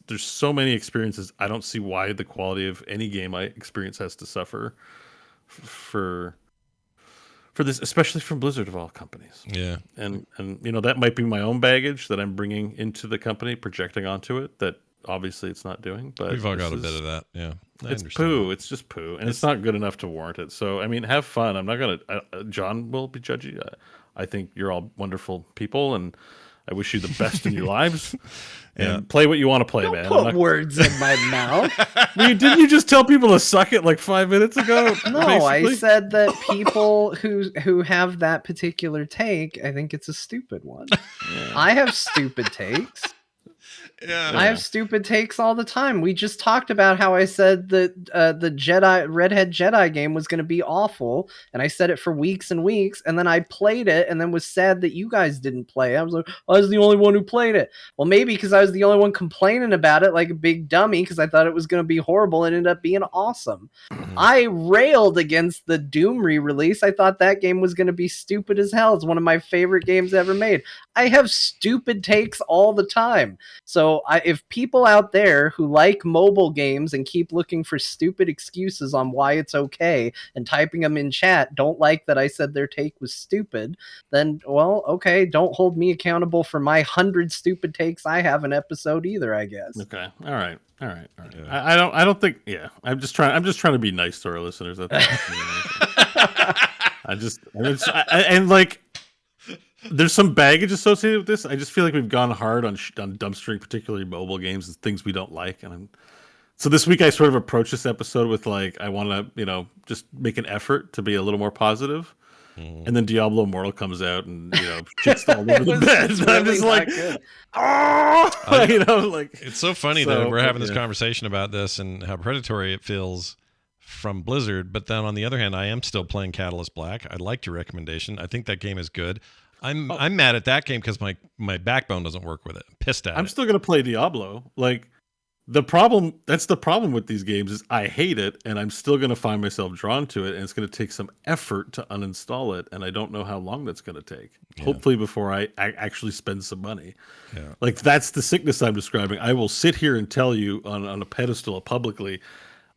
there's so many experiences. I don't see why the quality of any game I experience has to suffer for this, especially from Blizzard of all companies. Yeah. And that might be my own baggage that I'm bringing into the company, projecting onto it, that obviously it's not doing. But we've all got a bit of that. Yeah. It's poo. It's just poo. And it's not good enough to warrant it. So, I mean, have fun. I'm not going to, John will be judgy. I think you're all wonderful people, and I wish you the best in your lives. And play what you want to play, Don't man. Put words in my mouth. Didn't you just tell people to suck it like 5 minutes ago? No, basically? I said that people who have that particular take, I think it's a stupid one. Yeah. I have stupid takes. Yeah. I have stupid takes all the time. We just talked about how I said that the Redhead Jedi game was going to be awful, and I said it for weeks and weeks, and then I played it and then was sad that you guys didn't play it. I was like, I was the only one who played it. Well, maybe because I was the only one complaining about it like a big dummy because I thought it was going to be horrible and ended up being awesome. Mm-hmm. I railed against the Doom re-release. I thought that game was going to be stupid as hell. It's one of my favorite games ever made. I have stupid takes all the time. So if people out there who like mobile games and keep looking for stupid excuses on why it's okay and typing them in chat don't like that I said their take was stupid, then, well, okay, don't hold me accountable for my 100 stupid takes I have an episode either, I guess. Okay. All right. Yeah. I don't think. Yeah. I'm just trying to be nice to our listeners. There's some baggage associated with this. I just feel like we've gone hard on dumpstering, particularly mobile games, and things we don't like. So this week I sort of approached this episode with like, I want to, just make an effort to be a little more positive. Mm. And then Diablo Immortal comes out and, shit's all over the bed. And I'm just like, it's so funny that we're having this conversation about this and how predatory it feels from Blizzard. But then on the other hand, I am still playing Catalyst Black. I liked your recommendation. I think that game is good. I'm mad at that game because my backbone doesn't work with it. I'm pissed at it. I'm still gonna play Diablo. Like, that's the problem with these games is I hate it, and I'm still gonna find myself drawn to it, and it's gonna take some effort to uninstall it, and I don't know how long that's gonna take. Yeah. Hopefully before I actually spend some money. Yeah. Like, that's the sickness I'm describing. I will sit here and tell you on a pedestal publicly,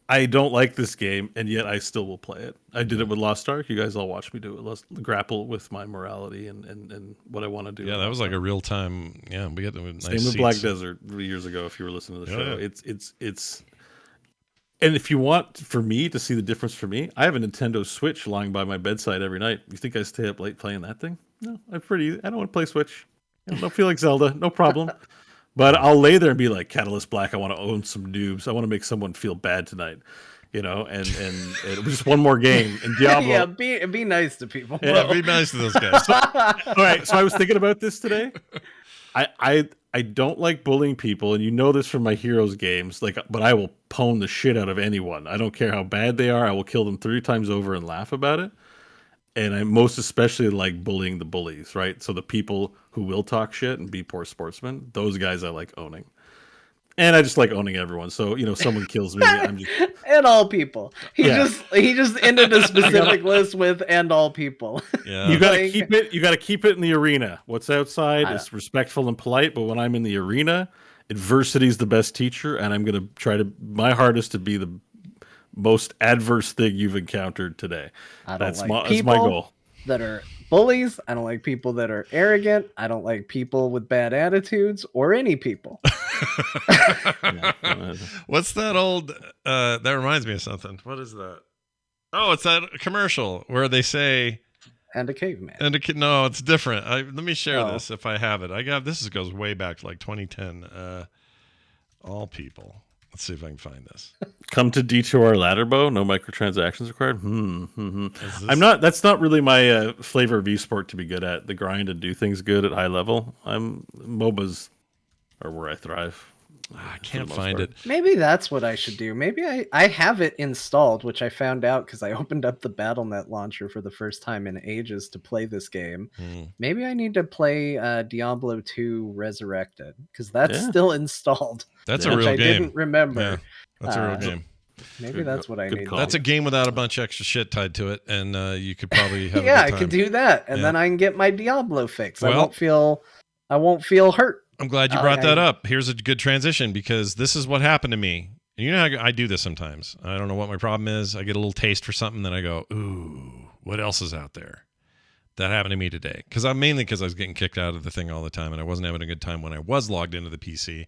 I don't like this game, and yet I still will play it. I did it with Lost Ark. You guys all watched me do it. Grapple with my morality and what I want to do. Yeah, that was like a real time. Yeah, we got the nice same with Black Desert 3 years ago. If you were listening to the show, it's. And if you want for me to see the difference for me, I have a Nintendo Switch lying by my bedside every night. You think I stay up late playing that thing? No, I don't want to play Switch. I don't feel like Zelda. No problem. But I'll lay there and be like, Catalyst Black, I want to own some noobs. I want to make someone feel bad tonight, and just one more game. And Diablo. Yeah, be nice to people. Bro. Yeah, be nice to those guys. All right, so I was thinking about this today. I don't like bullying people, and you know this from my Heroes games. But I will pwn the shit out of anyone. I don't care how bad they are. I will kill them 3 times over and laugh about it. And I most especially like bullying the bullies, right? So the people who will talk shit and be poor sportsmen, those guys I like owning. And I just like owning everyone. So, someone kills me, I'm just... And all people. He just ended a specific list with and all people. Yeah. You gotta keep it in the arena. What's outside is respectful and polite, but when I'm in the arena, adversity is the best teacher, and I'm gonna try my hardest to be the most adverse thing you've encountered today. That's my goal. That are bullies. I don't like people that are arrogant. I don't like people with bad attitudes or any people. What's that old? That reminds me of something. What is that? Oh, it's that commercial where they say, "And a caveman." No, it's different. Let me share this if I have it. This goes way back to like 2010. All people. Let's see if I can find this. Come to D2R Ladderbow. No microtransactions required. I'm not. That's not really my flavor of esport to be good at. The grind and do things good at high level. MOBAs are where I thrive. I can't find it. Maybe that's what I should do. Maybe I have it installed, which I found out because I opened up the Battle.net launcher for the first time in ages to play this game. Maybe I need to play Diablo 2 Resurrected because that's still installed. That's a real game. I didn't remember. Yeah, that's a real game. Maybe that's what I need. That's a game without a bunch of extra shit tied to it, and you could probably have. I could do that, and then I can get my Diablo fix. I won't feel hurt. I'm glad you brought that up. Here's a good transition because this is what happened to me. And you know how I do this sometimes. I don't know what my problem is. I get a little taste for something, then I go, ooh, what else is out there? That happened to me today. Because I was getting kicked out of the thing all the time, and I wasn't having a good time when I was logged into the PC.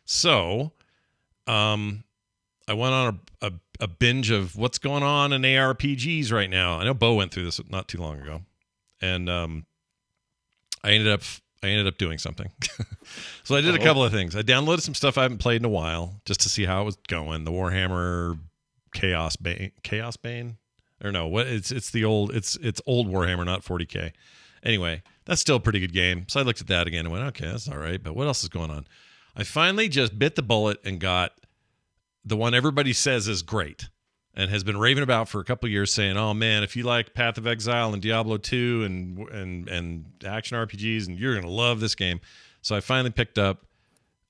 So, I went on a binge of what's going on in ARPGs right now. I know Beau went through this not too long ago, and I ended up doing something. So I did a couple of things. I downloaded some stuff I haven't played in a while just to see how it was going. The Warhammer Chaos Bane? Or no, what it's the old it's old Warhammer, not 40K. Anyway, that's still a pretty good game. So I looked at that again and went, okay, that's all right, but what else is going on? I finally just bit the bullet and got the one everybody says is great and has been raving about for a couple of years, saying, oh man, if you like Path of Exile and Diablo 2 and action RPGs, and you're going to love this game. So I finally picked up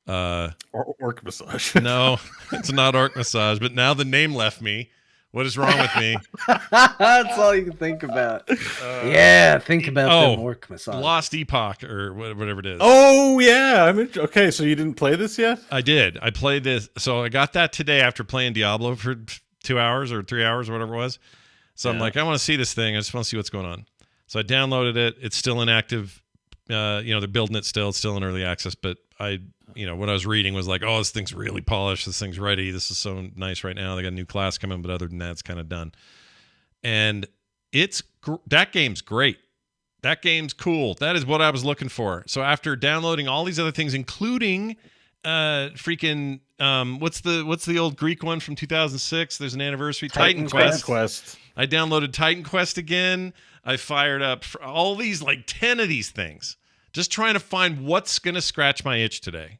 Orc Massage. No, it's not Orc Massage, but now the name left me. What is wrong with me? That's all you can think about. Think about the Orc Massage. Lost Epoch or whatever it is. Oh, yeah. Okay, so you didn't play this yet? I did. I played this. So I got that today after playing Diablo for 2 hours or 3 hours or whatever it was. So I'm like, I want to see this thing. I just want to see what's going on. So I downloaded it. It's still inactive. They're building it still. It's still in early access. But what I was reading was like, oh, this thing's really polished. This thing's ready. This is so nice right now. They got a new class coming, but other than that, it's kind of done. And that game's great. That game's cool. That is what I was looking for. So after downloading all these other things, including what's the old Greek one from 2006? There's an anniversary. Titan Quest. I downloaded Titan Quest again. I fired up for all these, like 10 of these things, just trying to find what's going to scratch my itch today.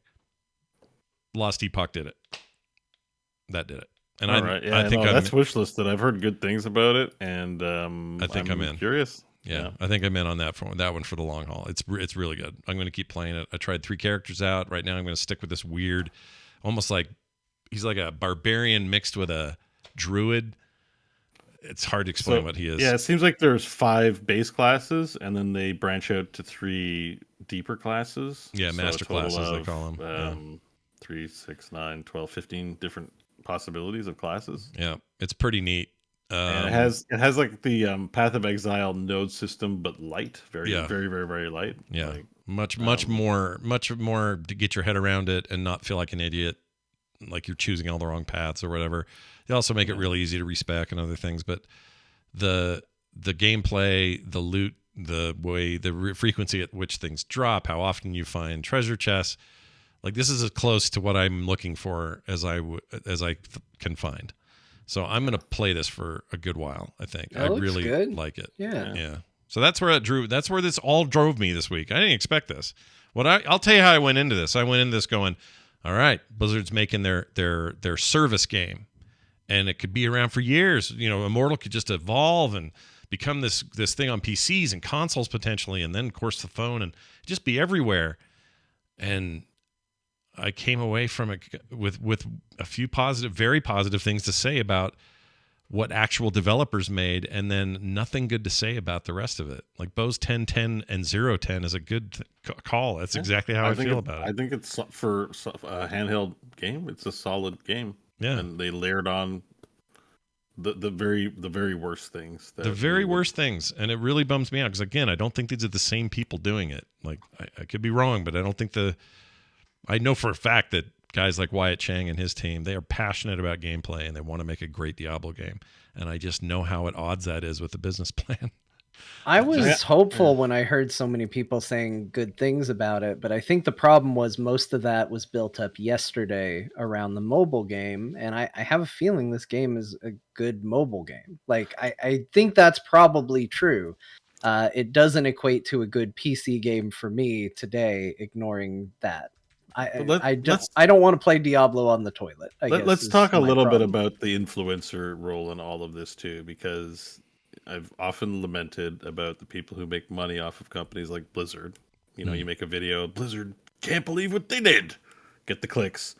Lost Epoch did it. That did it. And I think that's wish listed. I've heard good things about it, and I think I'm in. Curious. Yeah, I think I'm in on that one for the long haul. It's really good. I'm going to keep playing it. I tried 3 characters out. Right now I'm going to stick with this weird, almost like he's like a barbarian mixed with a druid. It's hard to explain what he is. Yeah, it seems like there's 5 base classes, and then they branch out to 3 deeper classes. Yeah, master classes they call them. 3, 6, 9, 12, 15 different possibilities of classes. Yeah, it's pretty neat. And it has like the Path of Exile node system, but light, very, very, very, very light. Yeah, like, much more to get your head around it and not feel like an idiot, like you're choosing all the wrong paths or whatever. They also make it really easy to respec and other things, but the gameplay, the loot, the way, the frequency at which things drop, how often you find treasure chests, like this is as close to what I'm looking for as I can find. So I'm going to play this for a good while. I think I really like it. Yeah. So that's where this all drove me this week. I didn't expect this. I'll tell you how I went into this. I went into this going, all right, Blizzard's making their service game, and it could be around for years. Immortal could just evolve and become this thing on PCs and consoles potentially, and then of course the phone, and just be everywhere. And I came away from it with a few very positive things to say about what actual developers made, and then nothing good to say about the rest of it. Like Beau's 10-10 and 0-10 is a good call. That's exactly how I feel about it. I think it's for a handheld game. It's a solid game. Yeah, and they layered on the very worst things. The very worst things, and it really bums me out because again, I don't think these are the same people doing it. Like I could be wrong, but I don't think I know for a fact that guys like Wyatt Chang and his team, they are passionate about gameplay and they want to make a great Diablo game. And I just know how at odds that is with the business plan. I was hopeful when I heard so many people saying good things about it, but I think the problem was most of that was built up yesterday around the mobile game, and I have a feeling this game is a good mobile game. Like, I think that's probably true. It doesn't equate to a good PC game for me today, ignoring that. I don't want to play Diablo on the toilet. Let's talk a little bit about the influencer role in all of this too, because I've often lamented about the people who make money off of companies like Blizzard. You know, you make a video, Blizzard can't believe what they did. Get the clicks.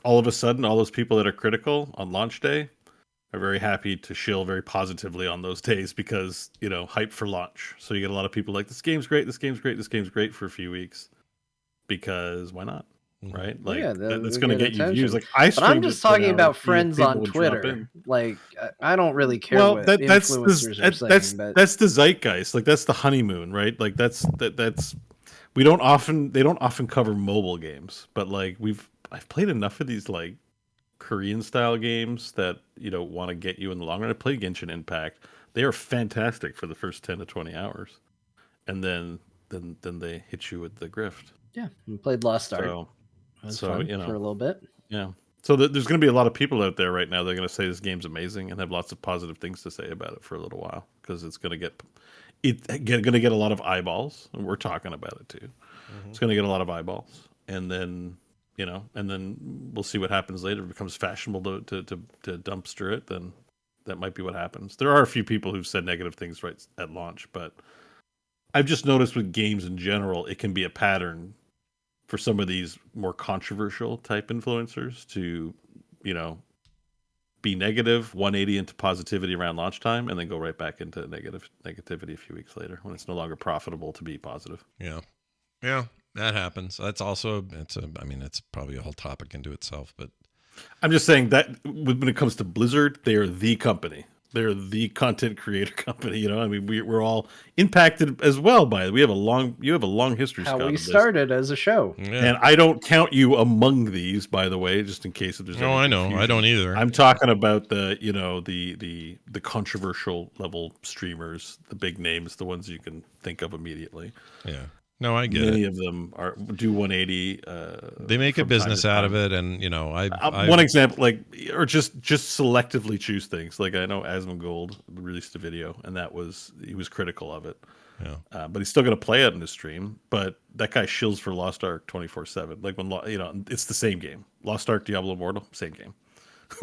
All of a sudden, all those people that are critical on launch day are very happy to shill very positively on those days because, you know, hype for launch. So you get a lot of people like, this game's great, this game's great, this game's great for a few weeks. Because why not? Right? Like, that's going to get you views. Like, but I'm just talking about friends on Twitter. Like, I don't really care what influencers are saying. That's the zeitgeist. Like, that's the honeymoon, right? Like, that's they don't often cover mobile games, but like I've played enough of these like Korean style games that, you know, want to get you in the long run. I played Genshin Impact. They are fantastic for the first 10 to 20 hours, and then they hit you with the grift. Yeah, we played Lost Ark. So you know, for a little bit. Yeah. So there's going to be a lot of people out there right now. They're going to say this game's amazing and have lots of positive things to say about it for a little while because it's going to get a lot of eyeballs, and we're talking about it too. It's going to get a lot of eyeballs, and then we'll see what happens later. If it becomes fashionable to dumpster it, then that might be what happens. There are a few people who've said negative things right at launch, but I've just noticed with games in general, it can be a pattern for some of these more controversial type influencers to, you know, be negative 180 into positivity around launch time and then go right back into negativity a few weeks later when it's no longer profitable to be positive. Yeah, that happens. That's also it's probably a whole topic into itself, but I'm just saying that when it comes to Blizzard, they are the company. They're the content creator company, you know. I mean, we're all impacted as well by it. You have a long history. How we started as a show, and I don't count you among these, by the way, just in case if there's. No, I know, confusion. I don't either. I'm talking about the controversial level streamers, the big names, the ones you can think of immediately. Yeah. No, I get Many it. of them do 180. They make a business out of it, and you know, one example, like, or just selectively choose things. Like I know Asmongold released a video, and he was critical of it. Yeah. But he's still going to play it in his stream. But that guy shills for Lost Ark 24/7. Like when it's the same game. Lost Ark, Diablo Immortal, same game.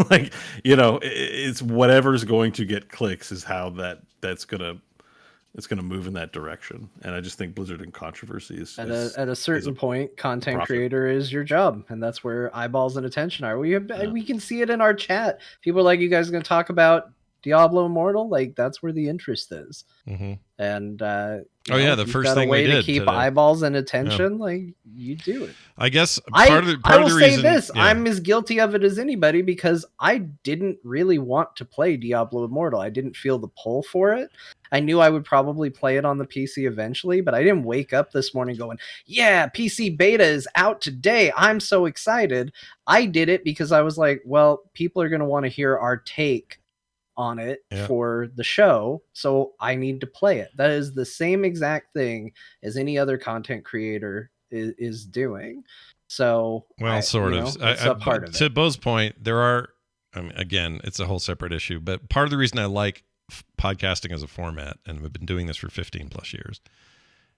Like, you know, it's whatever's going to get clicks is how that's gonna. It's going to move in that direction, and I just think Blizzard and controversy is at a certain point. Content creator is your job, and that's where eyeballs and attention are. We can see it in our chat. People are like, "You guys are going to talk about Diablo Immortal?" Like that's where the interest is. And the first thing we did to keep eyeballs and attention, like you do it. I guess I will say this: I'm as guilty of it as anybody because I didn't really want to play Diablo Immortal. I didn't feel the pull for it. I knew I would probably play it on the PC eventually, but I didn't wake up this morning going, yeah, PC beta is out today. I'm so excited. I did it because I was like, well, people are going to want to hear our take on it for the show, so I need to play it. That is the same exact thing as any other content creator is doing. So, it's a part of it. To Beau's point, there are, again, it's a whole separate issue, but part of the reason I like podcasting as a format, and we've been doing this for 15 plus years,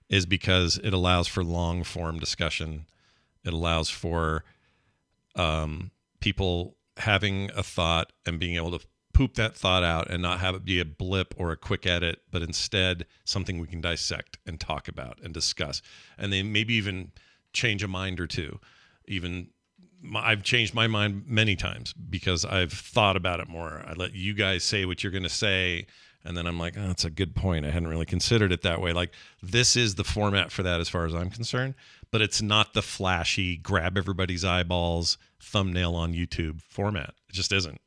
is because it allows for long form discussion. It allows for people having a thought and being able to poop that thought out and not have it be a blip or a quick edit, but instead something we can dissect and talk about and discuss, and then maybe even change a mind or two. I've changed my mind many times because I've thought about it more. I let you guys say what you're going to say, and then I'm like, oh, that's a good point. I hadn't really considered it that way. Like, this is the format for that as far as I'm concerned, but it's not the flashy, grab everybody's eyeballs, thumbnail on YouTube format. It just isn't.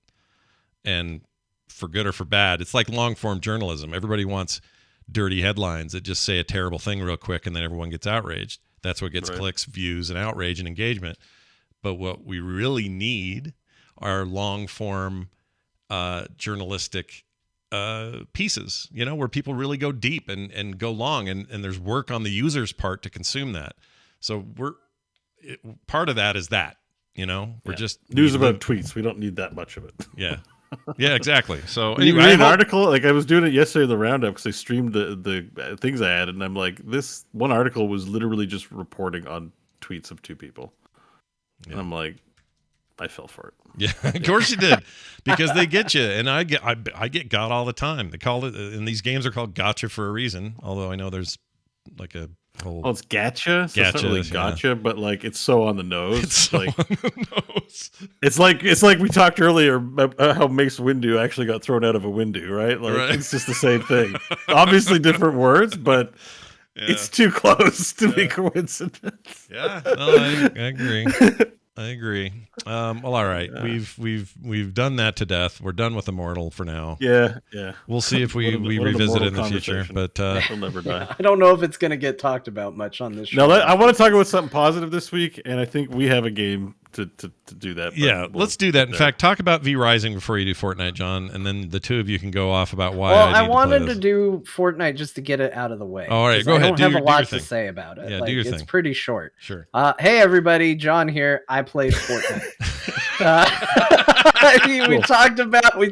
And for good or for bad. It's like long form journalism. Everybody wants dirty headlines that just say a terrible thing real quick and then everyone gets outraged. That's what gets clicks, views, and outrage and engagement. But what we really need are long form journalistic pieces, where people really go deep and go long, and there's work on the user's part to consume that. So part of that is that, we're just news about tweets. We don't need that much of it. Yeah. Yeah, exactly. So anyway, read an article. Like I was doing it yesterday in the roundup because I streamed the things I had, and I'm like, this one article was literally just reporting on tweets of two people. Yeah. And I'm like, I fell for it. Yeah, of course you did, because they get you, and I get got all the time. They call it, and these games are called gotcha for a reason. Although I know there's like a whole. Oh, it's gotcha. So it's not really gotcha, but like it's so on the nose. It's so like, on the nose. It's like we talked earlier about how Mace Windu actually got thrown out of a Windu, right? Like it's just the same thing. Obviously different words, but it's too close to be coincidence. Yeah, no, I agree. I agree. Well, all right. We've done that to death. We're done with Immortal for now. Yeah. We'll see if we revisit it in the future. But it'll never die. I don't know if it's going to get talked about much on this show. No, I want to talk about something positive this week, and I think we have a game to do that. Yeah, let's do that. In fact, talk about V Rising before you do Fortnite, John, and then the two of you can go off about why. Well, I wanted to do Fortnite just to get it out of the way. All right, go ahead. I don't have a lot to say about it. Yeah, do your thing. It's pretty short. Sure. Hey, everybody, John here. I played Fortnite. We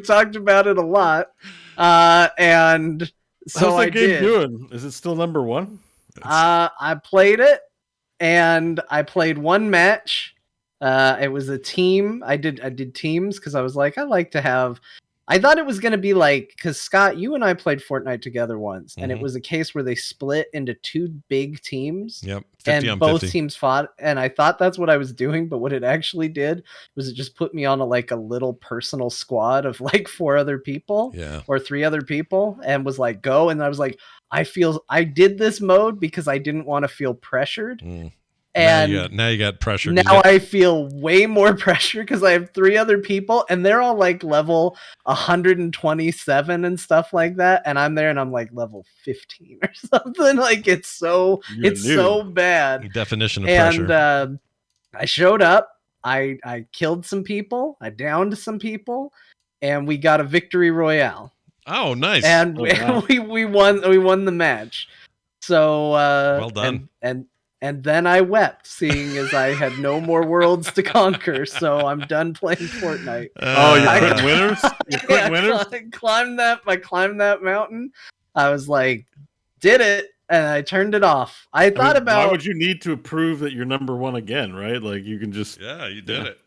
talked about it a lot, and so how's that game did. Doing? Is it still number one? I played it, and I played one match. It was a team. I did teams because I was like, I thought it was going to be like, because Scott, you and I played Fortnite together once, and it was a case where they split into two big teams. Yep. And both teams fought, and I thought that's what I was doing, but what it actually did was it just put me on a little personal squad of like 4 other people, or 3 other people, and was like, go. And I was like, I did this mode because I didn't want to feel pressured. And now you got pressure. Now I feel way more pressure because I have 3 other people, and they're all like level 127 and stuff like that, and I'm there and I'm like level 15 or something. Like it's so bad. Definition of pressure. And I showed up. I killed some people. I downed some people, and we got a victory royale. Oh, nice! And we won the match. So well done. And then I wept, seeing as I had no more worlds to conquer. So I'm done playing Fortnite. You quit winners? You quit winners? I climbed that mountain. I was like, did it, and I turned it off. I thought about, why would you need to prove that you're number one again, right? Like you can just you did it.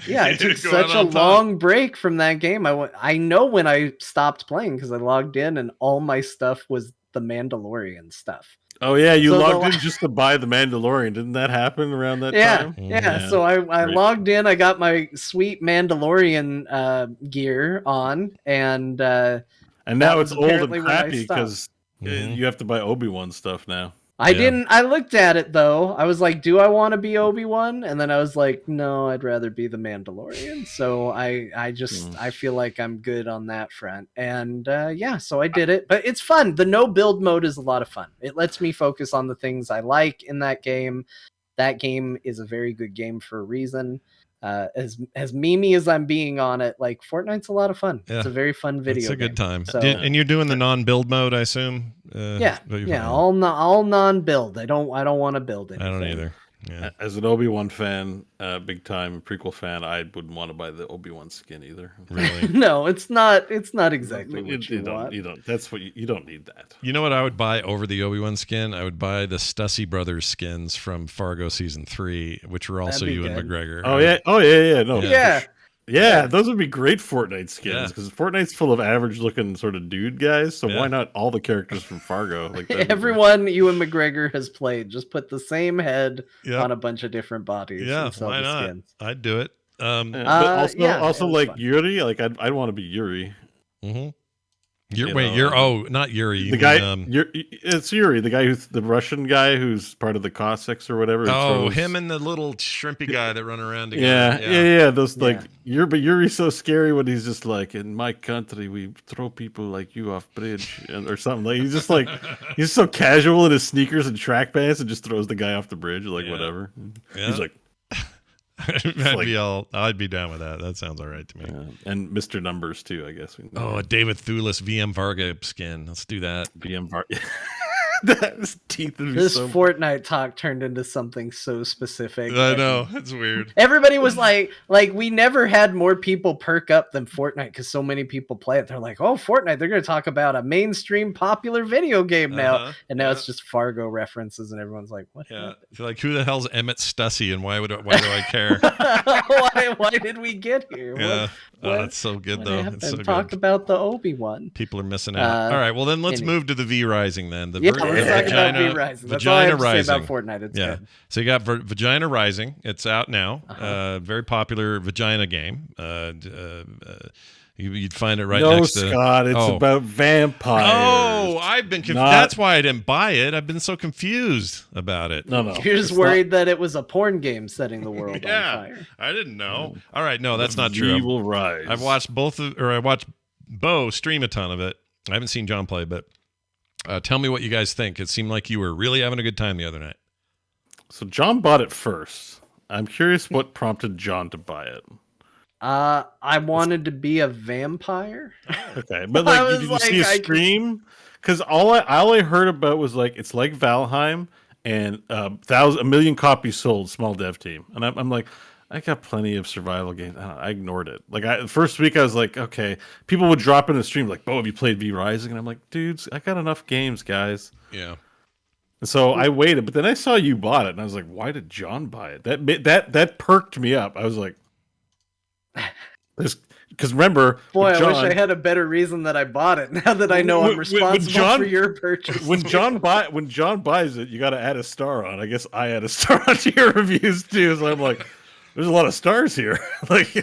Yeah, I took such a long break from that game. I know when I stopped playing because I logged in and all my stuff was the Mandalorian stuff. Oh yeah, you logged in just to buy the Mandalorian. Didn't that happen around that time? Yeah. So I logged in. I got my sweet Mandalorian gear on, and now it's old and crappy because you have to buy Obi-Wan stuff now. I didn't. I looked at it though. I was like, "Do I want to be Obi-Wan?" And then I was like, "No, I'd rather be the Mandalorian." So I feel like I'm good on that front. And so I did it. But it's fun. The no build mode is a lot of fun. It lets me focus on the things I like in that game. That game is a very good game for a reason. As memey as I'm being on it, like Fortnite's a lot of fun. Yeah. It's a very fun video. It's a good time. So, and you're doing the non-build mode, I assume. All non-build. I don't want to build anything. I don't either. Yeah. As an Obi-Wan fan, big time prequel fan, I wouldn't want to buy the Obi-Wan skin either. Really? No, it's not exactly what you want. You don't. That's what you don't need that. You know what I would buy over the Obi-Wan skin? I would buy the Stussy Brothers skins from Fargo season 3, which were also Ewan McGregor. Oh yeah. Oh yeah. No. Yeah. Yeah, those would be great Fortnite skins because Fortnite's full of average-looking sort of dude guys. So why not all the characters from Fargo? Like everyone Ewan McGregor has played, just put the same head on a bunch of different bodies. Yeah, why not? Skins. I'd do it. But also like fun. Yuri, like I'd want to be Yuri. Mm-hmm. Not Yuri. The guy, it's Yuri, the guy who's the Russian guy who's part of the Cossacks or whatever. Him and the little shrimpy guy that run around together. Yeah. Those but Yuri's so scary when he's just like, in my country we throw people like you off bridge or something. Like he's just like he's so casual in his sneakers and track pants and just throws the guy off the bridge like whatever. Yeah. He's like. I'd be down with that. That sounds all right to me. And Mr. Numbers too, I guess. A David Thewlis VM Varga skin. Let's do that. VM Varga. His teeth would be Fortnite talk turned into something so specific. I know, it's weird. Everybody was like we never had more people perk up than Fortnite because so many people play it. They're like, oh, Fortnite, they're going to talk about a mainstream popular video game now, and now it's just Fargo references, and everyone's like, what? Yeah, like who the hell's Emmett Stussy, and why do I care? why did we get here? Yeah, that's so good though. It's so talk good. About the Obi-Wan. People are missing out. All right, well then let's move to the V Rising then. Let's talk about V Rising. That's all I have to say about Fortnite. It's good. So you got Vagina Rising. It's out now. Very popular Vagina game. You'd find it right next to... No, Scott, it's about vampires. Oh, I've been confused. That's why I didn't buy it. I've been so confused about it. No. You're just worried that it was a porn game setting the world on fire. I didn't know. All right, no, that's not true. Will rise. I've watched I watched Beau stream a ton of it. I haven't seen John play, but tell me what you guys think. It seemed like you were really having a good time the other night. So John bought it first. I'm curious what prompted John to buy it. I wanted to be a vampire. Okay, but did you see a stream? Because all I heard about was like it's like Valheim and a million copies sold, small dev team, and I'm like, I got plenty of survival games. I ignored it. Like the first week, I was like, okay. People would drop in the stream like, "Beau, have you played V Rising?" And I'm like, dudes, I got enough games, guys. Yeah. And so I waited, but then I saw you bought it, and I was like, why did John buy it? That perked me up. I was like. Because remember, boy, I wish I had a better reason that I bought it. Now that I know I'm responsible for your purchase. When John buys it, you got to add a star on. I guess I add a star onto your reviews too. So I'm like, there's a lot of stars here. Like, yeah,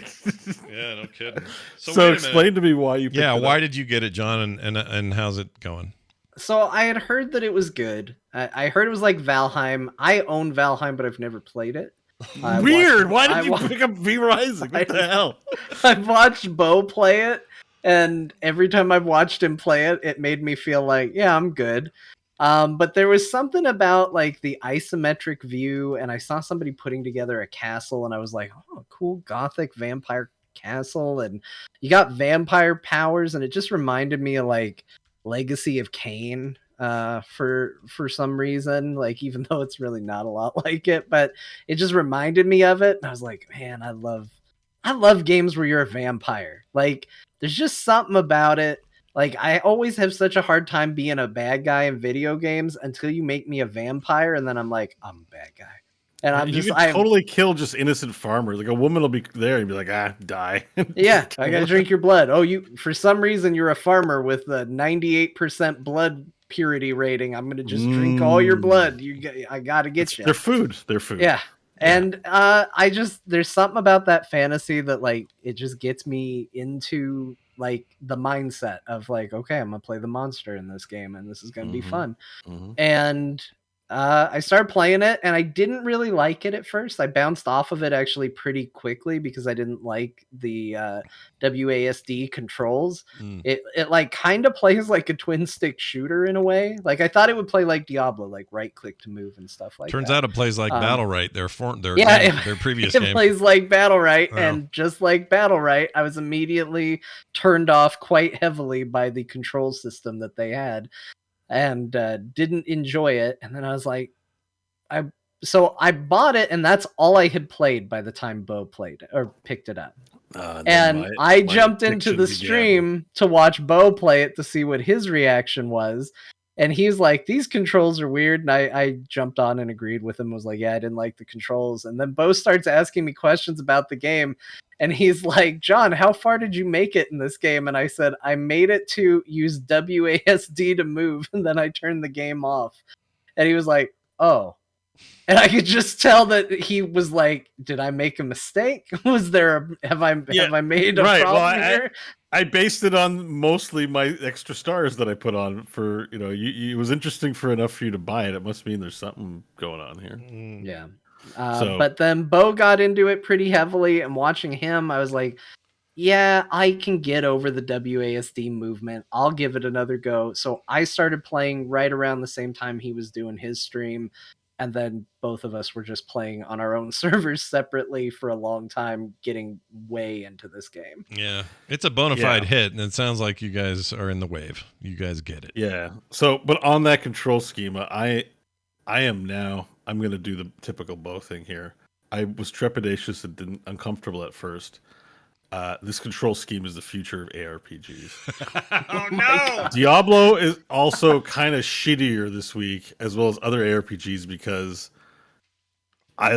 no kidding. So explain to me why you. Why did you get it, John, and how's it going? So I had heard that it was good. I heard it was like Valheim. I own Valheim, but I've never played it. Weird. Why did you pick up V Rising? What the hell? I've watched Beau play it, and every time I've watched him play it, it made me feel like, yeah, I'm good. But there was something about like the isometric view, and I saw somebody putting together a castle, and I was like, oh, cool gothic vampire castle, and you got vampire powers, and it just reminded me of like Legacy of Kain. For some reason, like even though it's really not a lot like it, but it just reminded me of it. And I was like, man, I love games where you're a vampire. Like there's just something about it. Like I always have such a hard time being a bad guy in video games until you make me a vampire, and then I'm like, I'm a bad guy. And I totally kill just innocent farmers. Like a woman will be there and be like, die. Yeah, I gotta drink your blood. Oh, you for some reason you're a farmer with a 98% blood purity rating. I'm gonna just drink all your blood. I gotta get you. They're food. Yeah. And there's something about that fantasy that like it just gets me into like the mindset of like, okay, I'm gonna play the monster in this game and this is gonna be fun. And I started playing it, and I didn't really like it at first. I bounced off of it actually pretty quickly because I didn't like the WASD controls. It like kind of plays like a twin stick shooter in a way. Like I thought it would play like Diablo, like right click to move and stuff like Turns that. out it plays like Battlerite, their previous game. It plays like Battlerite, and just like Battlerite, I was immediately turned off quite heavily by the control system that they had. And didn't enjoy it, and then I was like, I bought it, and that's all I had played by the time Beau played it, or picked it up. And I jumped into the stream to watch Beau play it to see what his reaction was, and he's like, "These controls are weird," and I jumped on and agreed with him. Was like, "Yeah, I didn't like the controls," and then Beau starts asking me questions about the game. And he's like, John, how far did you make it in this game? And I said, I made it to use WASD to move, and then I turned the game off. And he was like, oh. And I could just tell that he was like, "Did I make a mistake? Have I made a problem here?" I based it on mostly my extra stars that I put on for, it was interesting for enough for you to buy it. It must mean there's something going on here. Yeah. But then Beau got into it pretty heavily, and watching him, I was like, yeah, I can get over the WASD movement. I'll give it another go. So I started playing right around the same time he was doing his stream. And then both of us were just playing on our own servers separately for a long time, getting way into this game. Yeah, it's a bona fide hit, and it sounds like you guys are in the wave. You guys get it. Yeah. So, but on that control schema, I'm going to do the typical Beau thing here. I was trepidatious and uncomfortable at first. This control scheme is the future of ARPGs. Oh no! Diablo is also kind of shittier this week, as well as other ARPGs, because I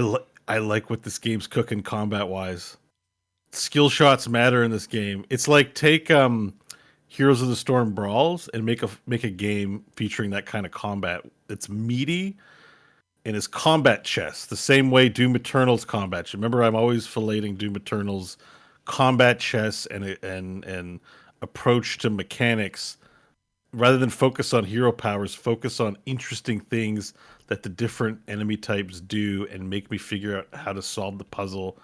like what this game's cooking combat wise. Skill shots matter in this game. It's like take Heroes of the Storm Brawls and make a game featuring that kind of combat. It's meaty and it's combat chess, the same way Doom Eternal's combat. Remember, I'm always filleting Doom Eternal's combat chess and approach to mechanics. Rather than focus on hero powers, focus on interesting things that the different enemy types do and make me figure out how to solve the puzzle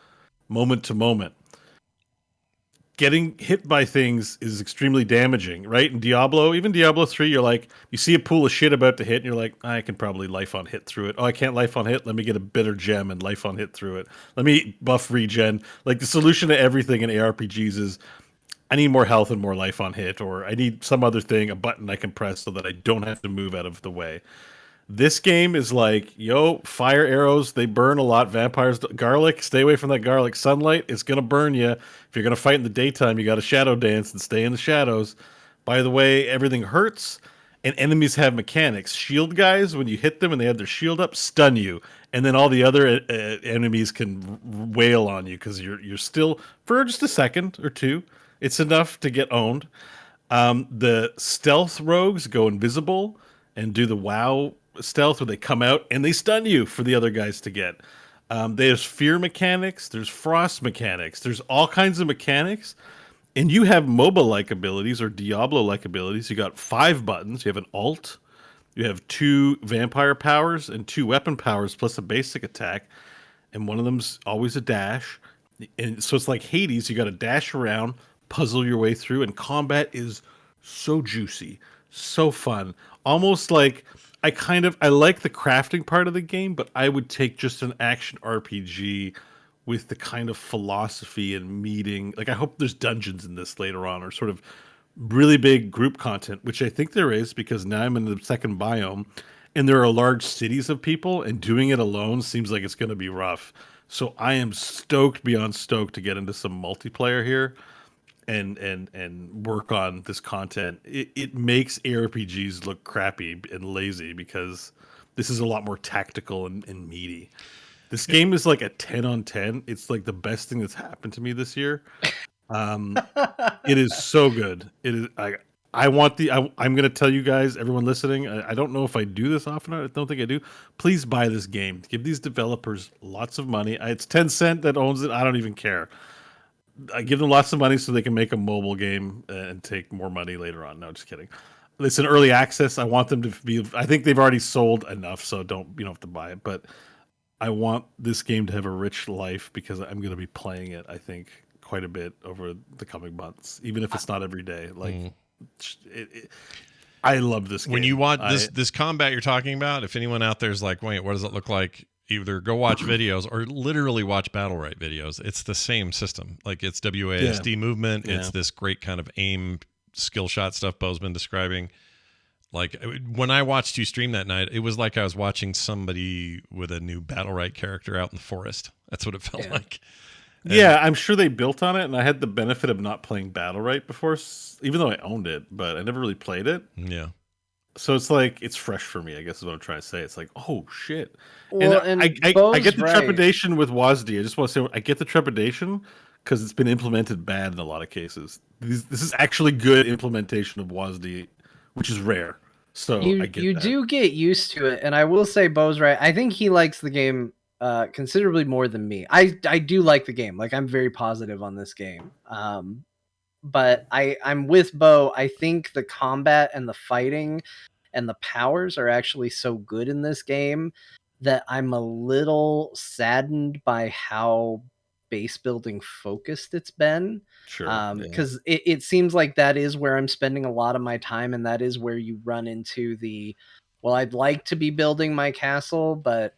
moment to moment. Getting hit by things is extremely damaging, right? In Diablo, even Diablo 3, you're like, you see a pool of shit about to hit, and you're like, I can probably life on hit through it. Oh, I can't life on hit? Let me get a bitter gem and life on hit through it. Let me buff regen. Like, the solution to everything in ARPGs is, I need more health and more life on hit, or I need some other thing, a button I can press so that I don't have to move out of the way. This game is like, fire arrows, they burn a lot. Vampires, garlic, stay away from that garlic. Sunlight, it's going to burn you. If you're going to fight in the daytime, you got to shadow dance and stay in the shadows. By the way, everything hurts, and enemies have mechanics. Shield guys, when you hit them and they have their shield up, stun you. And then all the other enemies can wail on you because you're still, for just a second or two, it's enough to get owned. The stealth rogues go invisible and do the WoW stealth where they come out and they stun you for the other guys to get. There's fear mechanics, there's frost mechanics, there's all kinds of mechanics, and you have MOBA-like abilities or Diablo-like abilities. You got 5 buttons, you have an alt, you have 2 vampire powers and 2 weapon powers plus a basic attack, and one of them's always a dash. And so it's like Hades, you got to dash around, puzzle your way through, and combat is so juicy, so fun. Almost like I like the crafting part of the game, but I would take just an action RPG with the kind of philosophy and meeting. Like, I hope there's dungeons in this later on, or sort of really big group content, which I think there is, because now I'm in the second biome and there are large cities of people, and doing it alone seems like it's going to be rough. So I am stoked beyond stoked to get into some multiplayer here and work on this content. It makes ARPGs look crappy and lazy because this is a lot more tactical and meaty. This game is like a 10 on 10. It's like the best thing that's happened to me this year. It is so good. It is. I'm going to tell you guys, everyone listening, I don't know if I do this often. I don't think I do. Please buy this game. Give these developers lots of money. It's Tencent that owns it. I don't even care. I give them lots of money so they can make a mobile game and take more money later on. No, just kidding. It's an early access. I want them to be. I think they've already sold enough, so you don't have to buy it. But I want this game to have a rich life because I'm going to be playing it, I think, quite a bit over the coming months, even if it's not every day. Like, I love this game. When you watch this combat you're talking about, if anyone out there is like, wait, what does it look like? Either go watch videos or literally watch BattleRite videos. It's the same system. Like, it's WASD movement. Yeah. It's this great kind of aim skill shot stuff Beau's been describing. Like, when I watched you stream that night, it was like I was watching somebody with a new BattleRite character out in the forest. That's what it felt like. And I'm sure they built on it, and I had the benefit of not playing BattleRite before, even though I owned it, but I never really played it. Yeah. So it's like, it's fresh for me, I guess is what I'm trying to say. It's like, oh, shit. Well, and I get the trepidation with WASD. I just want to say, I get the trepidation because it's been implemented bad in a lot of cases. This is actually good implementation of WASD, which is rare. So I get you that. do get used to it, and I will say Beau's right. I think he likes the game considerably more than me. I do like the game. Like, I'm very positive on this game. But I'm with Beau. I think the combat and the fighting and the powers are actually so good in this game that I'm a little saddened by how base building focused it's been. Sure. Yeah. Because it seems like that is where I'm spending a lot of my time, and that is where you run into the, well, I'd like to be building my castle, but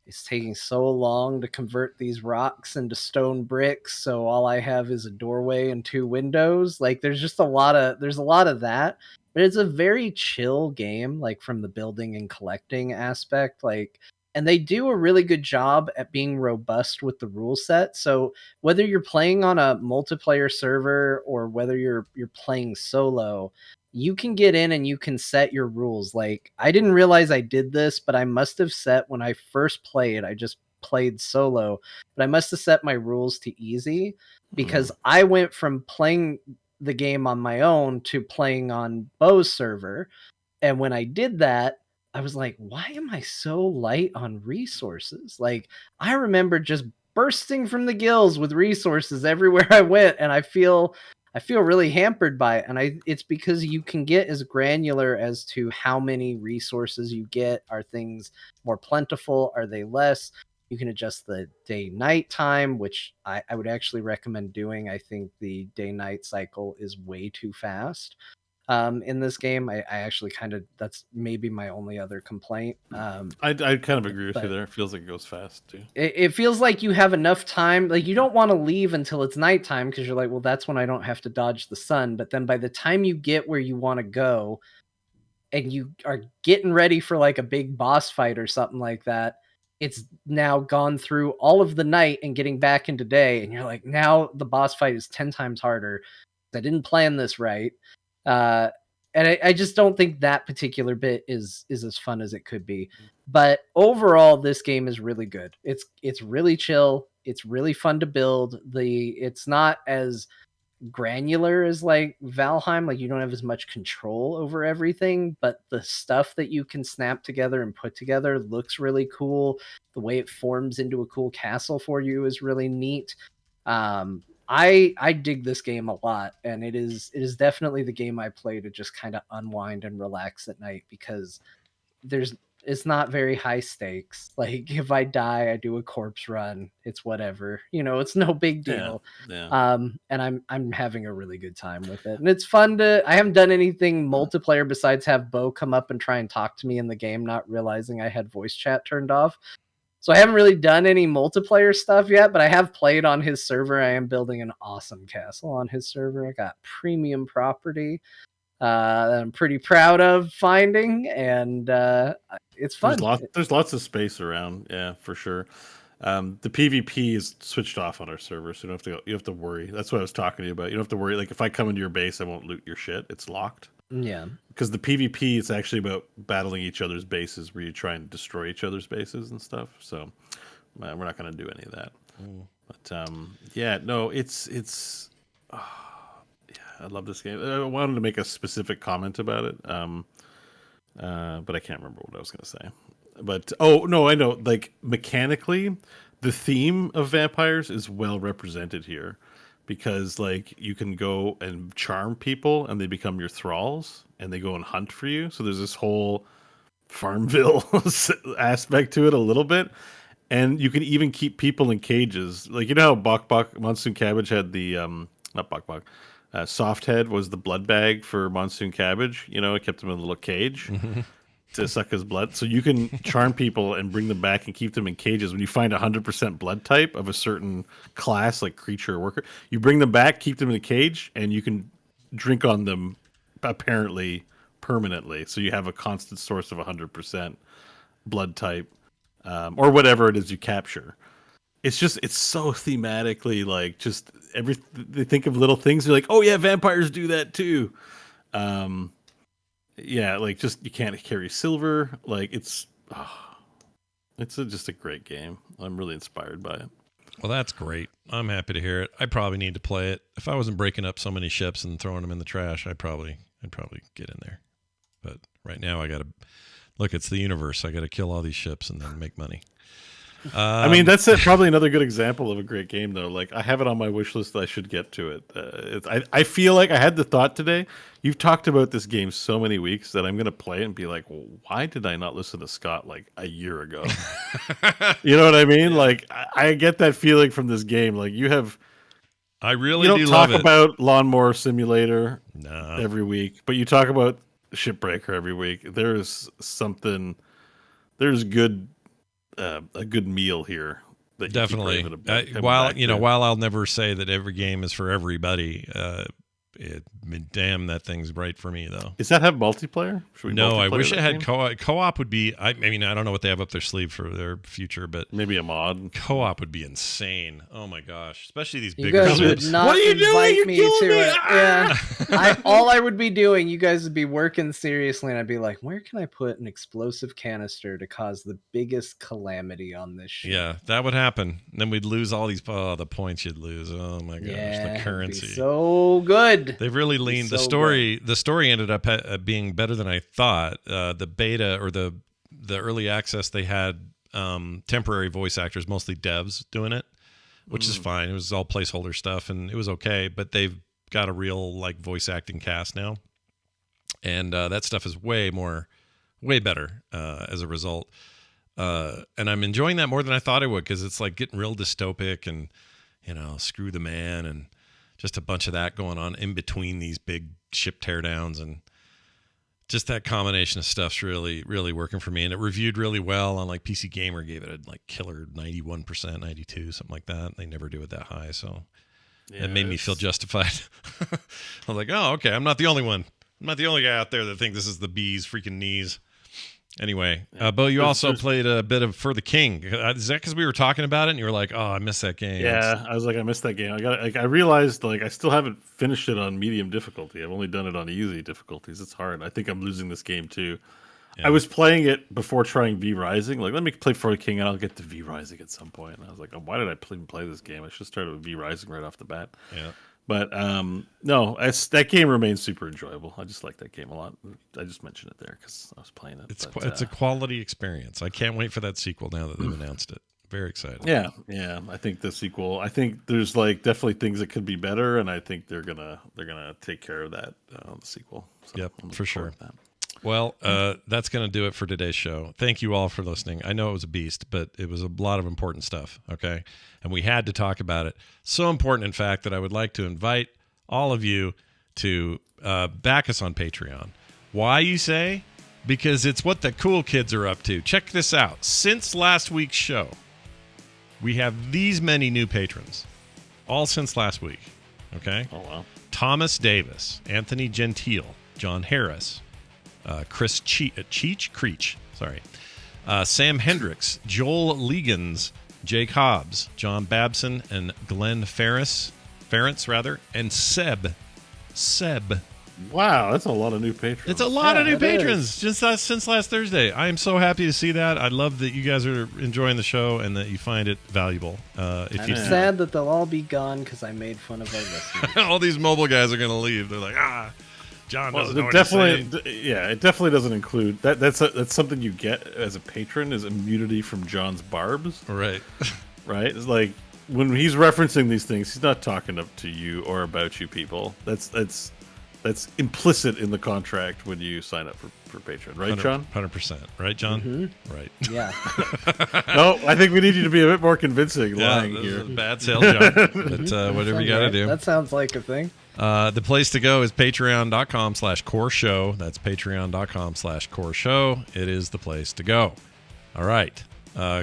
it's taking so long to convert these rocks into stone bricks, so all I have is a doorway and 2 windows. Like, there's a lot of that, but it's a very chill game, like, from the building and collecting aspect, like, and they do a really good job at being robust with the rule set. So whether you're playing on a multiplayer server or whether you're playing solo, you can get in and you can set your rules. Like, I didn't realize I did this, but I must have set, when I first played, I just played solo, but I must have set my rules to easy, because I went from playing the game on my own to playing on Beau's server. And when I did that, I was like, why am I so light on resources? Like, I remember just bursting from the gills with resources everywhere I went, and I feel really hampered by it. And it's because you can get as granular as to how many resources you get. Are things more plentiful? Are they less? You can adjust the day-night time, which I would actually recommend doing. I think the day-night cycle is way too fast in this game. I actually that's maybe my only other complaint. I kind of agree with you there. It feels like it goes fast too. It feels like you have enough time. Like, you don't want to leave until it's nighttime, because you're like, well, that's when I don't have to dodge the sun. But then by the time you get where you want to go and you are getting ready for like a big boss fight or something like that, it's now gone through all of the night and getting back into day. And you're like, now the boss fight is 10 times harder. I didn't plan this right. And I just don't think that particular bit is as fun as it could be. But overall, this game is really good. It's really chill. It's really fun to build. It's not as granular as like Valheim. Like, you don't have as much control over everything, but the stuff that you can snap together and put together looks really cool. The way it forms into a cool castle for you is really neat. I dig this game a lot, and it is definitely the game I play to just kind of unwind and relax at night, because it's not very high stakes. Like, if I die, I do a corpse run. It's whatever, it's no big deal. Yeah. And I'm having a really good time with it, and it's fun I haven't done anything multiplayer besides have Beau come up and try and talk to me in the game, not realizing I had voice chat turned off. So I haven't really done any multiplayer stuff yet, but I have played on his server. I am building an awesome castle on his server. I got premium property that I'm pretty proud of finding, and it's fun. There's lots of space around, yeah, for sure. The PvP is switched off on our server, so you have to worry. That's what I was talking to you about. You don't have to worry. Like, if I come into your base, I won't loot your shit. It's locked. Yeah. Because the PvP is actually about battling each other's bases, where you try and destroy each other's bases and stuff. So we're not going to do any of that. But yeah, no, it's yeah, I love this game. I wanted to make a specific comment about it, but I can't remember what I was going to say. But oh no, I know. Like, mechanically, the theme of vampires is well represented here. Because, like, you can go and charm people and they become your thralls and they go and hunt for you. So there's this whole Farmville aspect to it a little bit. And you can even keep people in cages. Like, you know how Bok Monsoon Cabbage had the, not Bok Soft Head was the blood bag for Monsoon Cabbage. It kept him in a little cage. To suck his blood. So you can charm people and bring them back and keep them in cages. When you find 100% blood type of a certain class, like creature or worker, you bring them back, keep them in a cage, and you can drink on them apparently permanently. So you have a constant source of 100% blood type, or whatever it is you capture. It's so thematically, like, just they think of little things. They're like, oh yeah, vampires do that too. Yeah, like, just you can't carry silver. Like, it's just a great game. I'm really inspired by it. Well, that's great. I'm happy to hear it. I probably need to play it. If I wasn't breaking up so many ships and throwing them in the trash, I'd probably get in there. But right now I got to look. It's the universe. I got to kill all these ships and then make money. I mean, that's probably another good example of a great game, though. Like, I have it on my wish list. I should get to it. I feel like I had the thought today. You've talked about this game so many weeks that I'm going to play it and be like, well, why did I not listen to Scott like a year ago? You know what I mean? Yeah. Like, I get that feeling from this game. Like, you don't talk about Lawnmower Simulator every week, but you talk about Shipbreaker every week. There's good. A good meal here. Definitely. While I'll never say that every game is for everybody, damn, that thing's right for me though. Does that have multiplayer? No, I wish it had co-op. Co-op would be. I don't know what they have up their sleeve for their future, but maybe a mod. Co-op would be insane. Oh my gosh, especially these bigger ships. You guys would not what are you doing? You're me to me. It. Yeah, all I would be doing, you guys would be working seriously, and I'd be like, where can I put an explosive canister to cause the biggest calamity on this ship? Yeah, that would happen. And then we'd lose all these the points you'd lose. Oh my gosh, the currency. It'd be so good. They've really leaned the story. Good. The story ended up being better than I thought. The beta or the early access, they had temporary voice actors, mostly devs, doing it, which is fine. It was all placeholder stuff, and it was okay. But they've got a real voice acting cast now, and that stuff is way better as a result. And I'm enjoying that more than I thought I would, because it's like getting real dystopic and screw the man and just a bunch of that going on in between these big ship teardowns, and just that combination of stuff's really, really working for me. And it reviewed really well on PC Gamer, gave it a killer 91%, 92, something like that. They never do it that high, so it made me feel justified. I was like, oh, okay, I'm not the only one. I'm not the only guy out there that thinks this is the bee's freaking knees. Anyway, Beau, you also played a bit of For the King. Is that because we were talking about it and you were like, oh, I missed that game? Yeah, I was like, I missed that game. I realized I still haven't finished it on medium difficulty. I've only done it on easy difficulties. It's hard. I think I'm losing this game too. Yeah. I was playing it before trying V Rising. Let me play For the King and I'll get to V Rising at some point. And I was like, oh, why did I even play this game? I should have started with V Rising right off the bat. Yeah. But no, that game remains super enjoyable. I just like that game a lot. I just mentioned it there because I was playing it. It's a quality experience. I can't wait for that sequel now that they've announced it. Very excited. Yeah. I think the sequel. I think there's definitely things that could be better, and I think they're gonna take care of that on the sequel. So yep, for sure. Well, that's going to do it for today's show. Thank you all for listening. I know it was a beast, but it was a lot of important stuff, okay? And we had to talk about it. So important, in fact, that I would like to invite all of you to back us on Patreon. Why, you say? Because it's what the cool kids are up to. Check this out. Since last week's show, we have these many new patrons. All since last week, okay? Oh, wow. Thomas Davis, Anthony Gentile, John Harris, Chris Creech, Sam Hendricks, Joel Legans, Jake Hobbs, John Babson, and Glenn Ferrance, and Seb. Wow, that's a lot of new patrons. It's a lot of new patrons just since last Thursday. I am so happy to see that. I love that you guys are enjoying the show and that you find it valuable. I'm sad that they'll all be gone because I made fun of our listeners. All these mobile guys are going to leave. They're like, John doesn't know what to say. Yeah, it definitely doesn't include that. That's something you get as a patron, is immunity from John's barbs. Right. Right. It's like when he's referencing these things, he's not talking up to you or about you people. That's implicit in the contract when you sign up for Patreon, right, John? 100%, right, John? Mm-hmm. Right. Yeah. No, I think we need you to be a bit more convincing. Lying here, bad sales job. But whatever you got to do. That sounds like a thing. The place to go is patreon.com/core show. That's patreon.com/core show. It is the place to go. All right.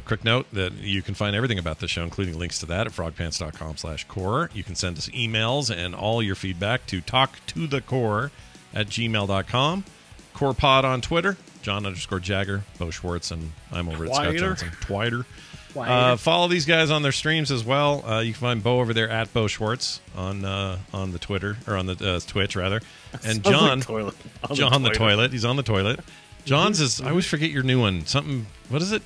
Quick note that you can find everything about the show, including links to that, at frogpants.com/core. You can send us emails and all your feedback to talktothecore@gmail.com. CorePod on Twitter, John_Jagger, Beau Schwartz, and I'm over at Scott Johnson. Twitter. Follow these guys on their streams as well. You can find Beau over there at Beau Schwartz on the Twitter, or on the Twitch rather. And John, John the toilet. He's on the toilet. John's is, I always forget your new one. Something, what is it?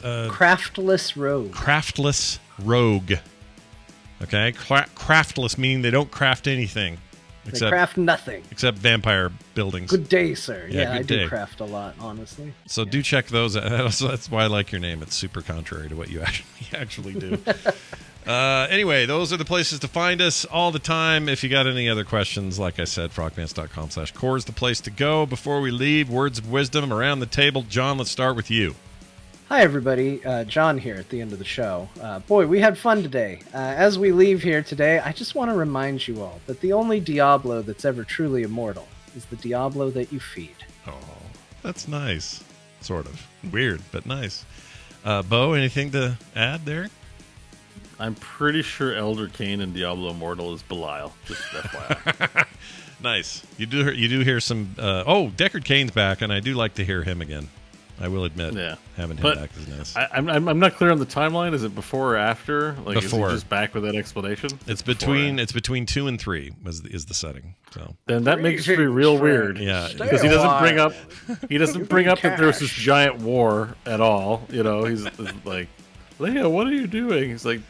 Craftless Rogue. Craftless Rogue. Okay, craftless meaning they don't craft anything. They craft nothing. Except vampire buildings. Good day, sir. Yeah, I do day. craft a lot, honestly. So do check those out. That's why I like your name. It's super contrary to what you actually do. Anyway, those are the places to find us all the time. If you got any other questions, like I said, frogpants.com/core is the place to go. Before we leave, words of wisdom around the table. John, let's start with you. Hi, everybody. John here at the end of the show. Boy, we had fun today. As we leave here today, I just want to remind you all that the only Diablo that's ever truly immortal is the Diablo that you feed. Oh, that's nice. Sort of. Weird, but nice. Beau, anything to add there? I'm pretty sure Elder Cain in Diablo Immortal is Belial. Just FYI. Nice. You do hear some... Deckard Cain's back, and I do like to hear him again. I will admit, having him back is nice. I'm not clear on the timeline. Is it before or after? Like, before. Is he just back with that explanation? It's between 2 and 3 is the setting. So then that makes it real weird. Yeah, because he doesn't bring up that there was this giant war at all. You know, he's like, Leia, what are you doing? He's like,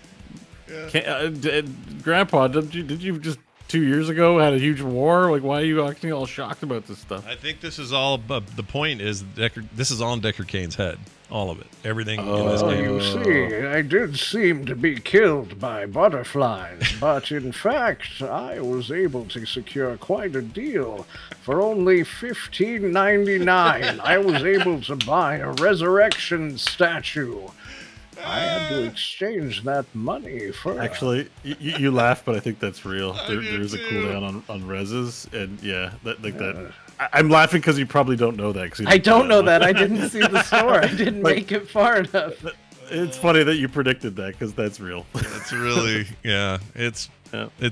Grandpa, did you just 2 years ago had a huge war? Like, why are you acting all shocked about this stuff? I think this is all. The point is, this is all in Deckard Cain's head. All of it. Everything in this game. You see, I did seem to be killed by butterflies, but in fact, I was able to secure quite a deal. For only $15.99, I was able to buy a resurrection statue. I had to exchange that money for... Actually, you laugh, but I think that's real. There's a cooldown on reses, and that. I'm laughing because you probably don't know that. I don't know that. I didn't see the store. I didn't make it far enough. It's funny that you predicted that, because that's real. That's really, it's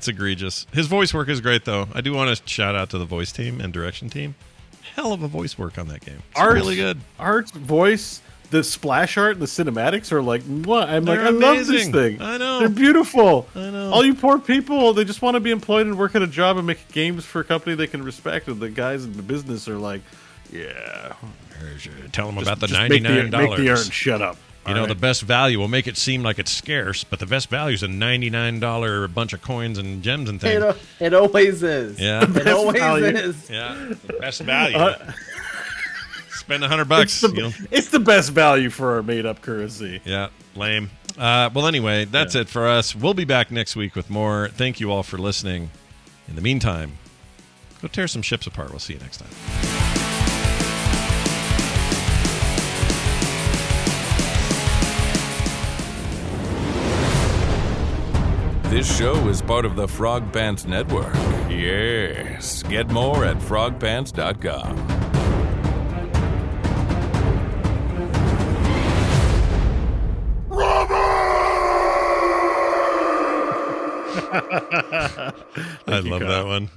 egregious. His voice work is great, though. I do want to shout out to the voice team and direction team. Hell of a voice work on that game. It's really good. Art, voice... The splash art and the cinematics are like, what? I love this thing. I know. They're beautiful. I know. All you poor people, they just want to be employed and work at a job and make games for a company they can respect. And the guys in the business are like, yeah. Tell them about the $99. Make the art and shut up. You know, the best value will make it seem like it's scarce, but the best value is a $99 bunch of coins and gems and things. It always is. Yeah. It always is. Yeah. The best value. Spend $100. It's the best value for our made-up currency. Yeah, lame. Well, anyway, that's it for us. We'll be back next week with more. Thank you all for listening. In the meantime, go tear some ships apart. We'll see you next time. This show is part of the Frog Pants Network. Yes. Get more at frogpants.com. I love that one.